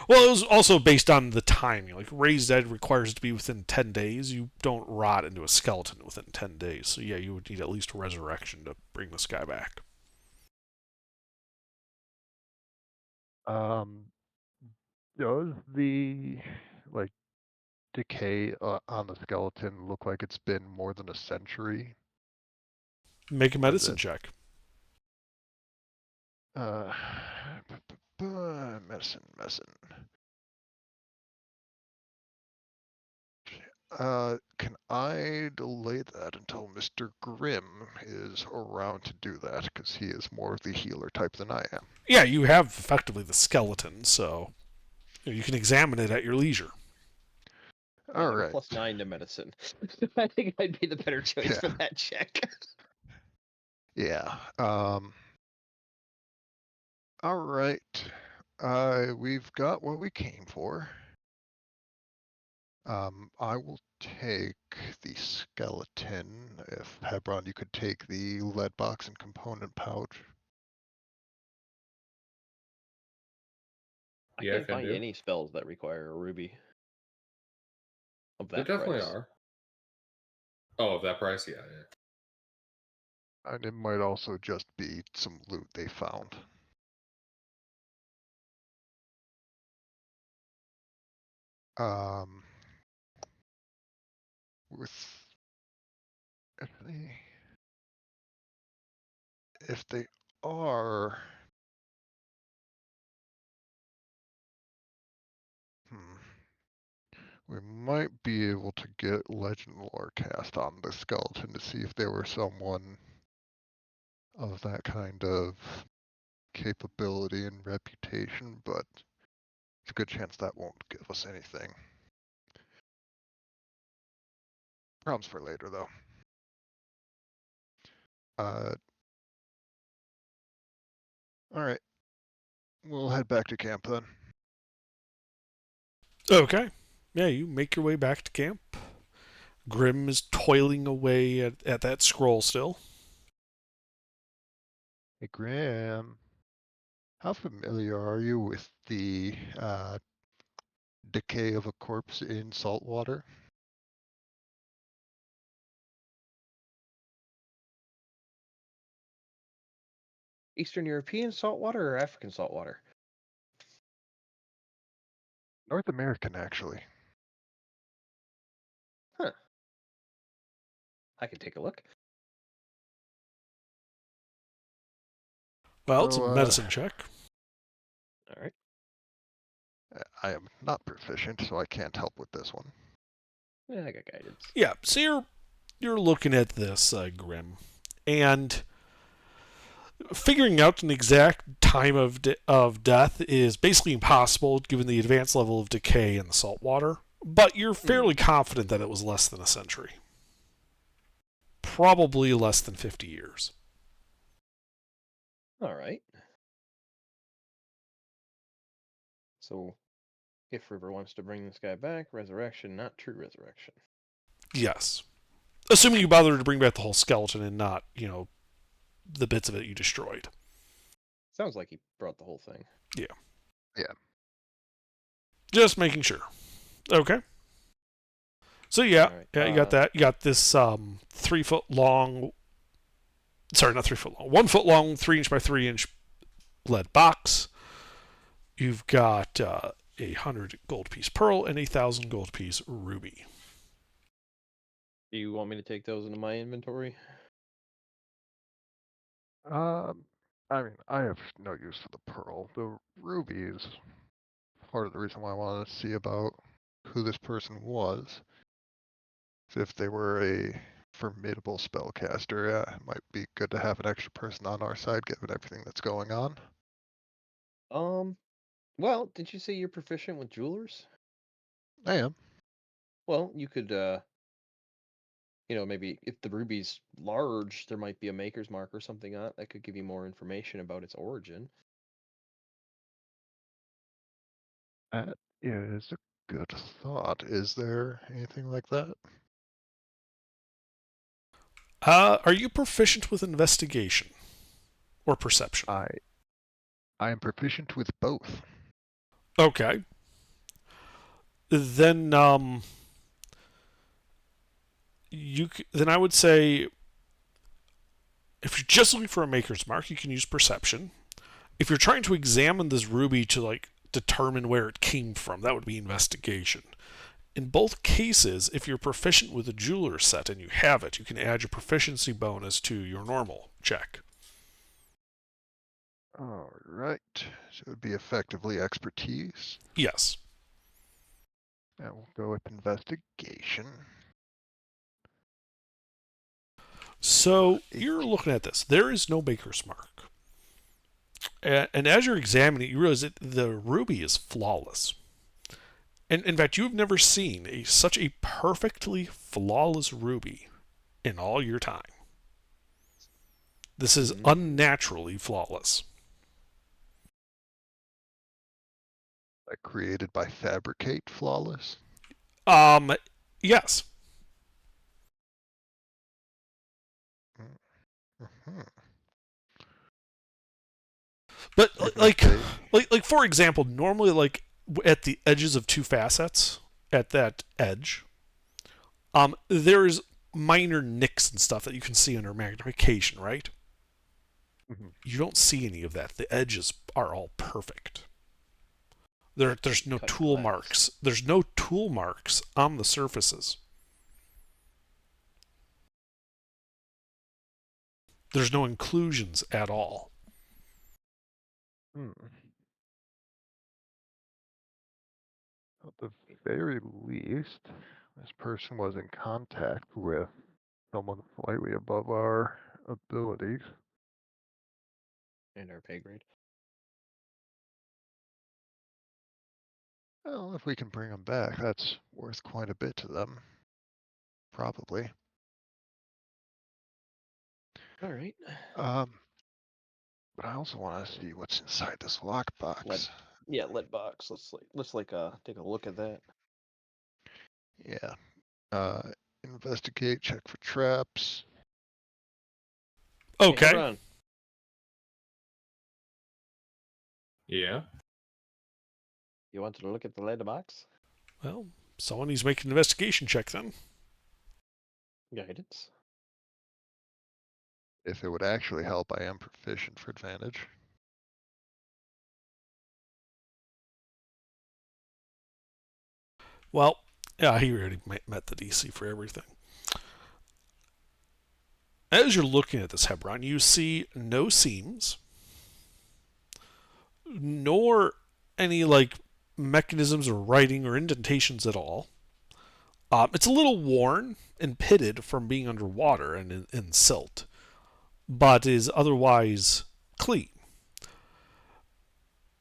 Well, it was also based on the timing. Like, Raised Dead requires it to be within 10 days. You don't rot into a skeleton within 10 days. So, yeah, you would need at least resurrection to bring this guy back. Does the like decay on the skeleton look like it's been more than a century? Make a Or is medicine it check. uh medicine. Can I delay that until Mr. Grimm is around to do that? Because he is more of the healer type than I am. Yeah, you have effectively the skeleton, so you can examine it at your leisure. I All have a right. +9 to medicine. I think I'd be the better choice for Yeah. that check. Yeah. All right. We've got what we came for. I will take the skeleton. If Hebron, you could take the lead box and component pouch. I Yeah, can't can find do. any spells that require a ruby of There that definitely price. are. Oh, of that price, yeah, yeah. And it might also just be some loot they found. Um, with if they are, we might be able to get legend lore cast on the skeleton to see if there were someone of that kind of capability and reputation, but it's a good chance that won't give us anything. Problems for later, though. All right. We'll head back to camp then. Okay. Yeah, you make your way back to camp. Grimm is toiling away at that scroll still. Hey, Graham. How familiar are you with the decay of a corpse in salt water? Eastern European saltwater or African saltwater? North American, actually. Huh. I can take a look. Well, it's a So, medicine check. All right. I am not proficient, so I can't help with this one. Yeah, I got guidance. Yeah, so you're looking at this, Grimm, and Figuring out an exact time of death is basically impossible given the advanced level of decay in the salt water, but you're fairly confident that it was less than a century. Probably less than 50 years. All right. So, if River wants to bring this guy back, resurrection, not true resurrection. Yes. Assuming you bother to bring back the whole skeleton and not, the bits of it you destroyed. Sounds like he brought the whole thing. Yeah. Yeah. Just making sure. Okay. So yeah, All right, yeah, you got that. You got this 3 foot long. Sorry, not 3 foot long. 1 foot long, 3 inch by 3 inch lead box. You've got 100 gold piece pearl and 1,000 gold piece ruby. Do you want me to take those into my inventory? I mean, I have no use for the pearl. The ruby is part of the reason why I wanted to see about who this person was. If they were a formidable spellcaster, yeah, it might be good to have an extra person on our side given everything that's going on. Well, did you say you're proficient with jewelers? I am. Well, you could, maybe if the ruby's large, there might be a maker's mark or something on it that could give you more information about its origin. That is a good thought. Is there anything like that? Are you proficient with investigation or perception? I am proficient with both. Okay. Then then I would say if you're just looking for a maker's mark, you can use perception. If you're trying to examine this ruby to determine where it came from, that would be investigation. In both cases, if you're proficient with a jeweler's set and you have it, you can add your proficiency bonus to your normal check. All right. So it would be effectively expertise. Yes. And we'll go with investigation. So you're looking at this. There is no maker's mark. And as you're examining it, you realize that the ruby is flawless. And in fact, you've never seen such a perfectly flawless ruby in all your time. This is unnaturally flawless. Like created by Fabricate Flawless? Yes. Mm-hmm. But like for example, normally at the edges of two facets, at that edge, there's minor nicks and stuff that you can see under magnification, right? Mm-hmm. You don't see any of that. The edges are all perfect. There's no tool marks. There's no tool marks on the surfaces. There's no inclusions at all. At the very least, this person was in contact with someone slightly above our abilities. And our pay grade. Well, if we can bring them back, that's worth quite a bit to them. Probably. All right. But I also want to see what's inside this lockbox. Lead box. Let's take a look at that. Yeah. Investigate, check for traps. Okay. Hey, hold on. Yeah. You wanted to look at the lead box? Well, someone needs to make an investigation check then. Guidance. If it would actually help, I am proficient for advantage. Well, yeah, he already met the DC for everything. As you're looking at this Hebron, you see no seams, nor any mechanisms or writing or indentations at all. It's a little worn and pitted from being underwater and in silt, but is otherwise clean.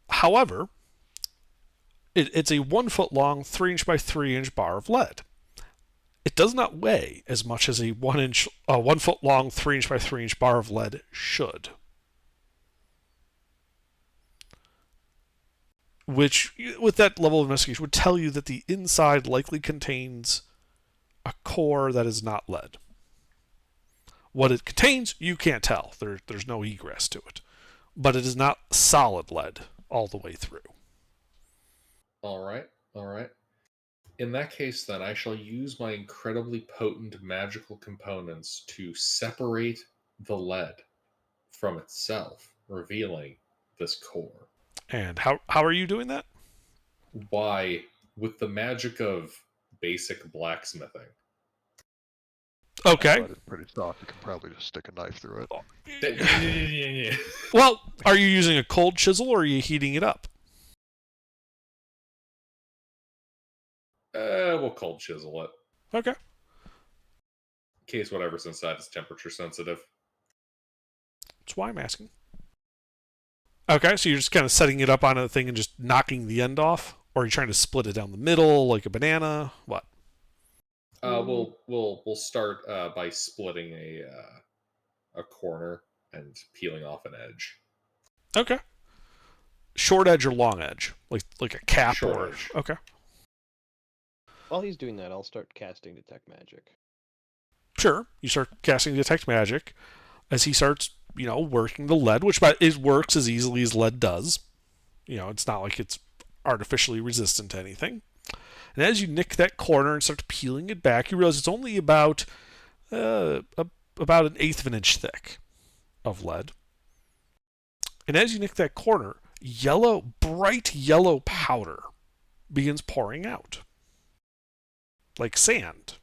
However, it's a 1 foot long, 3 inch by 3 inch bar of lead. It does not weigh as much as a 1 foot long, 3 inch by 3 inch bar of lead should. Which, with that level of investigation, would tell you that the inside likely contains a core that is not lead. What it contains, you can't tell. There's no egress to it. But it is not solid lead all the way through. All right. In that case, then, I shall use my incredibly potent magical components to separate the lead from itself, revealing this core. And how are you doing that? Why, with the magic of basic blacksmithing. Okay. But it's pretty soft. You can probably just stick a knife through it. Yeah. Well, are you using a cold chisel or are you heating it up? We'll cold chisel it. Okay. In case whatever's inside is temperature sensitive. That's why I'm asking. Okay, so you're just kind of setting it up on a thing and just knocking the end off? Or are you trying to split it down the middle like a banana? What? We'll start by splitting a corner and peeling off an edge. Okay. Short edge or long edge? Like a cap Short or... edge. Okay. While he's doing that, I'll start casting Detect Magic. Sure. You start casting Detect Magic as he starts, working the lead, which it works as easily as lead does. It's not like it's artificially resistant to anything. And as you nick that corner and start peeling it back, you realize it's only about an 1/8 of an inch thick of lead. And as you nick that corner, bright yellow powder begins pouring out. Like sand.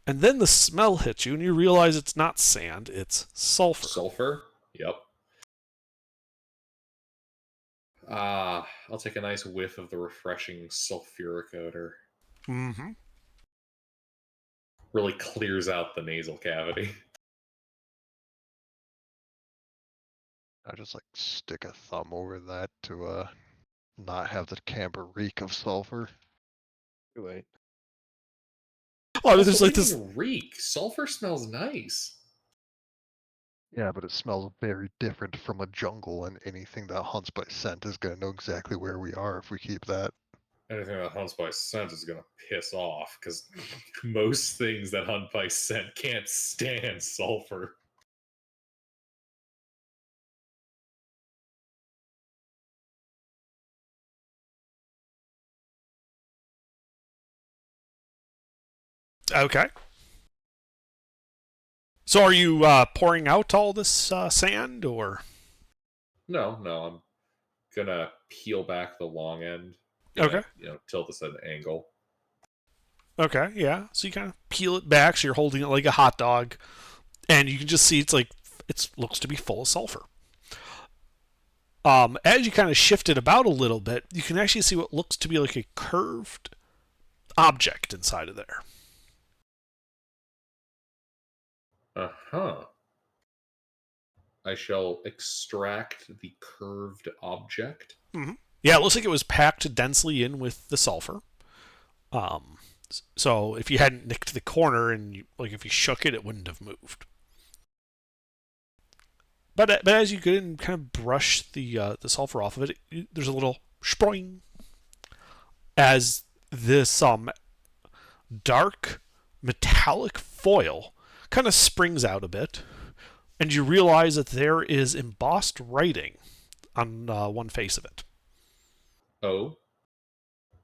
And then the smell hits you and you realize it's not sand, it's sulfur. Sulfur? Yep. I'll take a nice whiff of the refreshing sulfuric odor. Mm-hmm. Really clears out the nasal cavity. I just stick a thumb over that to not have the camber reek of sulfur. Too late. Well, Also, there's what like do you this. mean reek. Sulfur smells nice. Yeah, but it smells very different from a jungle, and anything that hunts by scent is going to know exactly where we are if we keep that. Anything that hunts by scent is gonna piss off, because most things that hunt by scent can't stand sulfur. Okay. So are you pouring out all this sand, or? No, I'm gonna peel back the long end. Okay. Tilt this at an angle. Okay, yeah. So you kind of peel it back, so you're holding it like a hot dog, and you can just see it looks to be full of sulfur. As you kind of shift it about a little bit, you can actually see what looks to be like a curved object inside of there. Uh-huh. I shall extract the curved object. Mm-hmm. Yeah, it looks like it was packed densely in with the sulfur. So if you hadn't nicked the corner and if you shook it, it wouldn't have moved. But as you get in and kind of brush the sulfur off of it, there's a little sproing as this dark metallic foil kind of springs out a bit, and you realize that there is embossed writing on one face of it. Oh?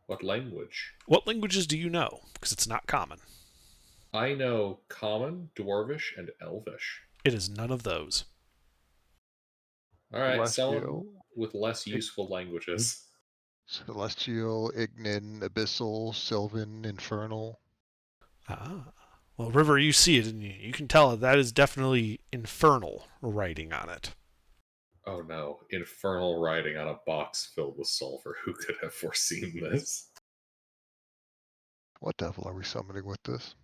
What language? What languages do you know? Because it's not common. I know Common, Dwarvish, and Elvish. It is none of those. Alright, someone Celestial. with less useful languages. Celestial, Ignin, Abyssal, Sylvan, Infernal. Ah. Well, River, you see it, and you can tell that is definitely infernal writing on it. Oh no, infernal writing on a box filled with sulfur. Who could have foreseen this? What devil are we summoning with this?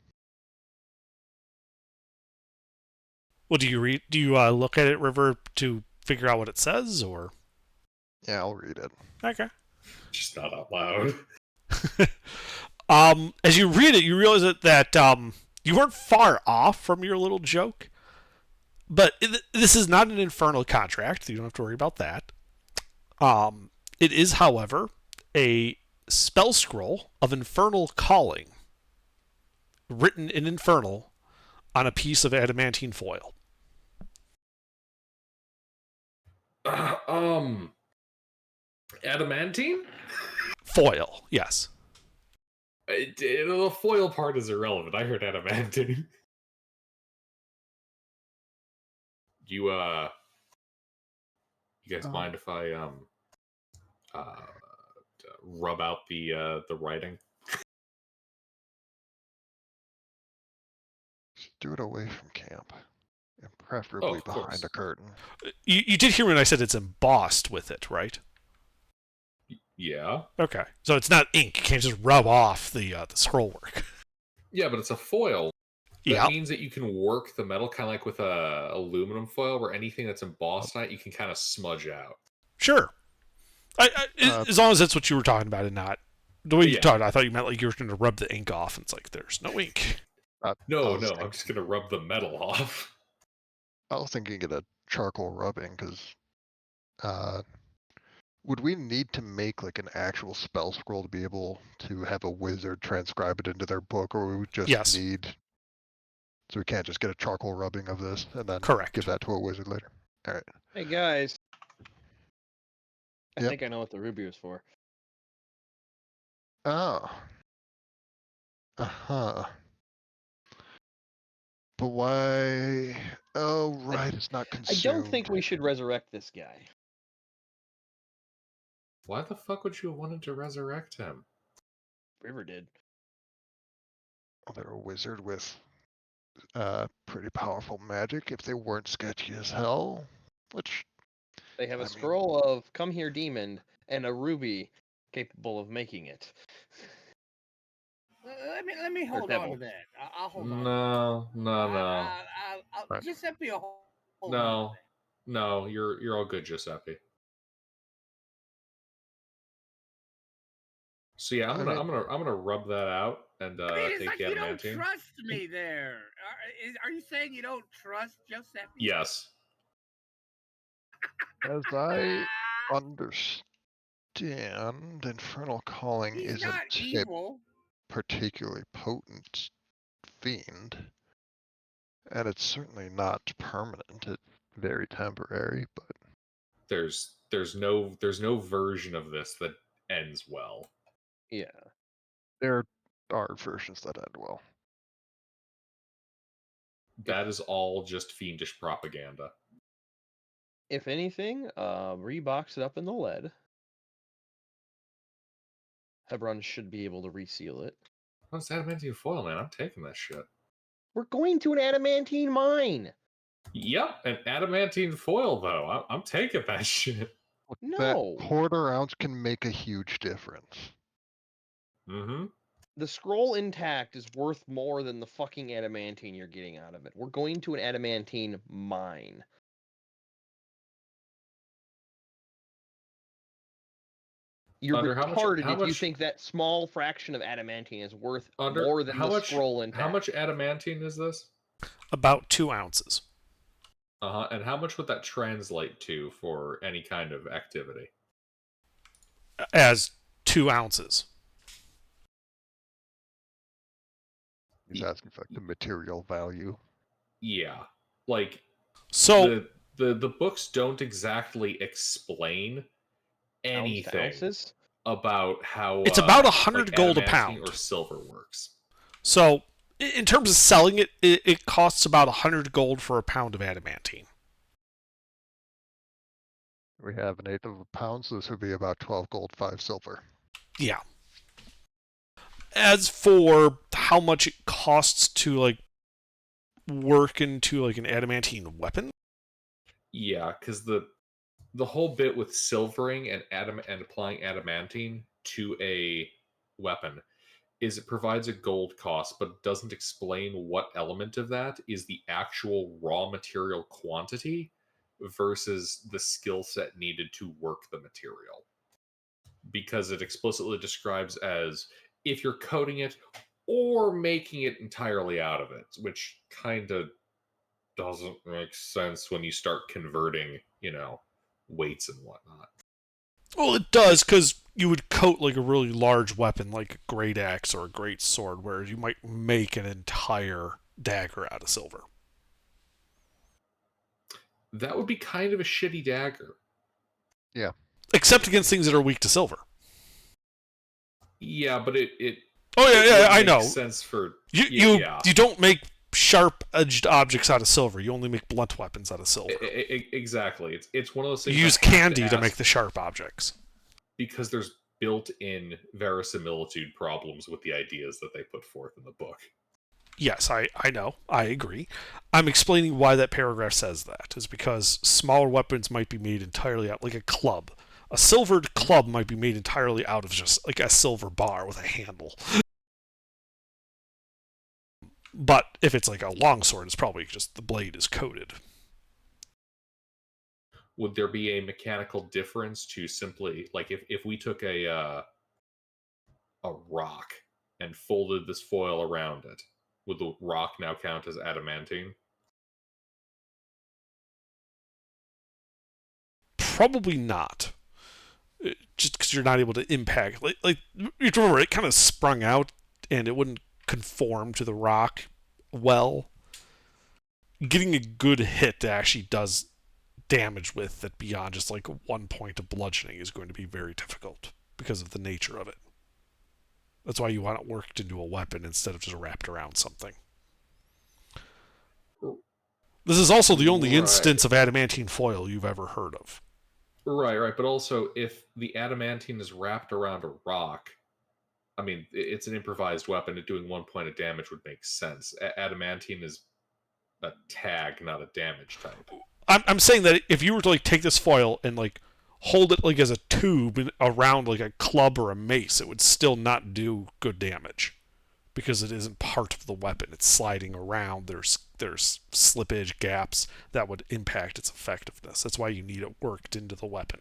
What do you read? Do you look at it, River, to figure out what it says, or? Yeah, I'll read it. Okay. Just not out loud. As you read it, you realize that you weren't far off from your little joke. But this is not an infernal contract. You don't have to worry about that. It is, however, a spell scroll of infernal calling, written in infernal on a piece of adamantine foil. Adamantine? Foil, yes. The foil part is irrelevant. I heard adamantine. You guys mind if I rub out the writing? Just do it away from camp, and preferably behind course. a curtain. You did hear when I said it's embossed with it, right? Yeah. Okay. So it's not ink. You can't just rub off the scroll work. Yeah, but it's a foil. That Yeah. means that you can work the metal kind of like with a aluminum foil, where anything that's embossed on it, you can kind of smudge out. Sure. As long as that's what you were talking about and not the way you talked. I thought you meant like you were going to rub the ink off, and it's like there's no ink. No, I'm just going to rub the metal off. I was thinking of a charcoal rubbing, because would we need to make like an actual spell scroll to be able to have a wizard transcribe it into their book, or we would just need... So we can't just get a charcoal rubbing of this and then give that to a wizard later? Alright. Hey guys. I think I know what the ruby was for. Oh. Uh-huh. But why... Oh, right, it's not consumed. I don't think we should resurrect this guy. Why the fuck would you have wanted to resurrect him? River did. Well, they're a wizard with pretty powerful magic if they weren't sketchy as hell. Which... They have a scroll of Come Here Demon and a ruby capable of making it. Let me hold on to that. I'll hold on. No. Giuseppe, hold No, you're all good, Giuseppe. So yeah, I'm gonna rub that out and take like the adamantine. You don't trust me there. Are you saying you don't trust Giuseppe? Yes. As I understand, Infernal Calling isn't a particularly potent fiend, and it's certainly not permanent. It's very temporary, but there's no version of this that ends well. Yeah. There are versions that end well. That is all just fiendish propaganda. If anything, rebox it up in the lead. Hebron should be able to reseal it. What's adamantine foil, man? I'm taking that shit. We're going to an adamantine mine. Yep, an adamantine foil though. I'm taking that shit. No. That quarter ounce can make a huge difference. Mm-hmm. The scroll intact is worth more than the fucking adamantine you're getting out of it. We're going to an adamantine mine. You're retarded if you think that small fraction of adamantine is worth more than the scroll intact. How much adamantine is this? About 2 ounces. And how much would that translate to for any kind of activity? As 2 ounces. He's asking for like the material value. Yeah, like so the books don't exactly explain anything about how it's about 100 gold a pound or silver works. So in terms of selling it, it costs about 100 gold for a pound of adamantine. We have an eighth of a pound, so this would be about 12 gold, 5 silver. Yeah. As for how much it costs to like work into like an adamantine weapon, yeah, because the whole bit with silvering and applying adamantine to a weapon is it provides a gold cost, but doesn't explain what element of that is the actual raw material quantity versus the skill set needed to work the material. Because it explicitly describes as if you're coating it or making it entirely out of it, which kind of doesn't make sense when you start converting, weights and whatnot. Well, it does, because you would coat like a really large weapon, like a great axe or a great sword, whereas you might make an entire dagger out of silver. That would be kind of a shitty dagger. Except against things that are weak to silver. Yeah, but it Oh yeah, it yeah, wouldn't I make know. sense for You yeah. don't make sharp-edged objects out of silver. You only make blunt weapons out of silver. Exactly. It's one of those You things. use I have candy to ask make the sharp objects. because there's built-in verisimilitude problems with the ideas that they put forth in the book. Yes, I know. I agree. I'm explaining why that paragraph says that. Is because smaller weapons might be made entirely out, like a club. A silvered club might be made entirely out of just like a silver bar with a handle. But if it's like a longsword, it's probably just the blade is coated. Would there be a mechanical difference to simply, like, if we took a rock and folded this foil around it, would the rock now count as adamantine? Probably not. Just because you're not able to impact. Like you have to remember, it kind of sprung out and it wouldn't conform to the rock well. Getting a good hit that actually does damage with that beyond just like 1 point of bludgeoning is going to be very difficult because of the nature of it. That's why you want it worked into a weapon instead of just wrapped around something. This is also the only instance of adamantine foil you've ever heard of. Right. But also, if the adamantine is wrapped around a rock, I mean, it's an improvised weapon. And doing 1 point of damage would make sense. Adamantine is a tag, not a damage type. I'm saying that if you were to like take this foil and like hold it like as a tube around like a club or a mace, it would still not do good damage because it isn't part of the weapon. It's sliding around. There's slippage, gaps that would impact its effectiveness. That's why you need it worked into the weapon.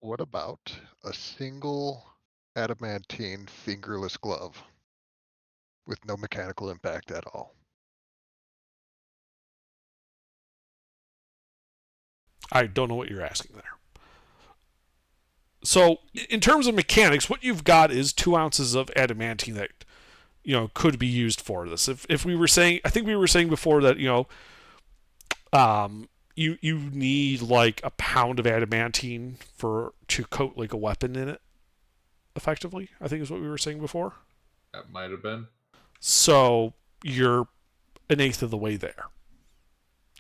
What about a single adamantine fingerless glove with no mechanical impact at all? I don't know what you're asking there. So, in terms of mechanics, what you've got is 2 ounces of adamantine that could be used for this. If we were saying, I think we were saying before that you need like a pound of adamantine to coat like a weapon in it effectively. I think is what we were saying before. That might have been. So you're an eighth of the way there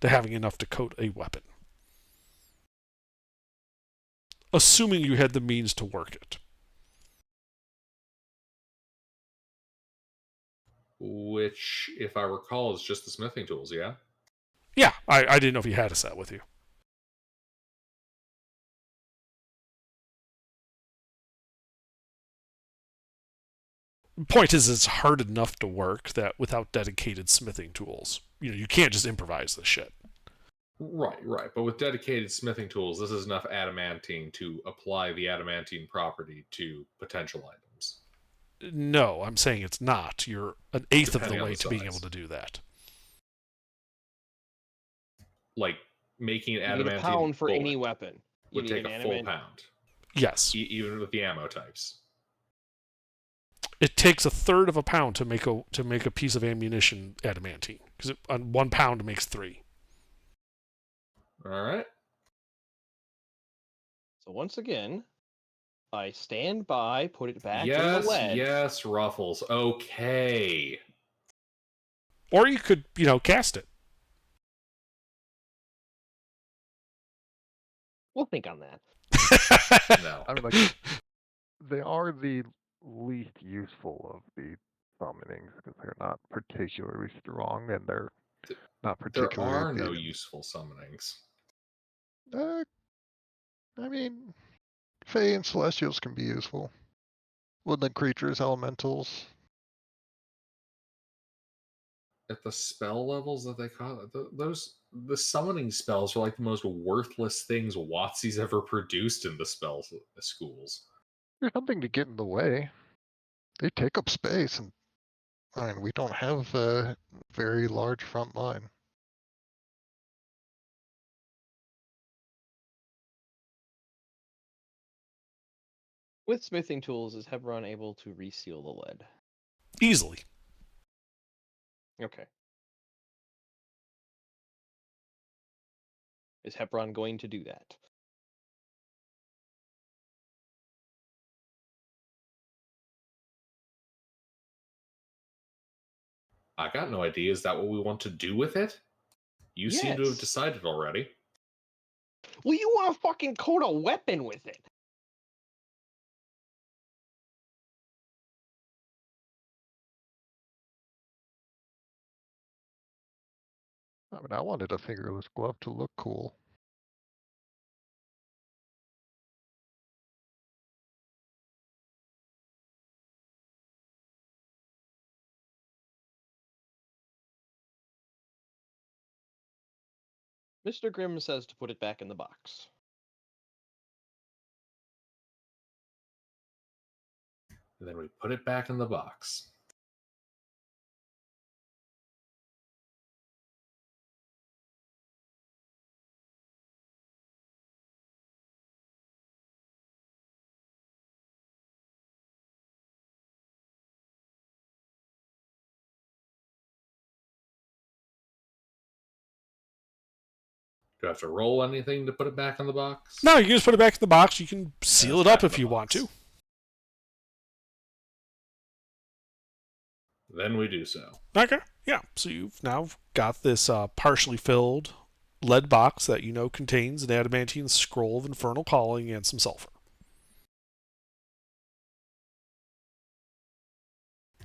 to having enough to coat a weapon. Assuming you had the means to work it. Which, if I recall, is just the smithing tools, yeah? Yeah, I didn't know if you had a set with you. Point is, it's hard enough to work that without dedicated smithing tools. You can't just improvise this shit. Right. But with dedicated smithing tools, this is enough adamantine to apply the adamantine property to potential items. No, I'm saying it's not. You're an eighth Depending of the on way the to being size. able to do that. Like making an You need adamantine a pound for bullet any weapon. You would need take an a full adamant- pound, Yes. even with the ammo types. It takes a third of a pound to make a piece of ammunition adamantine, because 1 pound makes 3. All right. So once again, I stand by, put it back in Yes, the lead. yes, Ruffles. Okay. Or you could, cast it. We'll think on that. No. I mean, like, they are the least useful of the summonings because they're not particularly strong and they're not There particularly. are no useful summonings. I mean, Fae and Celestials can be useful. Woodland creatures, elementals. At the spell levels that they call it, the summoning spells are like the most worthless things WotC's ever produced in the spells schools. There's something to get in the way. They take up space, and I mean, we don't have a very large front line. With smithing tools, is Hebron able to reseal the lead? Easily. Okay. Is Hebron going to do that? I got no idea. Is that what we want to do with it? You seem to have Yes. decided already. Well, you want to fucking coat a weapon with it. I mean, I wanted a fingerless glove to look cool. Mr. Grimm says to put it back in the box. And then we put it back in the box. Do I have to roll anything to put it back in the box? No, you can just put it back in the box. You can seal it Back up in if the you want box. to. Then we do so. Okay, yeah. So you've now got this partially filled lead box that you know contains an adamantine scroll of infernal calling and some sulfur.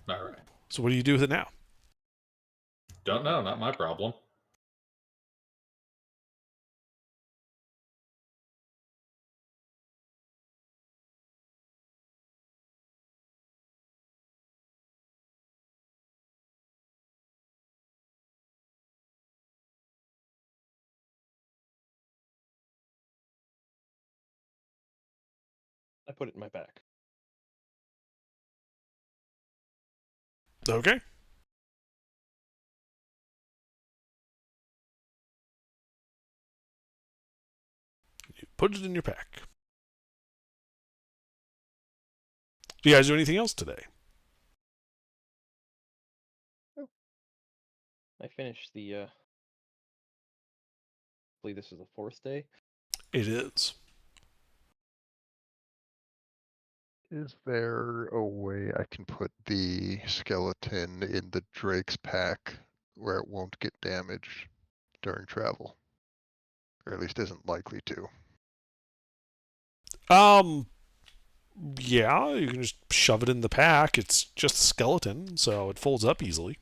All right. So what do you do with it now? Don't know. Not my problem. I put it in my back. Okay. You put it in your pack. Do you guys do anything else today? I finished the, I believe this is the 4th day. It is. Is there a way I can put the skeleton in the Drake's pack where it won't get damaged during travel? Or at least isn't likely to. Yeah, you can just shove it in the pack. It's just a skeleton, so it folds up easily.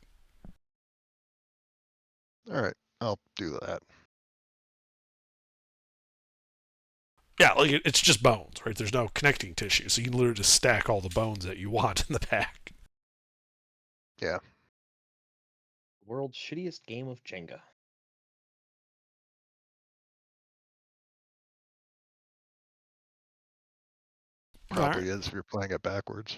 Alright, I'll do that. Yeah, like it's just bones, right? There's no connecting tissue, so you can literally just stack all the bones that you want in the pack. Yeah. World's shittiest game of Jenga. Probably is if you're playing it backwards.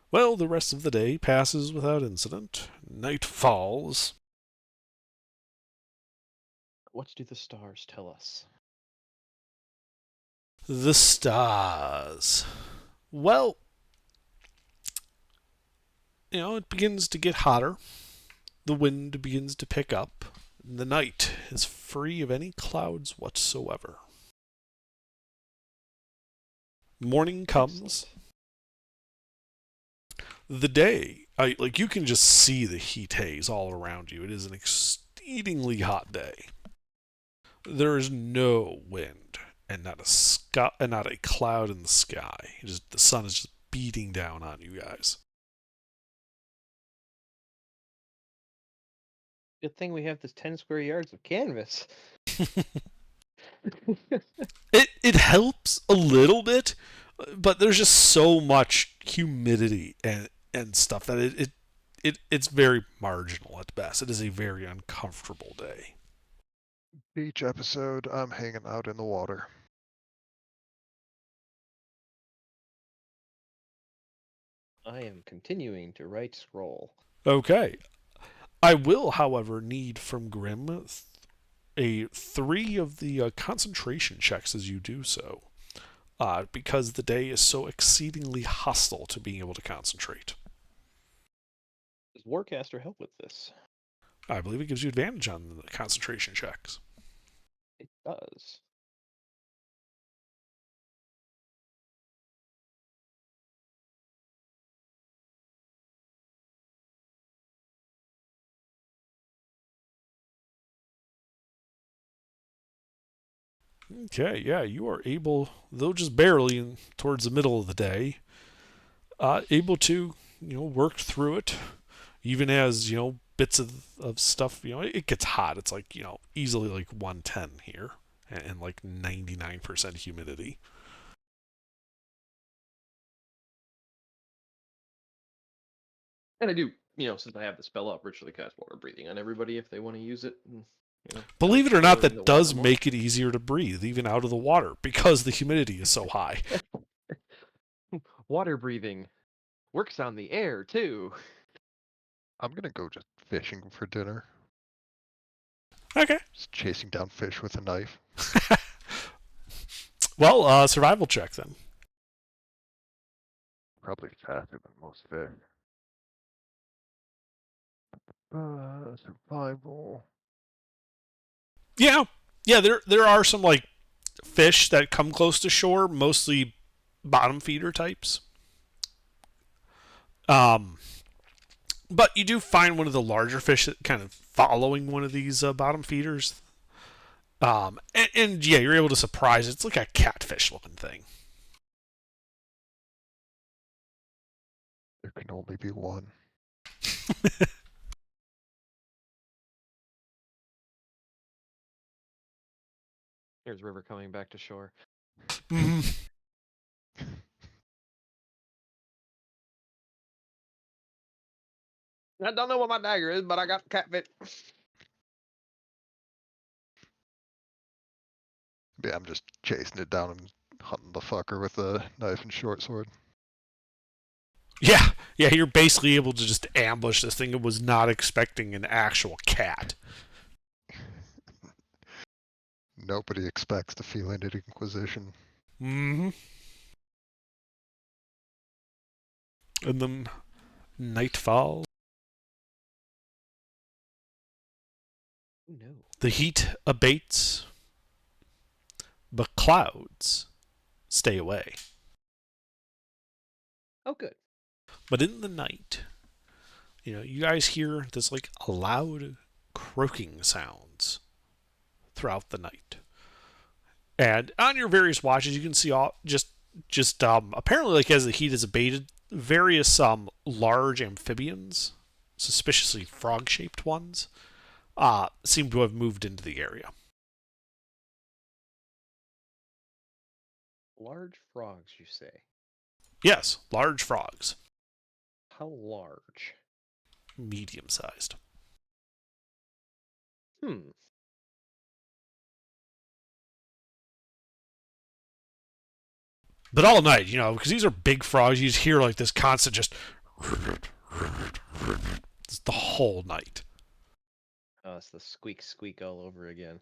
Well, the rest of the day passes without incident. Night falls. What do the stars tell us? The stars. Well, it begins to get hotter. The wind begins to pick up. And the night is free of any clouds whatsoever. Morning comes. The day, you can just see the heat haze all around you. It is an exceedingly hot day. There is no wind and not a cloud in the sky. The sun is just beating down on you guys. Good thing we have this 10 square yards of canvas. It helps a little bit, but there's just so much humidity and stuff that it's very marginal at best. It is a very uncomfortable day. Beach episode, I'm hanging out in the water. I am continuing to write scroll. Okay. I will, however, need from Grim a 3 of the concentration checks as you do so, because the day is so exceedingly hostile to being able to concentrate. Does Warcaster help with this? I believe it gives you advantage on the concentration checks. It does. Okay, yeah, you are able, though just barely towards the middle of the day, able to, work through it, even as, bits of stuff, it gets hot. It's like, easily like 110 here and like 99% humidity. And I do, since I have the spell up, virtually cast water breathing on everybody if they want to use it. And, Believe it or not, in the that does water more. make it easier to breathe, even out of the water, because the humidity is so high. Water breathing works on the air too. I'm gonna go just fishing for dinner. Okay. Just chasing down fish with a knife. Well, survival check then. Probably faster than most fish. Survival. Yeah, yeah. There are some like fish that come close to shore, mostly bottom feeder types. But you do find one of the larger fish that kind of following one of these bottom feeders. And yeah, you're able to surprise it. It's like a catfish looking thing. There can only be one. There's River coming back to shore. I don't know what my dagger is, but I got catfish. Yeah, I'm just chasing it down and hunting the fucker with a knife and short sword. Yeah, you're basically able to just ambush this thing. It was not expecting an actual cat. Nobody expects the feline inquisition. Mm-hmm. And then night falls. No. The heat abates, but clouds stay away. Oh, good. But in the night, you guys hear this like loud croaking sounds throughout the night. And on your various watches, you can see all just apparently like as the heat is abated, various large amphibians, suspiciously frog-shaped ones, seem to have moved into the area. Large frogs, you say? Yes, large frogs, How large? medium-sized. But all night, because these are big frogs, you just hear like this constant just the whole night. Oh, it's the squeak squeak all over again.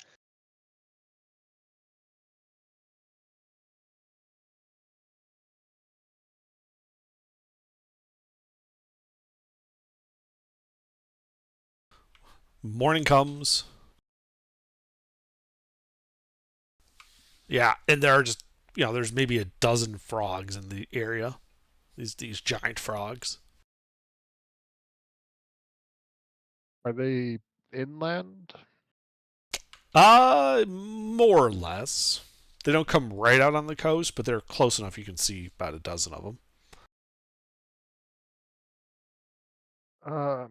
Morning comes. Yeah, and there are just there's maybe a dozen frogs in the area. These giant frogs. Are they inland? More or less. They don't come right out on the coast, but they're close enough you can see about a dozen of them. Uh,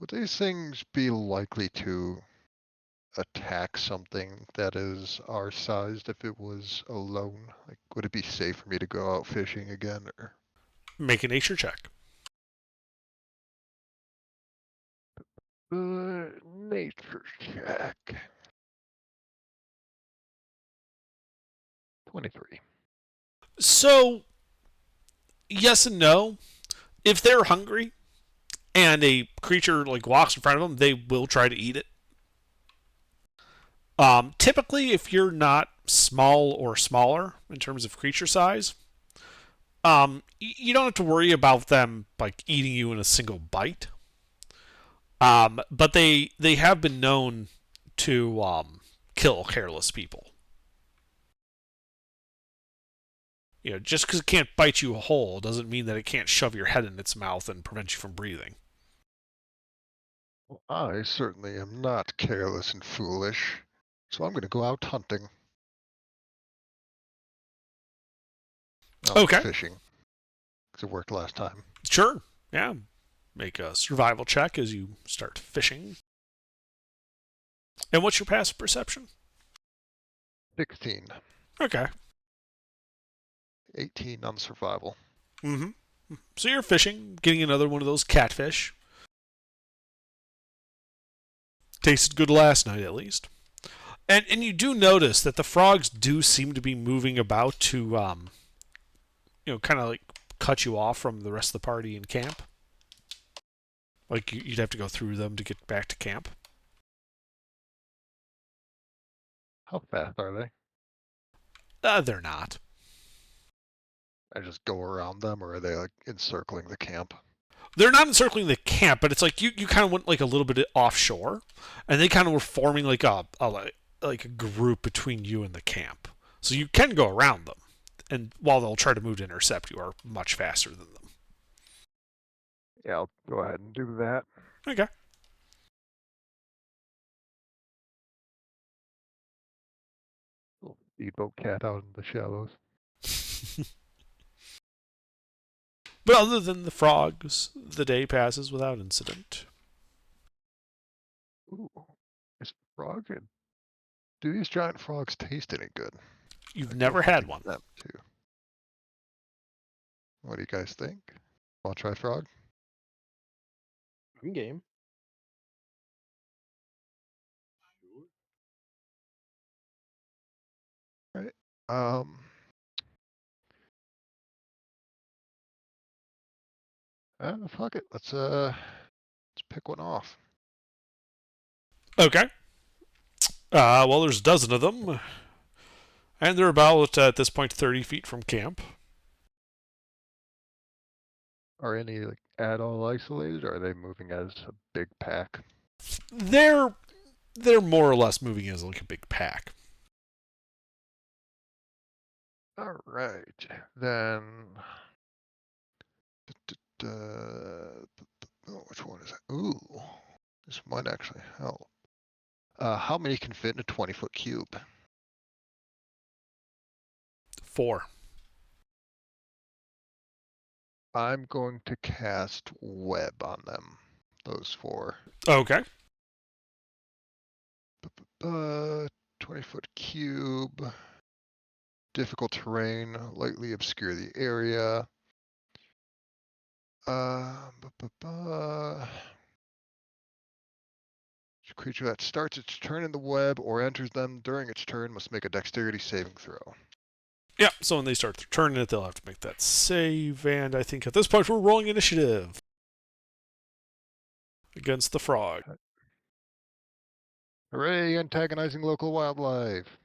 Would these things be likely to attack something that is our sized if it was alone? Like, would it be safe for me to go out fishing again? Or Make a nature check. nature check. 23. So, yes and no. If they're hungry and a creature like walks in front of them, they will try to eat it. Typically, if you're not small or smaller in terms of creature size, you don't have to worry about them like eating you in a single bite. But they have been known to kill careless people. You know, just because it can't bite you whole doesn't mean that it can't shove your head in its mouth and prevent you from breathing. Well, I certainly am not careless and foolish, so I'm going to go out hunting. Okay. Fishing. Because it worked last time. Sure. Yeah. Make a survival check as you start fishing. And what's your passive perception? 16. Okay. 18 on survival. Mm-hmm. So you're fishing, getting another one of those catfish. Tasted good last night, at least. And you do notice that the frogs do seem to be moving about to, kind of like cut you off from the rest of the party in camp. Like you'd have to go through them to get back to camp. How fast are they? They're not. I just go around them, or are they like encircling the camp? They're not encircling the camp, but it's like you kind of went like a little bit offshore, and they kind of were forming like a group between you and the camp. So you can go around them, and while they'll try to move to intercept, you are much faster than them. Yeah, I'll go ahead and do that. Okay. Little speedboat cat out in the shallows. But other than the frogs, the day passes without incident. Ooh, is frog? Do these giant frogs taste any good? You've never had one. Them too. What do you guys think? Want to try frog? I'm game. Right. Fuck it. Let's pick one off. Okay. Well, there's a dozen of them, and they're about at this point 30 feet from camp. Are any like at all isolated, or are they moving as a big pack? They're more or less moving as like a big pack. All right, then. Oh, which one is it? Ooh, this might actually help. How many can fit in a 20-foot cube? 4. I'm going to cast web on them. Those 4. Okay. 20-foot cube. Difficult terrain, lightly obscure the area. Creature that starts its turn in the web or enters them during its turn must make a dexterity saving throw. Yeah, so when they start turning it, they'll have to make that save, and I think at this point we're rolling initiative against the frog. Hooray, antagonizing local wildlife.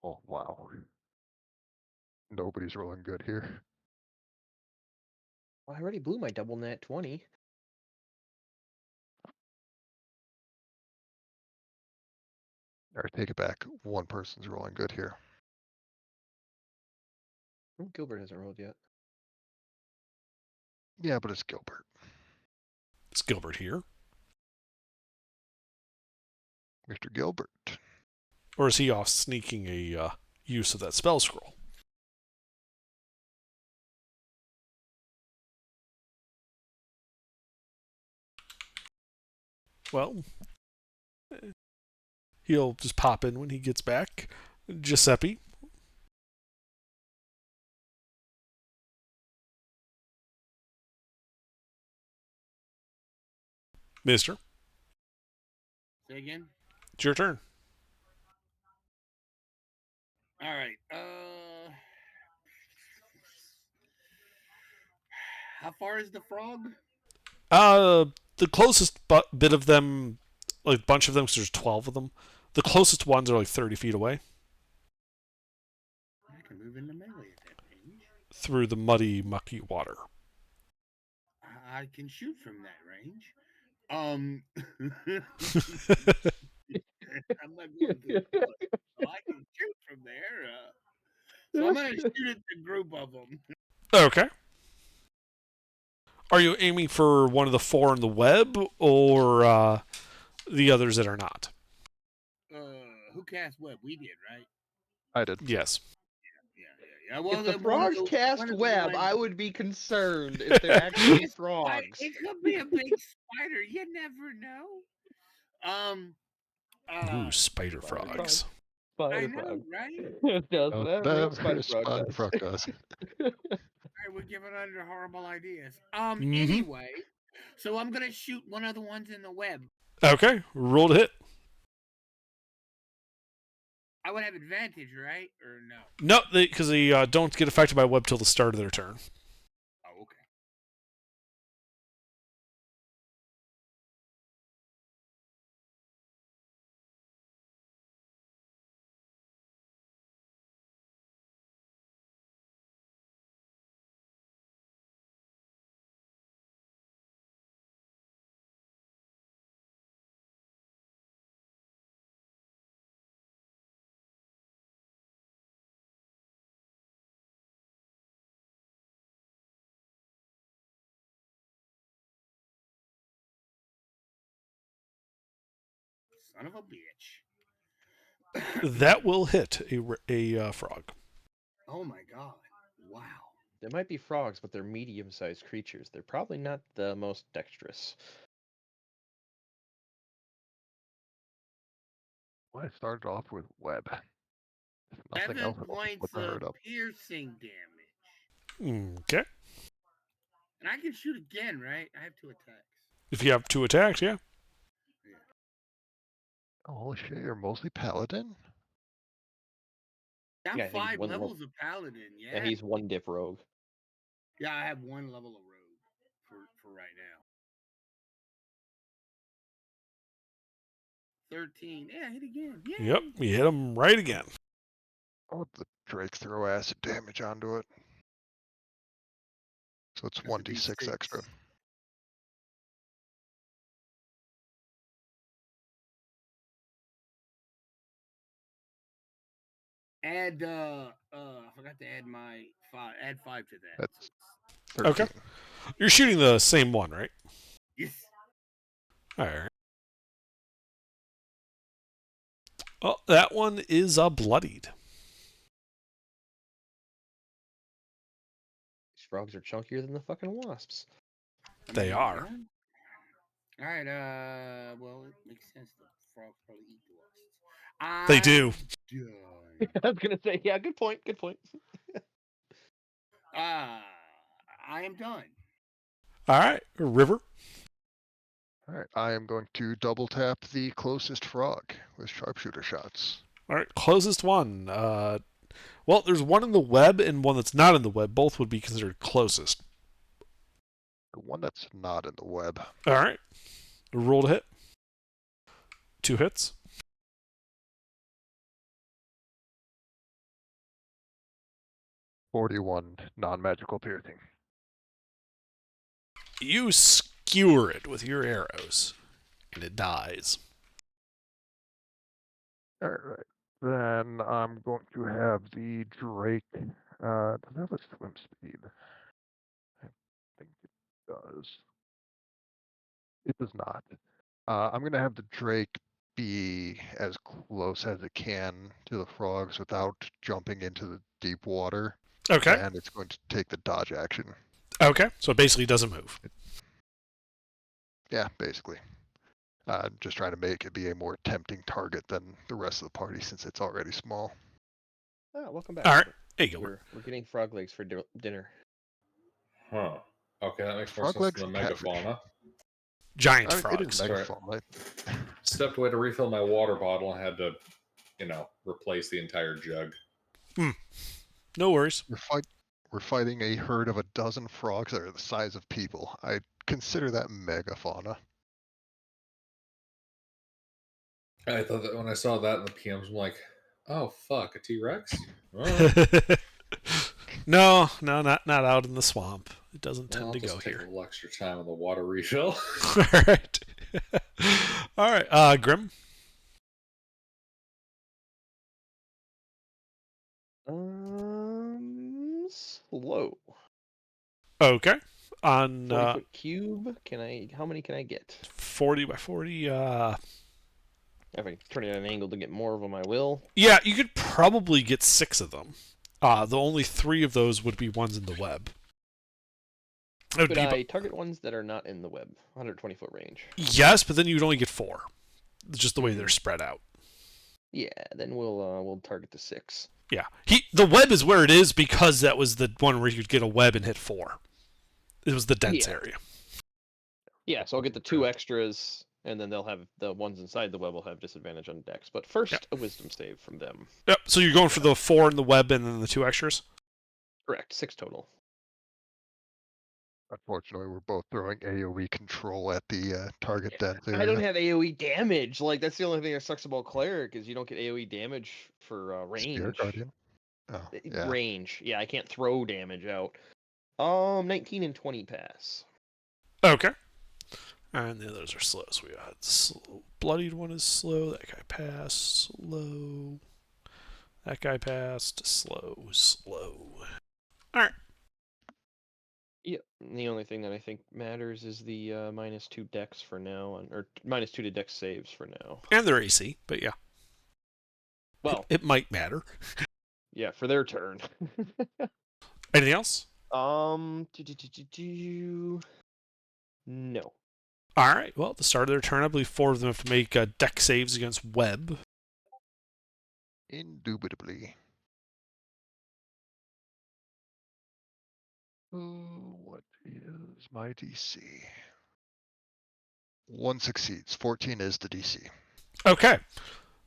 Oh, wow. Nobody's rolling good here. Well, I already blew my double nat 20. Or take it back. One person's rolling good here. Oh, Gilbert hasn't rolled yet. Yeah, but it's Gilbert. It's Gilbert here. Mr. Gilbert. Or is he off sneaking a use of that spell scroll? Well, he'll just pop in when he gets back. Giuseppe. Mister, Say again. it's your turn. All right. How far is the frog? The closest bit of them, like bunch of them, because there's 12 of them. The closest ones are like 30 feet away I can move into melee at that range. through the muddy, mucky water. I can shoot from that range. I'm not going to. So I can shoot from there. So I'm going to shoot at the group of them. Okay. Are you aiming for one of the 4 in the web, or the others that are not? Who cast web? We did, right? I did. Yes. Yeah. Well, If the then frogs one cast of the web, ones- I would be concerned if they're actually It's frogs. It could be a big spider. You never know. Ooh, spider frogs. I Spider know, frog. right? Does Oh, whatever a spider frog Spider does. frog does. We're giving under horrible ideas. Mhm. Anyway, so I'm gonna shoot one of the ones in the web. Okay, roll to hit. I would have advantage, right? Or no? No, because they don't get affected by web till the start of their turn. Oh, okay. Son of a bitch. That will hit a frog. Oh my god. Wow. They might be frogs, but they're medium-sized creatures. They're probably not the most dexterous. Well, I started off with web. If nothing 7 else, I don't points put the hurt of up. piercing damage. Okay. And I can shoot again, right? I have 2 attacks. If you have 2 attacks, yeah. Oh, holy shit, you're mostly paladin? I'm Yeah, I think 5 one levels of paladin, yeah. And he's one dip rogue. Yeah, I have 1 level of rogue for right now. 13. Yeah, hit again. Yay. Yep, you hit him right again. I'll let the Drake throw acid damage onto it. So it's That's a 1d6 D6. extra. Add I forgot to add my 5. Add 5 to that. That's Okay. 13. You're shooting the same one, right? Yes. Alright. Oh, that one is bloodied. These frogs are chunkier than the fucking wasps. They are. All right. Well, it makes sense. The frogs probably eat the wasps. They do. Done. I was gonna say, yeah, good point, good point. I am done. Alright, River. Alright, I am going to double tap the closest frog with sharpshooter shots. Alright, closest one. Well, there's one in the web and one that's not in the web. Both would be considered closest. The one that's not in the web. Alright. Roll to hit. 2 hits. .41 non-magical piercing. You skewer it with your arrows, and it dies. Alright, then I'm going to have the Drake, does it have a swim speed? I think it does. It does not. I'm going to have the Drake be as close as it can to the frogs without jumping into the deep water. Okay. And it's going to take the dodge action. Okay, so it basically doesn't move. Yeah, basically. I'm just trying to make it be a more tempting target than the rest of the party since it's already small. Welcome back. All right, Robert. there you go. We're getting frog legs for dinner. Huh. Okay, that makes more Frog sense legs than the and catfish. megafauna. Giant I mean, it is frogs. Sorry. megafauna. Stepped away to refill my water bottle and had to, replace the entire jug. No worries. We're fighting a herd of a dozen frogs that are the size of people. I consider that megafauna. I thought that when I saw that in the PMs, I'm like, oh fuck, a T-Rex? No, not out in the swamp. It doesn't tend I'll to just go take here. a little extra time on the water refill. All right. All right, Grim. Slow. Okay. On 40-foot cube. How many can I get? 40 by 40. If I turn it at an angle to get more of them, I will. Yeah, you could probably get 6 of them. The only 3 of those would be ones in the web. Could I target ones that are not in the web? 120-foot range. Yes, but then you'd only get 4. Just the way they're spread out. Yeah, then we'll target the 6. Yeah. The web is where it is because that was the one where you could get a web and hit 4. It was the dense area. Yeah, so I'll get the 2 extras, and then they'll have the ones inside the web will have disadvantage on dex. But first, a wisdom save from them. Yep. So you're going for the 4 in the web and then the 2 extras? Correct, 6 total. Unfortunately, we're both throwing AoE control at the target dense area. I don't have AoE damage. Like, that's the only thing that sucks about Cleric is you don't get AoE damage for range. Spirit Guardian? Oh, yeah. Range. Yeah, I can't throw damage out. 19 and 20 pass. Okay. And the others are slow. So we got slow. Bloodied one is slow. That guy passed. Slow. That guy passed. Slow. Slow. Alright. Yep. The only thing that I think matters is the -2 dex for now, or -2 to dex saves for now. And their AC, but yeah. Well, it might matter. Yeah, for their turn. Anything else? No. All right. Well, at the start of their turn, I believe 4 of them have to make dex saves against web. Indubitably. What is my DC? 1 succeeds. 14 is the DC. Okay.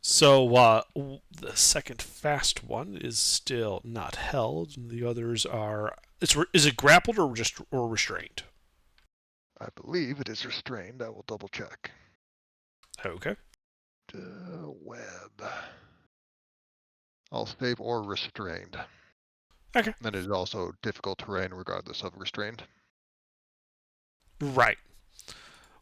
So the second fast one is still not held, and the others are. Is it grappled or restrained? I believe it is restrained. I will double check. Okay. Web. I'll save or restrained. Okay. Then it is also difficult terrain regardless of restrained. Right.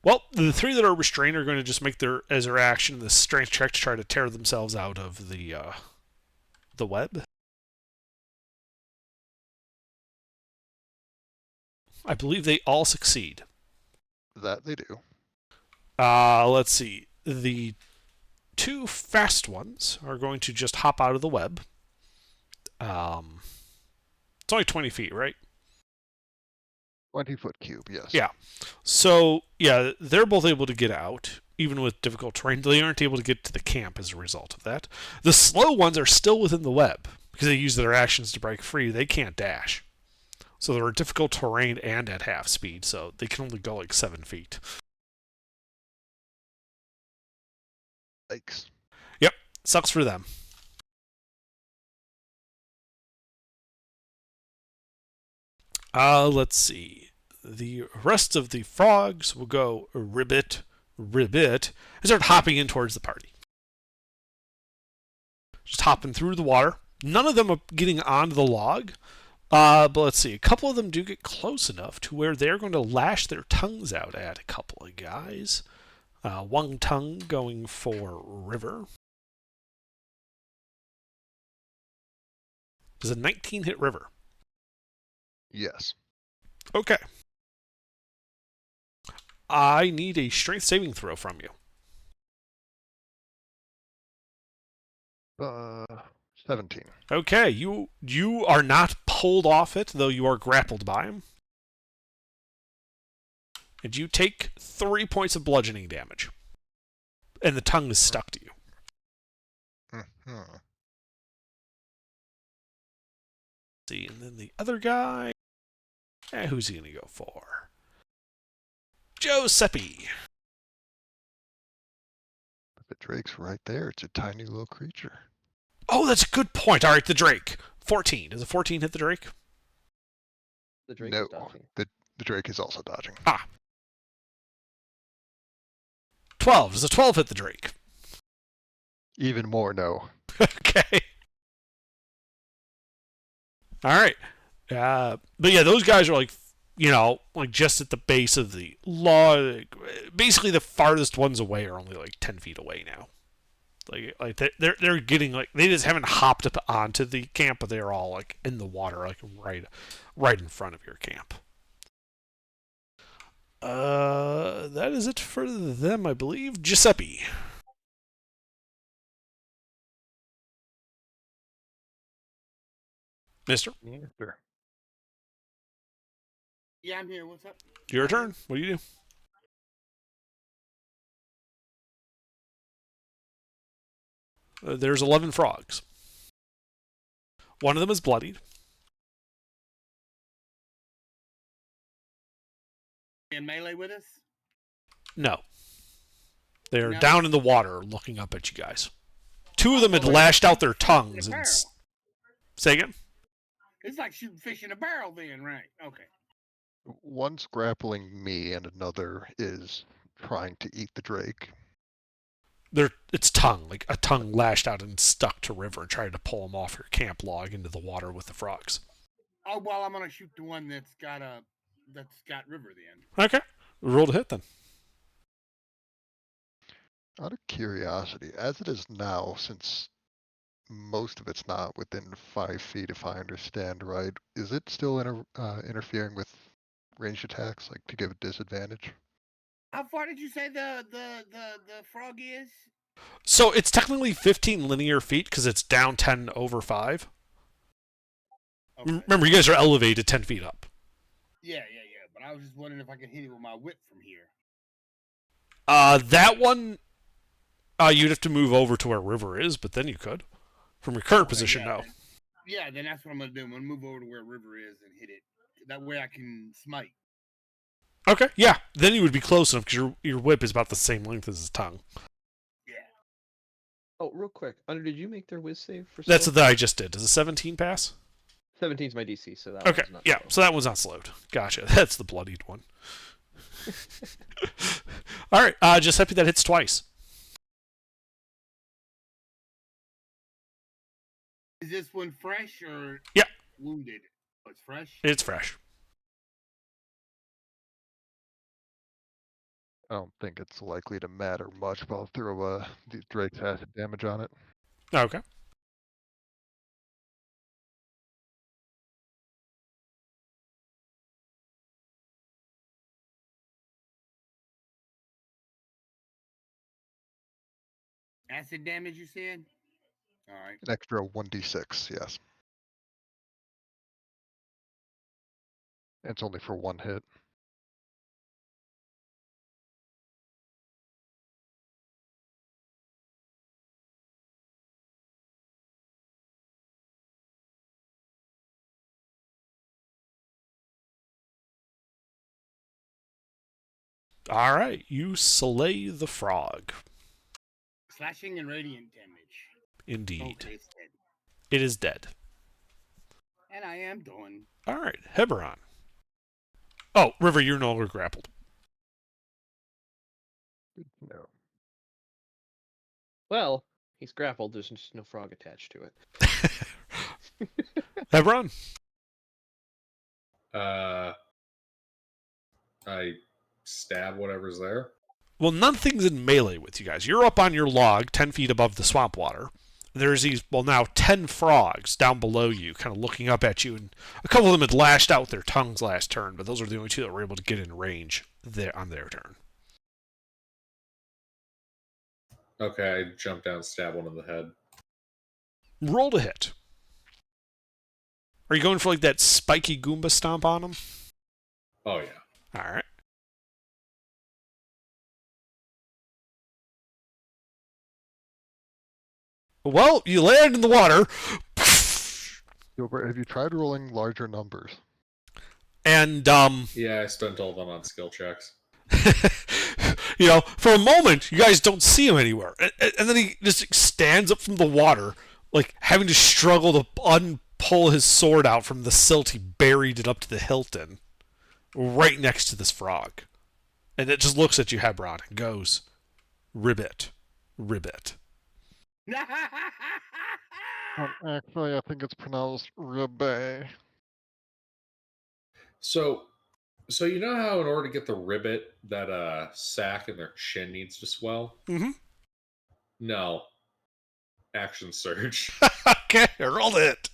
Well, the 3 that are restrained are going to just make their action the strength check to try to tear themselves out of the web. I believe they all succeed. That they do. Let's see. The 2 fast ones are going to just hop out of the web. It's only 20 feet, right? 20-foot cube, yes. Yeah. So, yeah, they're both able to get out, even with difficult terrain. They aren't able to get to the camp as a result of that. The slow ones are still within the web, because they use their actions to break free. They can't dash. So they're difficult terrain and at half speed, so they can only go like 7 feet. Yikes. Yep. Sucks for them. Let's see. The rest of the frogs will go ribbit, ribbit, and start hopping in towards the party. Just hopping through the water. None of them are getting onto the log. But let's see. A couple of them do get close enough to where they're going to lash their tongues out at a couple of guys. One tongue going for River. Does a 19 hit River? Yes. Okay. I need a strength saving throw from you. 17. Okay, you are not pulled off it, though you are grappled by him. And you take 3 points of bludgeoning damage. and the tongue is stuck to you. Mhm. See, and then the other guy, who's he gonna go for? Giuseppe. But the Drake's right there. It's a tiny little creature. Oh, that's a good point. All right, the Drake. 14. Does a 14 hit the Drake? The Drake No, is dodging. the Drake is also dodging. 12. Does a 12 hit the Drake? Even more, no. Okay. All right. But yeah, those guys are like, like just at the base of the log. Basically, the farthest ones away are only like 10 feet away now. Like they're getting like they just haven't hopped up onto the camp, but they're all like in the water, like right in front of your camp. That is it for them, I believe. Giuseppe. Mister, Yeah, sure. Yeah, I'm here. What's up? your turn. What do you do? There's 11 frogs. One of them is bloodied. In melee with us? No. They're No. down in the water looking up at you guys. Two of them had lashed out their tongues and... Say again? It's like shooting fish in a barrel then, right? Okay. One's grappling me, and another is trying to eat the Drake. It's tongue, like a tongue lashed out and stuck to River and tried to pull him off your camp log into the water with the frogs. Oh well, I'm gonna shoot the one that's got River then. Okay. Roll to hit then. Out of curiosity, as it is now, since most of it's not within 5 feet, if I understand right, is it still interfering with ranged attacks, like to give a disadvantage? How far did you say the frog is? So it's technically 15 linear feet because it's down 10 over 5. Okay. Remember, you guys are elevated 10 feet up. Yeah. But I was just wondering if I could hit it with my whip from here. That one, you'd have to move over to where River is, but then you could. From your current position, no. Then that's what I'm gonna do. I'm gonna move over to where River is and hit it. That way I can smite. Okay, yeah. Then you would be close enough because your whip is about the same length as his tongue. Yeah. Oh, real quick. Under, did you make their whiz save for That's slow? what I just did. Does a 17 pass? 17 is my DC, so that Okay, one's not yeah. slow. So that one's not slowed. Gotcha. That's the bloodied one. All right, Giuseppe, that hits twice. Is this one fresh or Yeah. wounded? Oh, it's fresh? It's fresh. I don't think it's likely to matter much, but I'll throw the Drake's acid damage on it. Okay. Acid damage, you said? Alright. An extra 1d6, yes. It's only for one hit. All right, you slay the frog. Slashing and radiant damage. Indeed. Okay, it's dead. It is dead. And I am done. All right, Heberon. Oh, River, you're no longer grappled. No. Well, he's grappled. There's just no frog attached to it. Heberon. I stab whatever's there. Well, nothing's in melee with you guys. You're up on your log, 10 feet above the swamp water. There's these, now 10 frogs down below you, kind of looking up at you, and a couple of them had lashed out with their tongues last turn, but those are the only two that were able to get in range on their turn. Okay, I jump down, stab one in the head. Roll to hit. Are you going for like that spiky Goomba stomp on them? Oh yeah. All right. Well, you land in the water. Gilbert, have you tried rolling larger numbers? And, Yeah, I spent all of them on skill checks. for a moment, you guys don't see him anywhere. And then he just stands up from the water, like having to struggle to unpull his sword out from the silt he buried it up to the hilt in, right next to this frog. And it just looks at you, Hebron, and goes, ribbit, ribbit. Actually, I think it's pronounced Ribbit. So you know how in order to get the ribbit, that sack in their chin needs to swell? Mm-hmm. No. Action surge. Okay, roll it.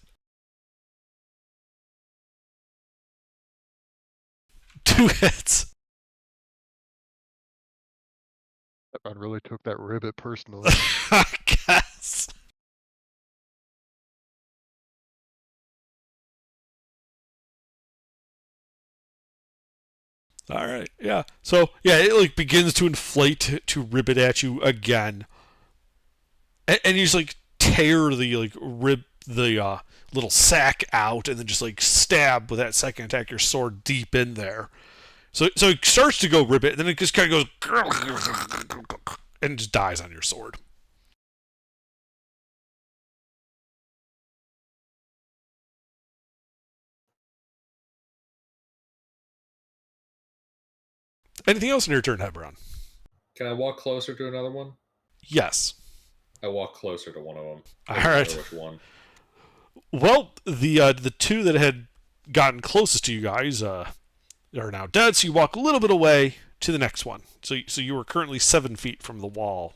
2 hits. I really took that ribbit personally. I guess. All right, yeah. So yeah, it like begins to inflate to ribbit at you again, and you just like tear the little sack out, and then just like stab with that second attack your sword deep in there. So it starts to go ribbit, and then it just kind of goes and just dies on your sword. Anything else in your turn, Hebron? Can I walk closer to another one? Yes. I walk closer to one of them. All Doesn't right. matter which one. Well, the two that had gotten closest to you guys are now dead, so you walk a little bit away to the next one. So you are currently 7 feet from the wall,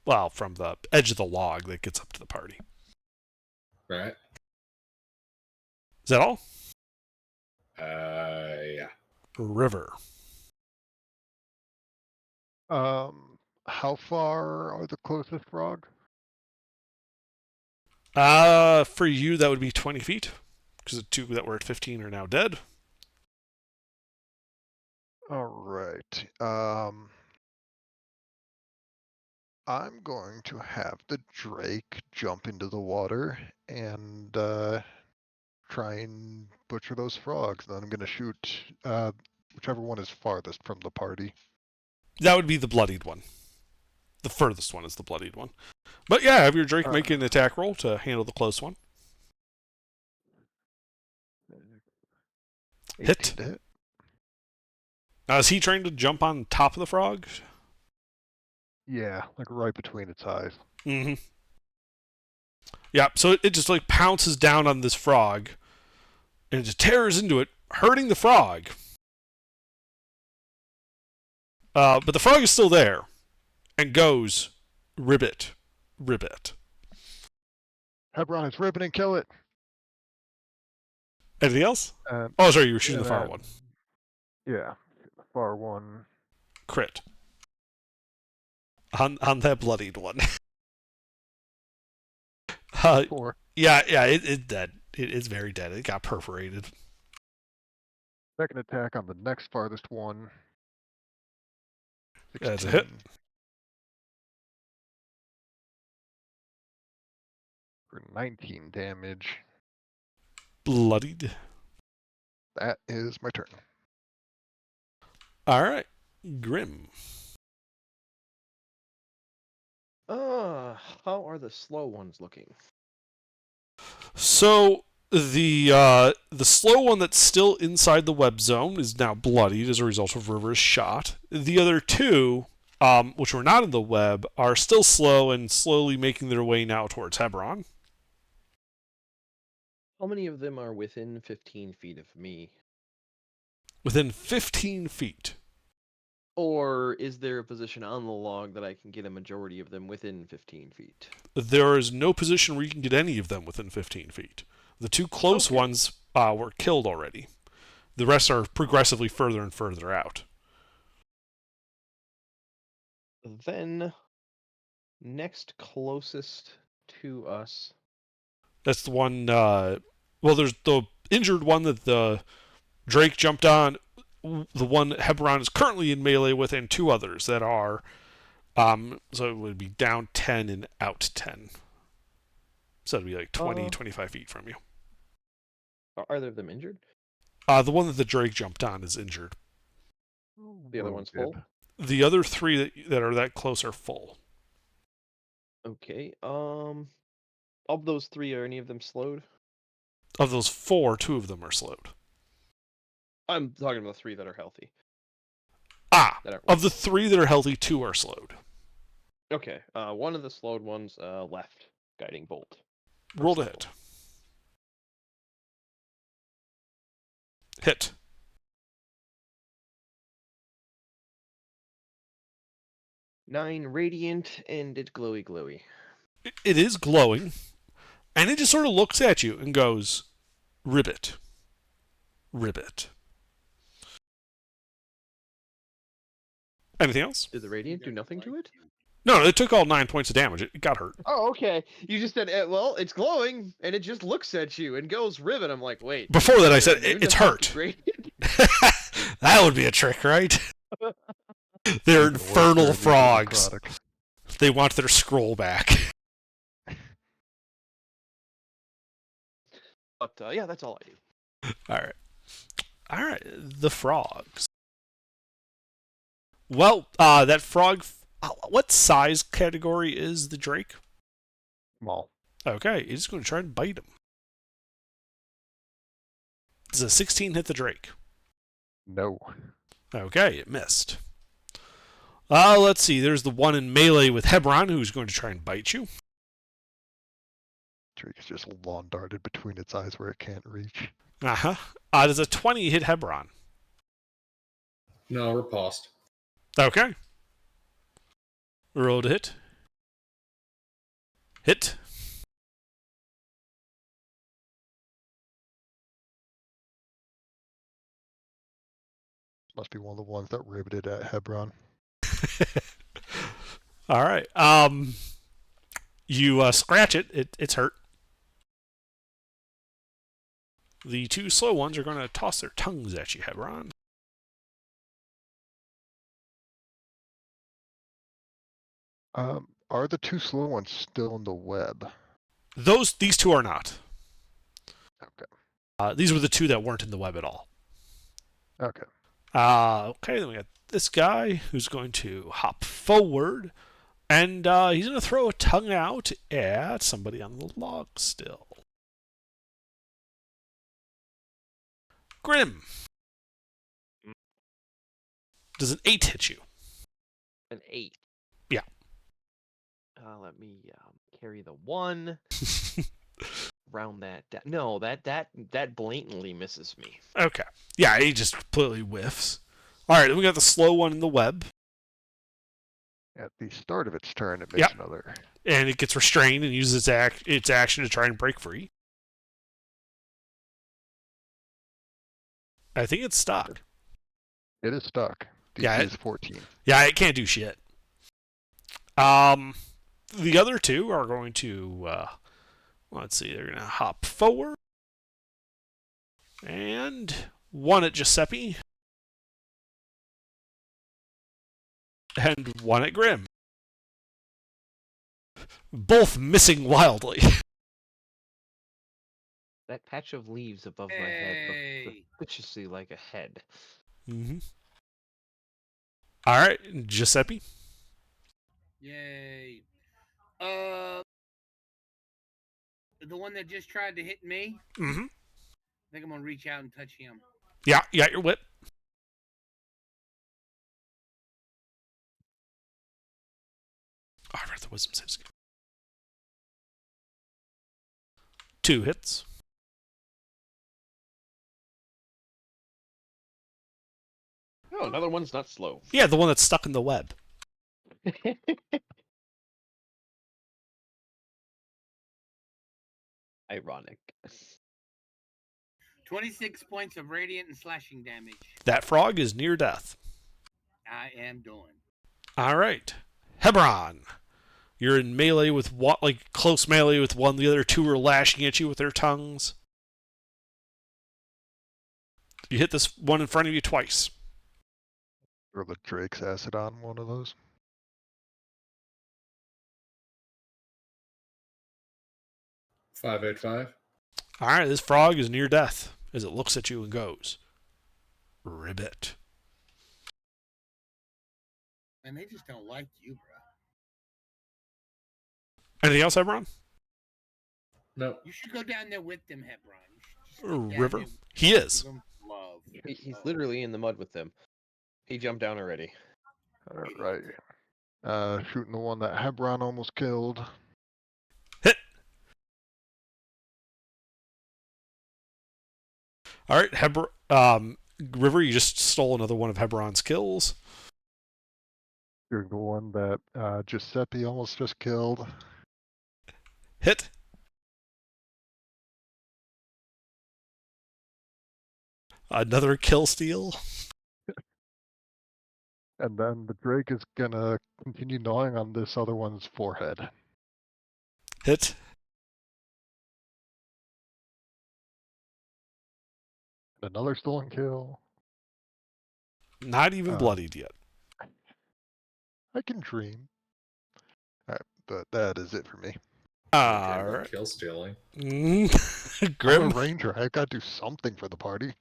well, from the edge of the log that gets up to the party. Right? Is that all? Yeah. River. How far are the closest frog? For you, that would be 20 feet, because the two that were at 15 are now dead. Alright. I'm going to have the Drake jump into the water and try and butcher those frogs. Then I'm going to shoot whichever one is farthest from the party. That would be the bloodied one. The furthest one is the bloodied one. But yeah, have your Drake make an attack roll to handle the close one. 18 Hit. to hit. Now, is he trying to jump on top of the frog? Yeah, like right between its eyes. Mm-hmm. Yeah, so it just like pounces down on this frog and it just tears into it, hurting the frog. But the frog is still there and goes, ribbit, ribbit. Hebron, it's ribbon and kill it. Anything else? Oh, sorry, you were shooting the far one. Yeah, the far one. Crit. On that bloodied one. 4. Yeah, it's dead. It is very dead. It got perforated. Second attack on the next farthest one. That's a hit. 16 for 19 damage. Bloodied. That is my turn. All right. Grim. How are the slow ones looking? So the slow one that's still inside the web zone is now bloodied as a result of River's shot. The other two, which were not in the web, are still slow and slowly making their way now towards Hebron. How many of them are within 15 feet of me? Within 15 feet. Or is there a position on the log that I can get a majority of them within 15 feet? There is no position where you can get any of them within 15 feet. The two close ones were killed already. The rest are progressively further and further out. Then, next closest to us. That's the one, well, there's the injured one that the Drake jumped on, the one that Hebron is currently in melee with, and two others that are, so it would be down 10 and out 10. So it'd be like 20, Uh, 25 feet from you. Are either of them injured? The one that the Drake jumped on is injured. The other one's Wounded. full. The other three that are that close are full. Okay. Of those three, are any of them slowed? Of those four, two of them are slowed. I'm talking about the three that are healthy. That aren't Of the three that are healthy, two are slowed. Okay. One of the slowed ones, left, guiding bolt. Roll to hit. Hit. 9 radiant, and it's glowy. It is glowing, and it just sort of looks at you and goes, "Ribbit, ribbit." Anything else? Did the radiant do nothing to it? No, it took all 9 points of damage. It got hurt. Oh, okay. You just said, well, it's glowing, and it just looks at you and goes ribbit. I'm like, wait. Before that, I said Immune it's to hurt. radiant? That would be a trick, right? They're The worst infernal radiant frogs. product. They want their scroll back. But yeah, that's all I do. All right. The frogs. Well, that frog. What size category is the Drake? Small. Okay, he's going to try and bite him. Does a 16 hit the Drake? No. Okay, it missed. Let's see. There's the one in melee with Hebron who's going to try and bite you. Drake is just lawn darted between its eyes where it can't reach. Uh-huh. Does a 20 hit Hebron? No, we're paused. Okay. Roll to hit. Hit. Must be one of the ones that riveted at Hebron. All right. You scratch it. It's hurt. The two slow ones are going to toss their tongues at you, Hebron. Are the two slow ones still in the web? These two are not. Okay. These were the two that weren't in the web at all. Okay. Okay, then we got this guy who's going to hop forward, and he's going to throw a tongue out at somebody on the log still. Grim. Does an 8 hit you? An 8. Yeah. Let me carry the 1. Round that down. No, that blatantly misses me. Okay. Yeah, he just completely whiffs. All right, then we got the slow one in the web, At the start of its turn, it makes Yep. another. and it gets restrained and uses its action to try and break free. I think it's stuck. It is stuck. DC Yeah, is 14. Yeah, it can't do shit. The other two are going to, let's see, they're going to hop forward. And one at Giuseppe. And one at Grim. Both missing wildly. That patch of leaves above my head looks Hey. suspiciously like a head. Mm-hmm. All right, Giuseppe. Yay. The one that just tried to hit me, Mm-hmm. I think I'm gonna reach out and touch him. Yeah, you got your whip. Oh, I read the wisdom saves. 2 hits. Oh, another one's not slow. Yeah, the one that's stuck in the web. Ironic. 26 points of radiant and slashing damage. That frog is near death. I am doing. All right, Hebron. You're in melee with one, like close melee with one. The other two are lashing at you with their tongues. You hit this one in front of you twice. Throw the Drake's acid on one of those. 585. All right, this frog is near death as it looks at you and goes, "Ribbit." And they just don't like you, bro. Anything else, Hebron? No. You should go down there with them, Hebron. You should just go down River? there He with is. them. Love. He's Oh, literally in the mud with them. He jumped down already. Alright. Shooting the one that Hebron almost killed. Hit. All right, River, you just stole another one of Hebron's kills. Shooting the one that Giuseppe almost just killed. Hit. Another kill steal. And then the Drake is gonna continue gnawing on this other one's forehead. Hit. Another stolen kill. Not even bloodied yet. I can dream. Alright, but that is it for me. All About right. kill stealing. I'm Grim. a ranger. I gotta do something for the party.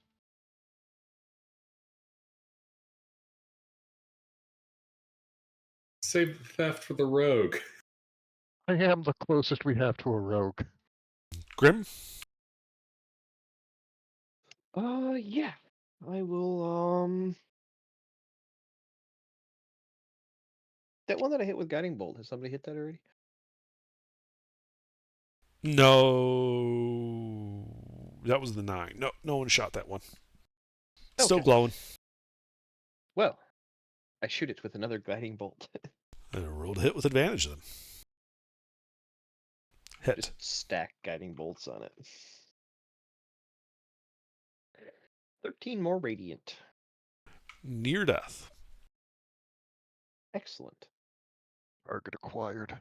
Save the theft for the rogue. I am the closest we have to a rogue. Grim. Yeah. I will, that one that I hit with Guiding Bolt, has somebody hit that already? No. That was the 9. No one shot that one. Still Okay. glowing. Well, I shoot it with another Guiding Bolt. I rolled a hit with advantage then. Hit. Just stack Guiding Bolts on it. 13 more Radiant. Near death. Excellent. Target acquired.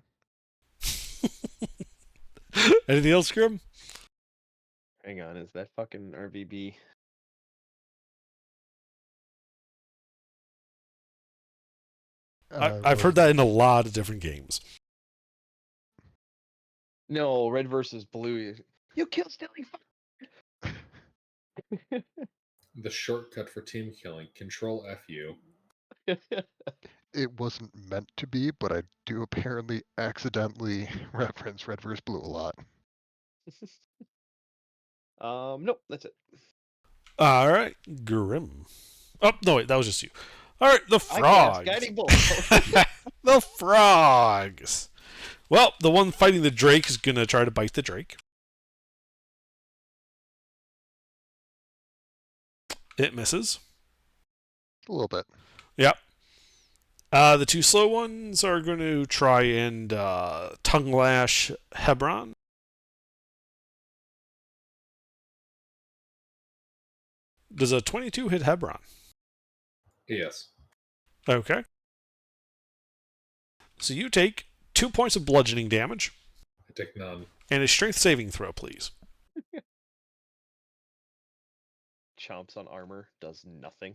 Anything else, Grim? Hang on, is that fucking RVB? I've heard that in a lot of different games. No, red versus blue. You kill stealing fuck. The shortcut for team killing. Control FU. It wasn't meant to be, but I do apparently accidentally reference Red vs. Blue a lot. Nope, that's it. All right, Grim. Oh, no, wait, that was just you. All right, the I frogs. cast Guiding Bolt. The frogs. Well, the one fighting the Drake is going to try to bite the Drake. It misses. A little bit. Yep. The two slow ones are going to try and tongue lash Hebron. Does a 22 hit Hebron? Yes. Okay. So you take 2 points of bludgeoning damage I take none. and a strength saving throw, please. Chomps on armor, does nothing.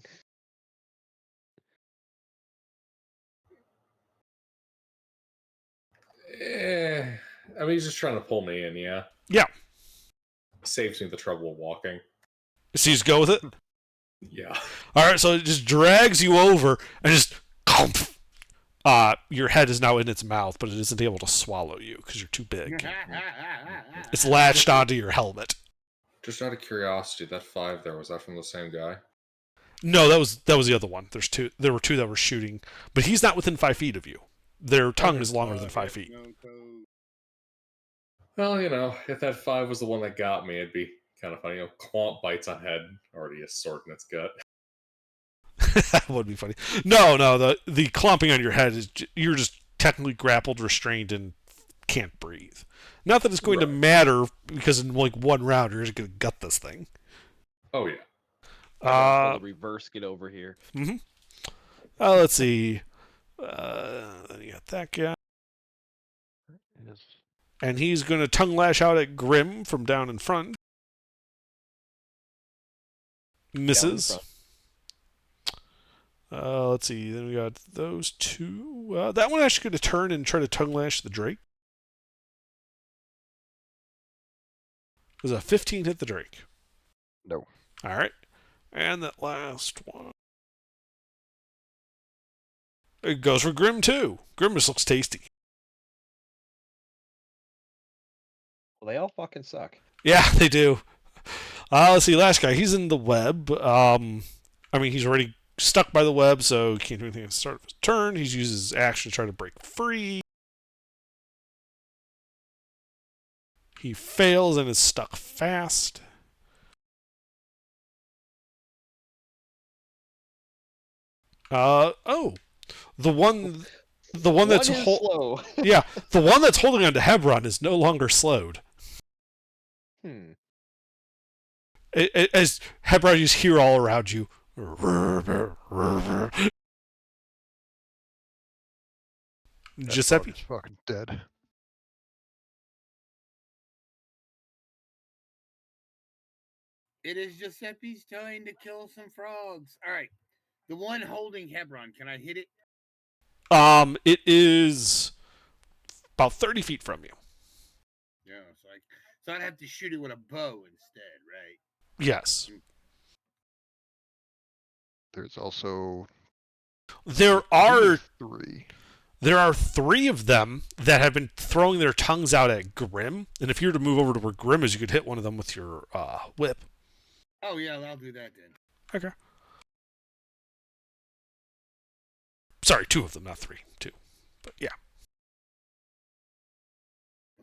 I mean, he's just trying to pull me in, yeah? Yeah. Saves me the trouble of walking. So you just go with it? Yeah. All right, so it just drags you over and just... your head is now in its mouth, but it isn't able to swallow you because you're too big. It's latched onto your helmet. Just out of curiosity, that 5 there, was that from the same guy? No, that was the other one. There were two that were shooting, but he's not within 5 feet of you. Their tongue is longer than 5 feet. Well, you know, if that 5 was the one that got me, it'd be kind of funny. You know, Clomp bites on head, already a sword in its gut. That would be funny. No, the clomping on your head is you're just technically grappled, restrained, and can't breathe. Not that it's going to matter because in like one round you're just going to gut this thing. Oh yeah. The reverse get over here. Mm-hmm. Let's see. Then you got that guy, Yes. and he's going to tongue lash out at Grim from down in front. Misses. Let's see. Then we got those two. That one actually going to turn and try to tongue lash the Drake. Does a 15 hit the Drake? No. All right. And that last one. It goes for Grim, too. Grim just looks tasty. Well, they all fucking suck. Yeah, they do. Let's see, last guy. He's in the web. He's already stuck by the web, so he can't do anything at the start of his turn. He uses his action to try to break free. He fails and is stuck fast. The one that's slow. yeah, the one that's holding onto Hebron is no longer slowed. As Hebron, you hear all around you. Giuseppe, is fucking dead. It is Giuseppe's time to kill some frogs. All right. The one holding Hebron, can I hit it? It is about 30 feet from you. Yeah, so I'd have to shoot it with a bow instead, right? Yes. There's also There are three. There are 3 of them that have been throwing their tongues out at Grim, and if you were to move over to where Grim is, you could hit one of them with your whip. Oh yeah, I'll do that then. Okay. Sorry, 2 of them, not 3. 2. But yeah.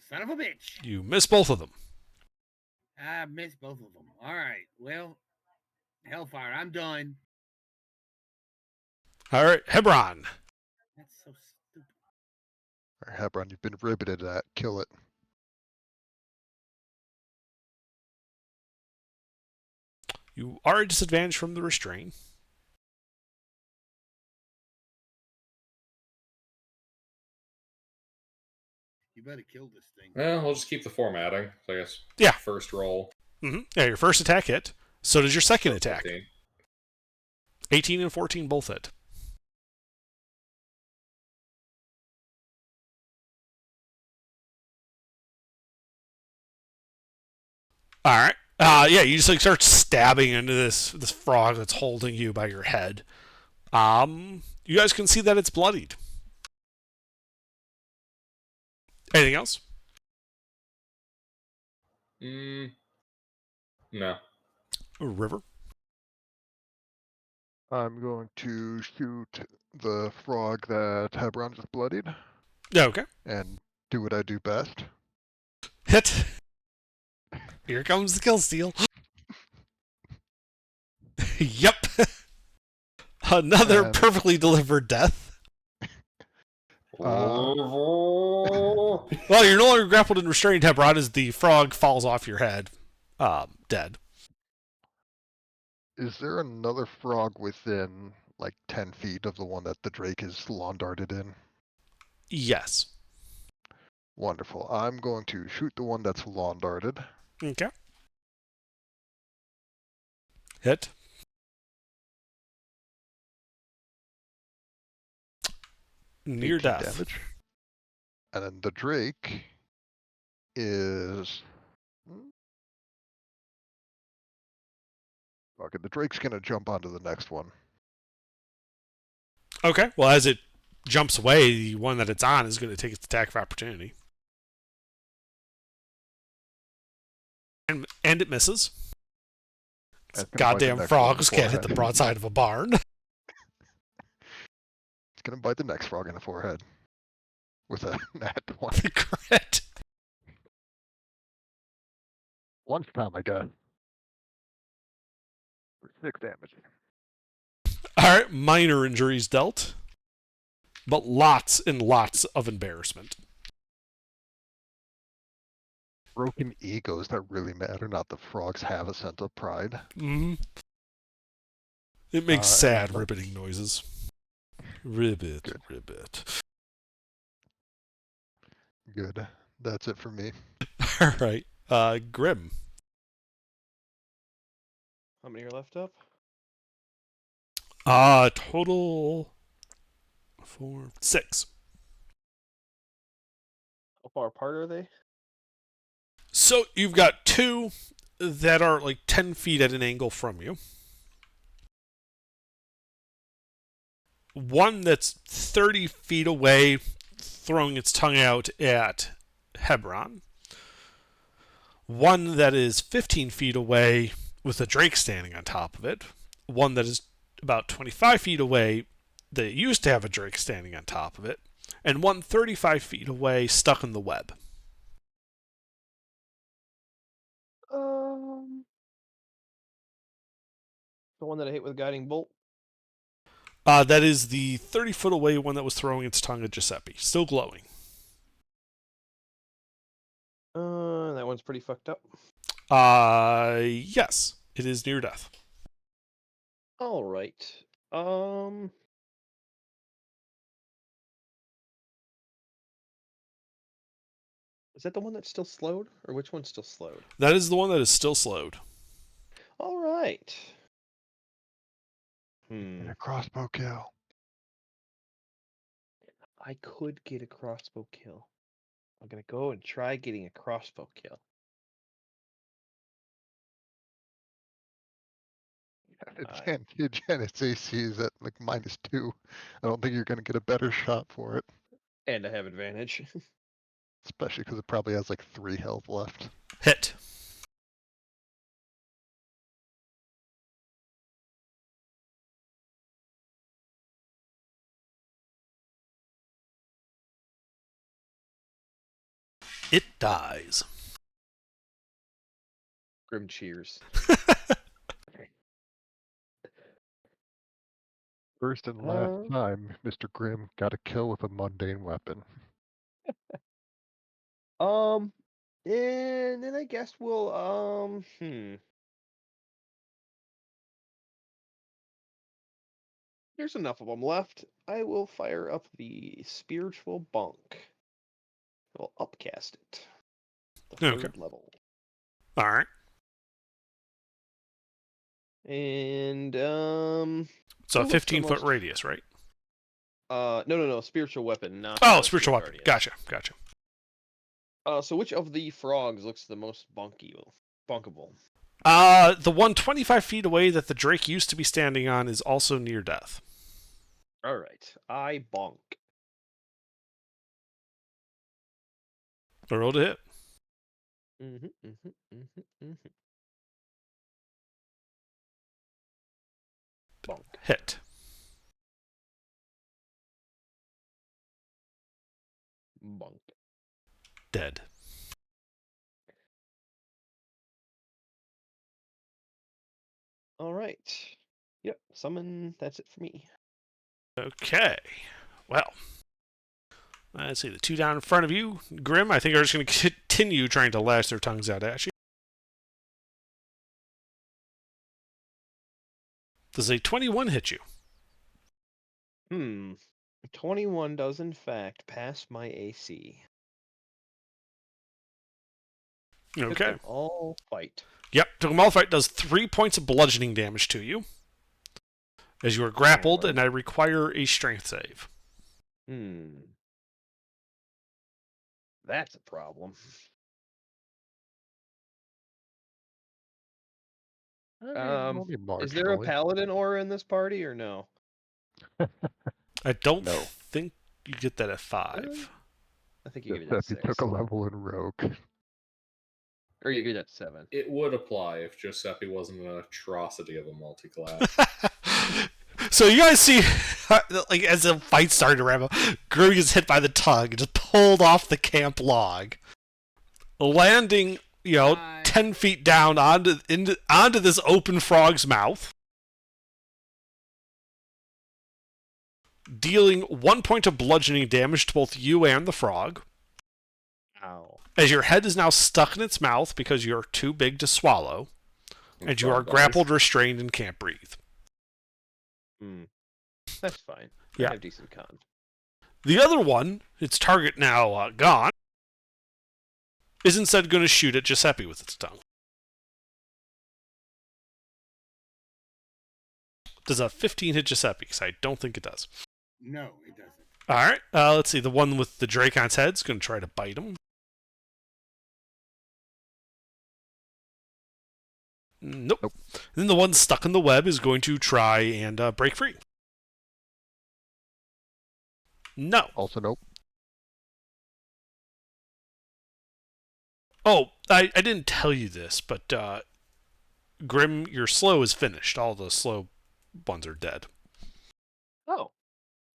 Son of a bitch. You miss both of them. I missed both of them. All right. Well, Hellfire, I'm done. All right, Hebron. That's so stupid. All right, Hebron, you've been riveted at. Kill it. You are at disadvantage from the restraint. You better kill this thing. Well, we'll just keep the formatting. So I guess. Yeah. First roll. Mm-hmm. Yeah, your first attack hit. So does your second attack. 15. 18 and 14 both hit. All right. Yeah, you just start stabbing into this frog that's holding you by your head. You guys can see that it's bloodied. Anything else? No. River. I'm going to shoot the frog that Hebron just bloodied. Okay. And do what I do best. Hit. Here comes the kill steal. Yep. Another perfectly delivered death. Well, you're no longer grappled and restrained, Hebron, as the frog falls off your head. Dead. Is there another frog within, 10 feet of the one that the Drake is lawn darted in? Yes. Wonderful. I'm going to shoot the one that's lawn darted. Okay. Hit. Near death. Damage. And then the Drake is... Okay, the Drake's gonna jump onto the next one. Okay. Well, as it jumps away, the one that it's on is going to take its attack of opportunity. And it misses. Goddamn frogs can't hit the broadside of a barn. It's gonna bite the next frog in the forehead. With a nat 20. Crit. Lunchtime, I guess. For 6 damage. Alright, minor injuries dealt. But lots and lots of embarrassment. Broken egos that really matter, not the frogs have a sense of pride. Mm-hmm. It makes sad ribbiting noises. Ribbit, Good. ribbit. Good. That's it for me. Alright, Grim. How many are left up? Total 4, 6. How far apart are they? So you've got two that are like 10 feet at an angle from you. One that's 30 feet away, throwing its tongue out at Hebron. One that is 15 feet away with a drake standing on top of it. One that is about 25 feet away that used to have a drake standing on top of it. And one 35 feet away stuck in the web. The one that I hit with guiding bolt. That is the 30-foot away one that was throwing its tongue at Giuseppe. Still glowing. That one's pretty fucked up. Yes. It is near death. All right. Is that the one that's still slowed, or which one's still slowed? That is the one that is still slowed. All right. And a crossbow kill. I could get a crossbow kill. I'm gonna go and try getting a crossbow kill. Advantage, and its AC is at like -2. I don't think you're gonna get a better shot for it, And I have advantage. especially because it probably has like 3 health left. Hit. It dies. Grim cheers. First and last time, Mr. Grimm got a kill with a mundane weapon. And then I guess we'll There's enough of them left. I will fire up the spiritual bunk. I'll upcast it. The Okay. third level. All right. And So a what's the 15-foot most- radius, right? no, spiritual weapon, not Oh, the spiritual weapon. guardian. Gotcha. So which of the frogs looks the most bunkable? The one 25 feet away that the drake used to be standing on is also near death. All right, I bonk. Roll to hit. Bonk. Hit. Bonk. Dead. All right. Yep, summon. That's it for me. Okay. Well. Let's see. The two down in front of you, Grim, I think are just going to continue trying to lash their tongues out at you. Does a 21 hit you? 21 does in fact pass my AC. Took Okay. them all fight. Yep. Took them all fight. Does 3 points of bludgeoning damage to you. As you are grappled, and I require a strength save. That's a problem. Only Is there a marginally. paladin aura in this party or no? I don't No. think you get that at 5. Really? I think you get it If at he 6. took a level in Rogue. Or you get it at 7. It would apply if Giuseppe wasn't an atrocity of a multi-class. So you guys see, like as the fight started to ramp up, Grim gets hit by the tongue and just pulled off the camp log, landing 10 feet down onto this open frog's mouth, dealing 1 point of bludgeoning damage to both you and the frog. Ow. As your head is now stuck in its mouth because you're too big to swallow, and you are Frog grappled, restrained, and can't breathe. That's fine. Yeah. I have decent con. The other one, its target now gone, is instead going to shoot at Giuseppe with its tongue. Does a 15 hit Giuseppe? Because I don't think it does. No, it doesn't. All right. Let's see. The one with the drake on its head is going to try to bite him. Nope. Nope. Then the one stuck in the web is going to try and break free. No. Also, nope. Oh, I didn't tell you this, but Grim, your slow is finished. All the slow ones are dead. Oh,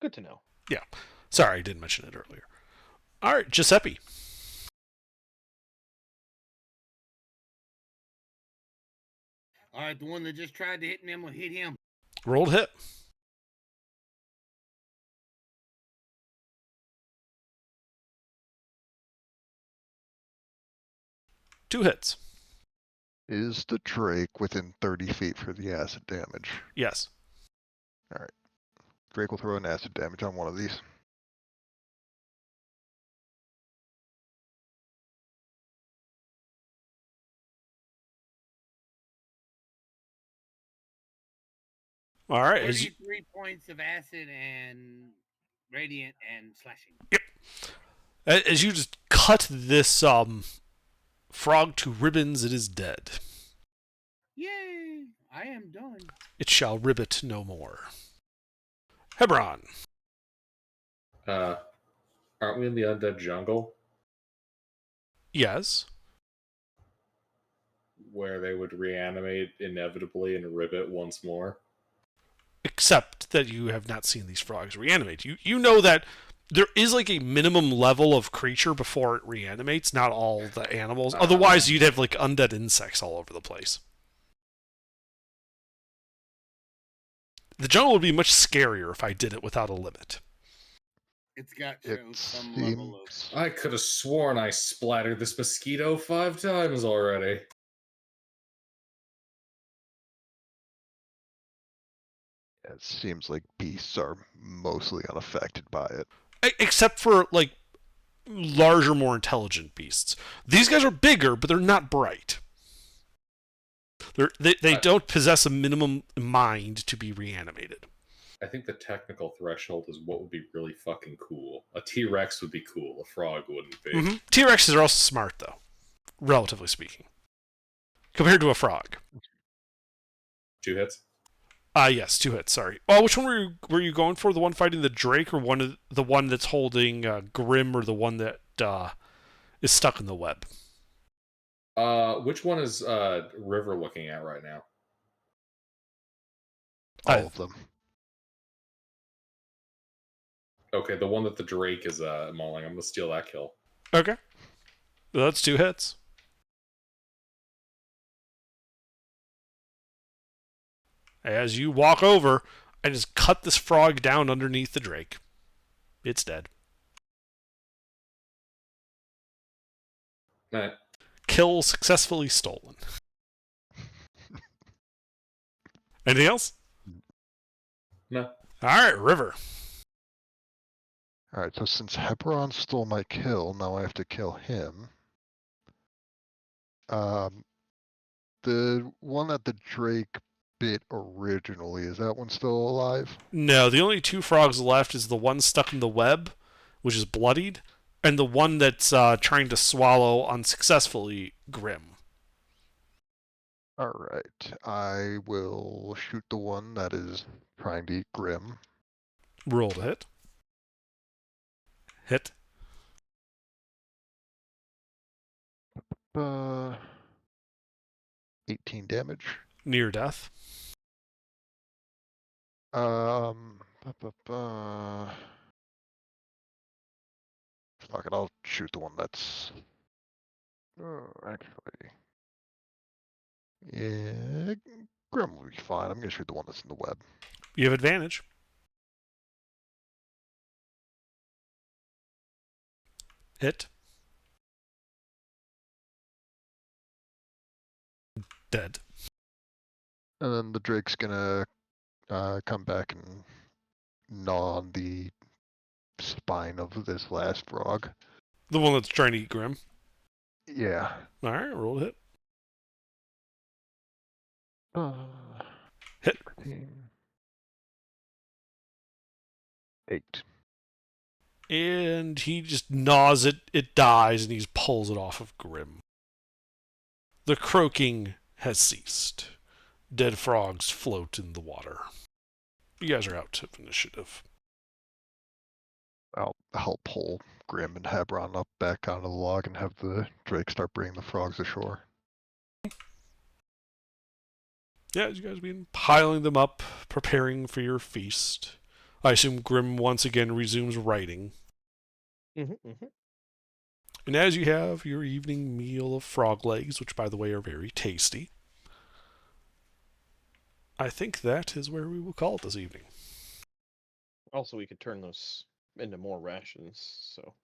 good to know. Sorry, I didn't mention it earlier. All right, Giuseppe. All right, the one that just tried to hit me, I'm gonna hit him. Rolled hit. Two hits. Is the Drake within 30 feet for the acid damage? Yes. Drake will throw an acid damage on one of these. All right. As you, 33 points of acid and radiant and slashing. as you just cut this frog to ribbons, it is dead. Yay! I am done. It shall ribbit no more. Hebron. Aren't we in the undead jungle Yes. where they would reanimate inevitably and ribbit once more? Except that you have not seen these frogs reanimate. You know that there is like a minimum level of creature before it reanimates, not all the animals. Otherwise, you'd have like undead insects all over the place. The jungle would be much scarier if I did it without a limit. It's got It some level of. seems I could have sworn I splattered this mosquito 5 times already. it seems like beasts are mostly unaffected by it. Except for like larger, more intelligent beasts. These guys are bigger, but they're not bright. They don't possess a minimum mind to be reanimated. I think the technical threshold is what would be really fucking cool. A T-Rex would be cool. A frog wouldn't be. Mm-hmm. T-Rexes are also smart, though, relatively speaking, compared to a frog. 2 hits? Yes, 2 hits. Sorry. Oh, which one were you going for? The one fighting the Drake, or the one that's holding Grim, or the one that is stuck in the web? Which one is River looking at right now? All of them. Okay, the one that the Drake is mauling. I'm gonna steal that kill. Okay, that's 2 hits. As you walk over and just cut this frog down underneath the Drake, it's dead. Alright. Kill successfully stolen. Anything else? No. All right, River. Alright, so since Hebron stole my kill, now I have to kill him. The one that the Drake bit originally, is that one still alive? No, the only 2 frogs left is the one stuck in the web, which is bloodied, and the one that's trying to swallow unsuccessfully Grim. Alright, I will shoot the one that is trying to eat Grim. Roll to hit. Hit. 18 damage. Near death. Fuck it, I'll shoot the one that's... actually... Yeah, Grim will be fine. I'm gonna shoot the one that's in the web. You have advantage. Hit. Dead. And then the Drake's gonna come back and gnaw on the spine of this last frog. The one that's trying to eat Grim. Yeah. All right, roll to hit. Hit. 16. 8. And he just gnaws it, it dies, and he pulls it off of Grim. The croaking has ceased. Dead frogs float in the water. You guys are out of initiative. I'll help pull Grim and Hebron up back onto the log and have the Drake start bringing the frogs ashore. Yeah, you guys have been piling them up, preparing for your feast. I assume Grim once again resumes writing. Mm-hmm. And as you have your evening meal of frog legs, which by the way are very tasty, I think that is where we will call it this evening. Also, we could turn those into more rations. So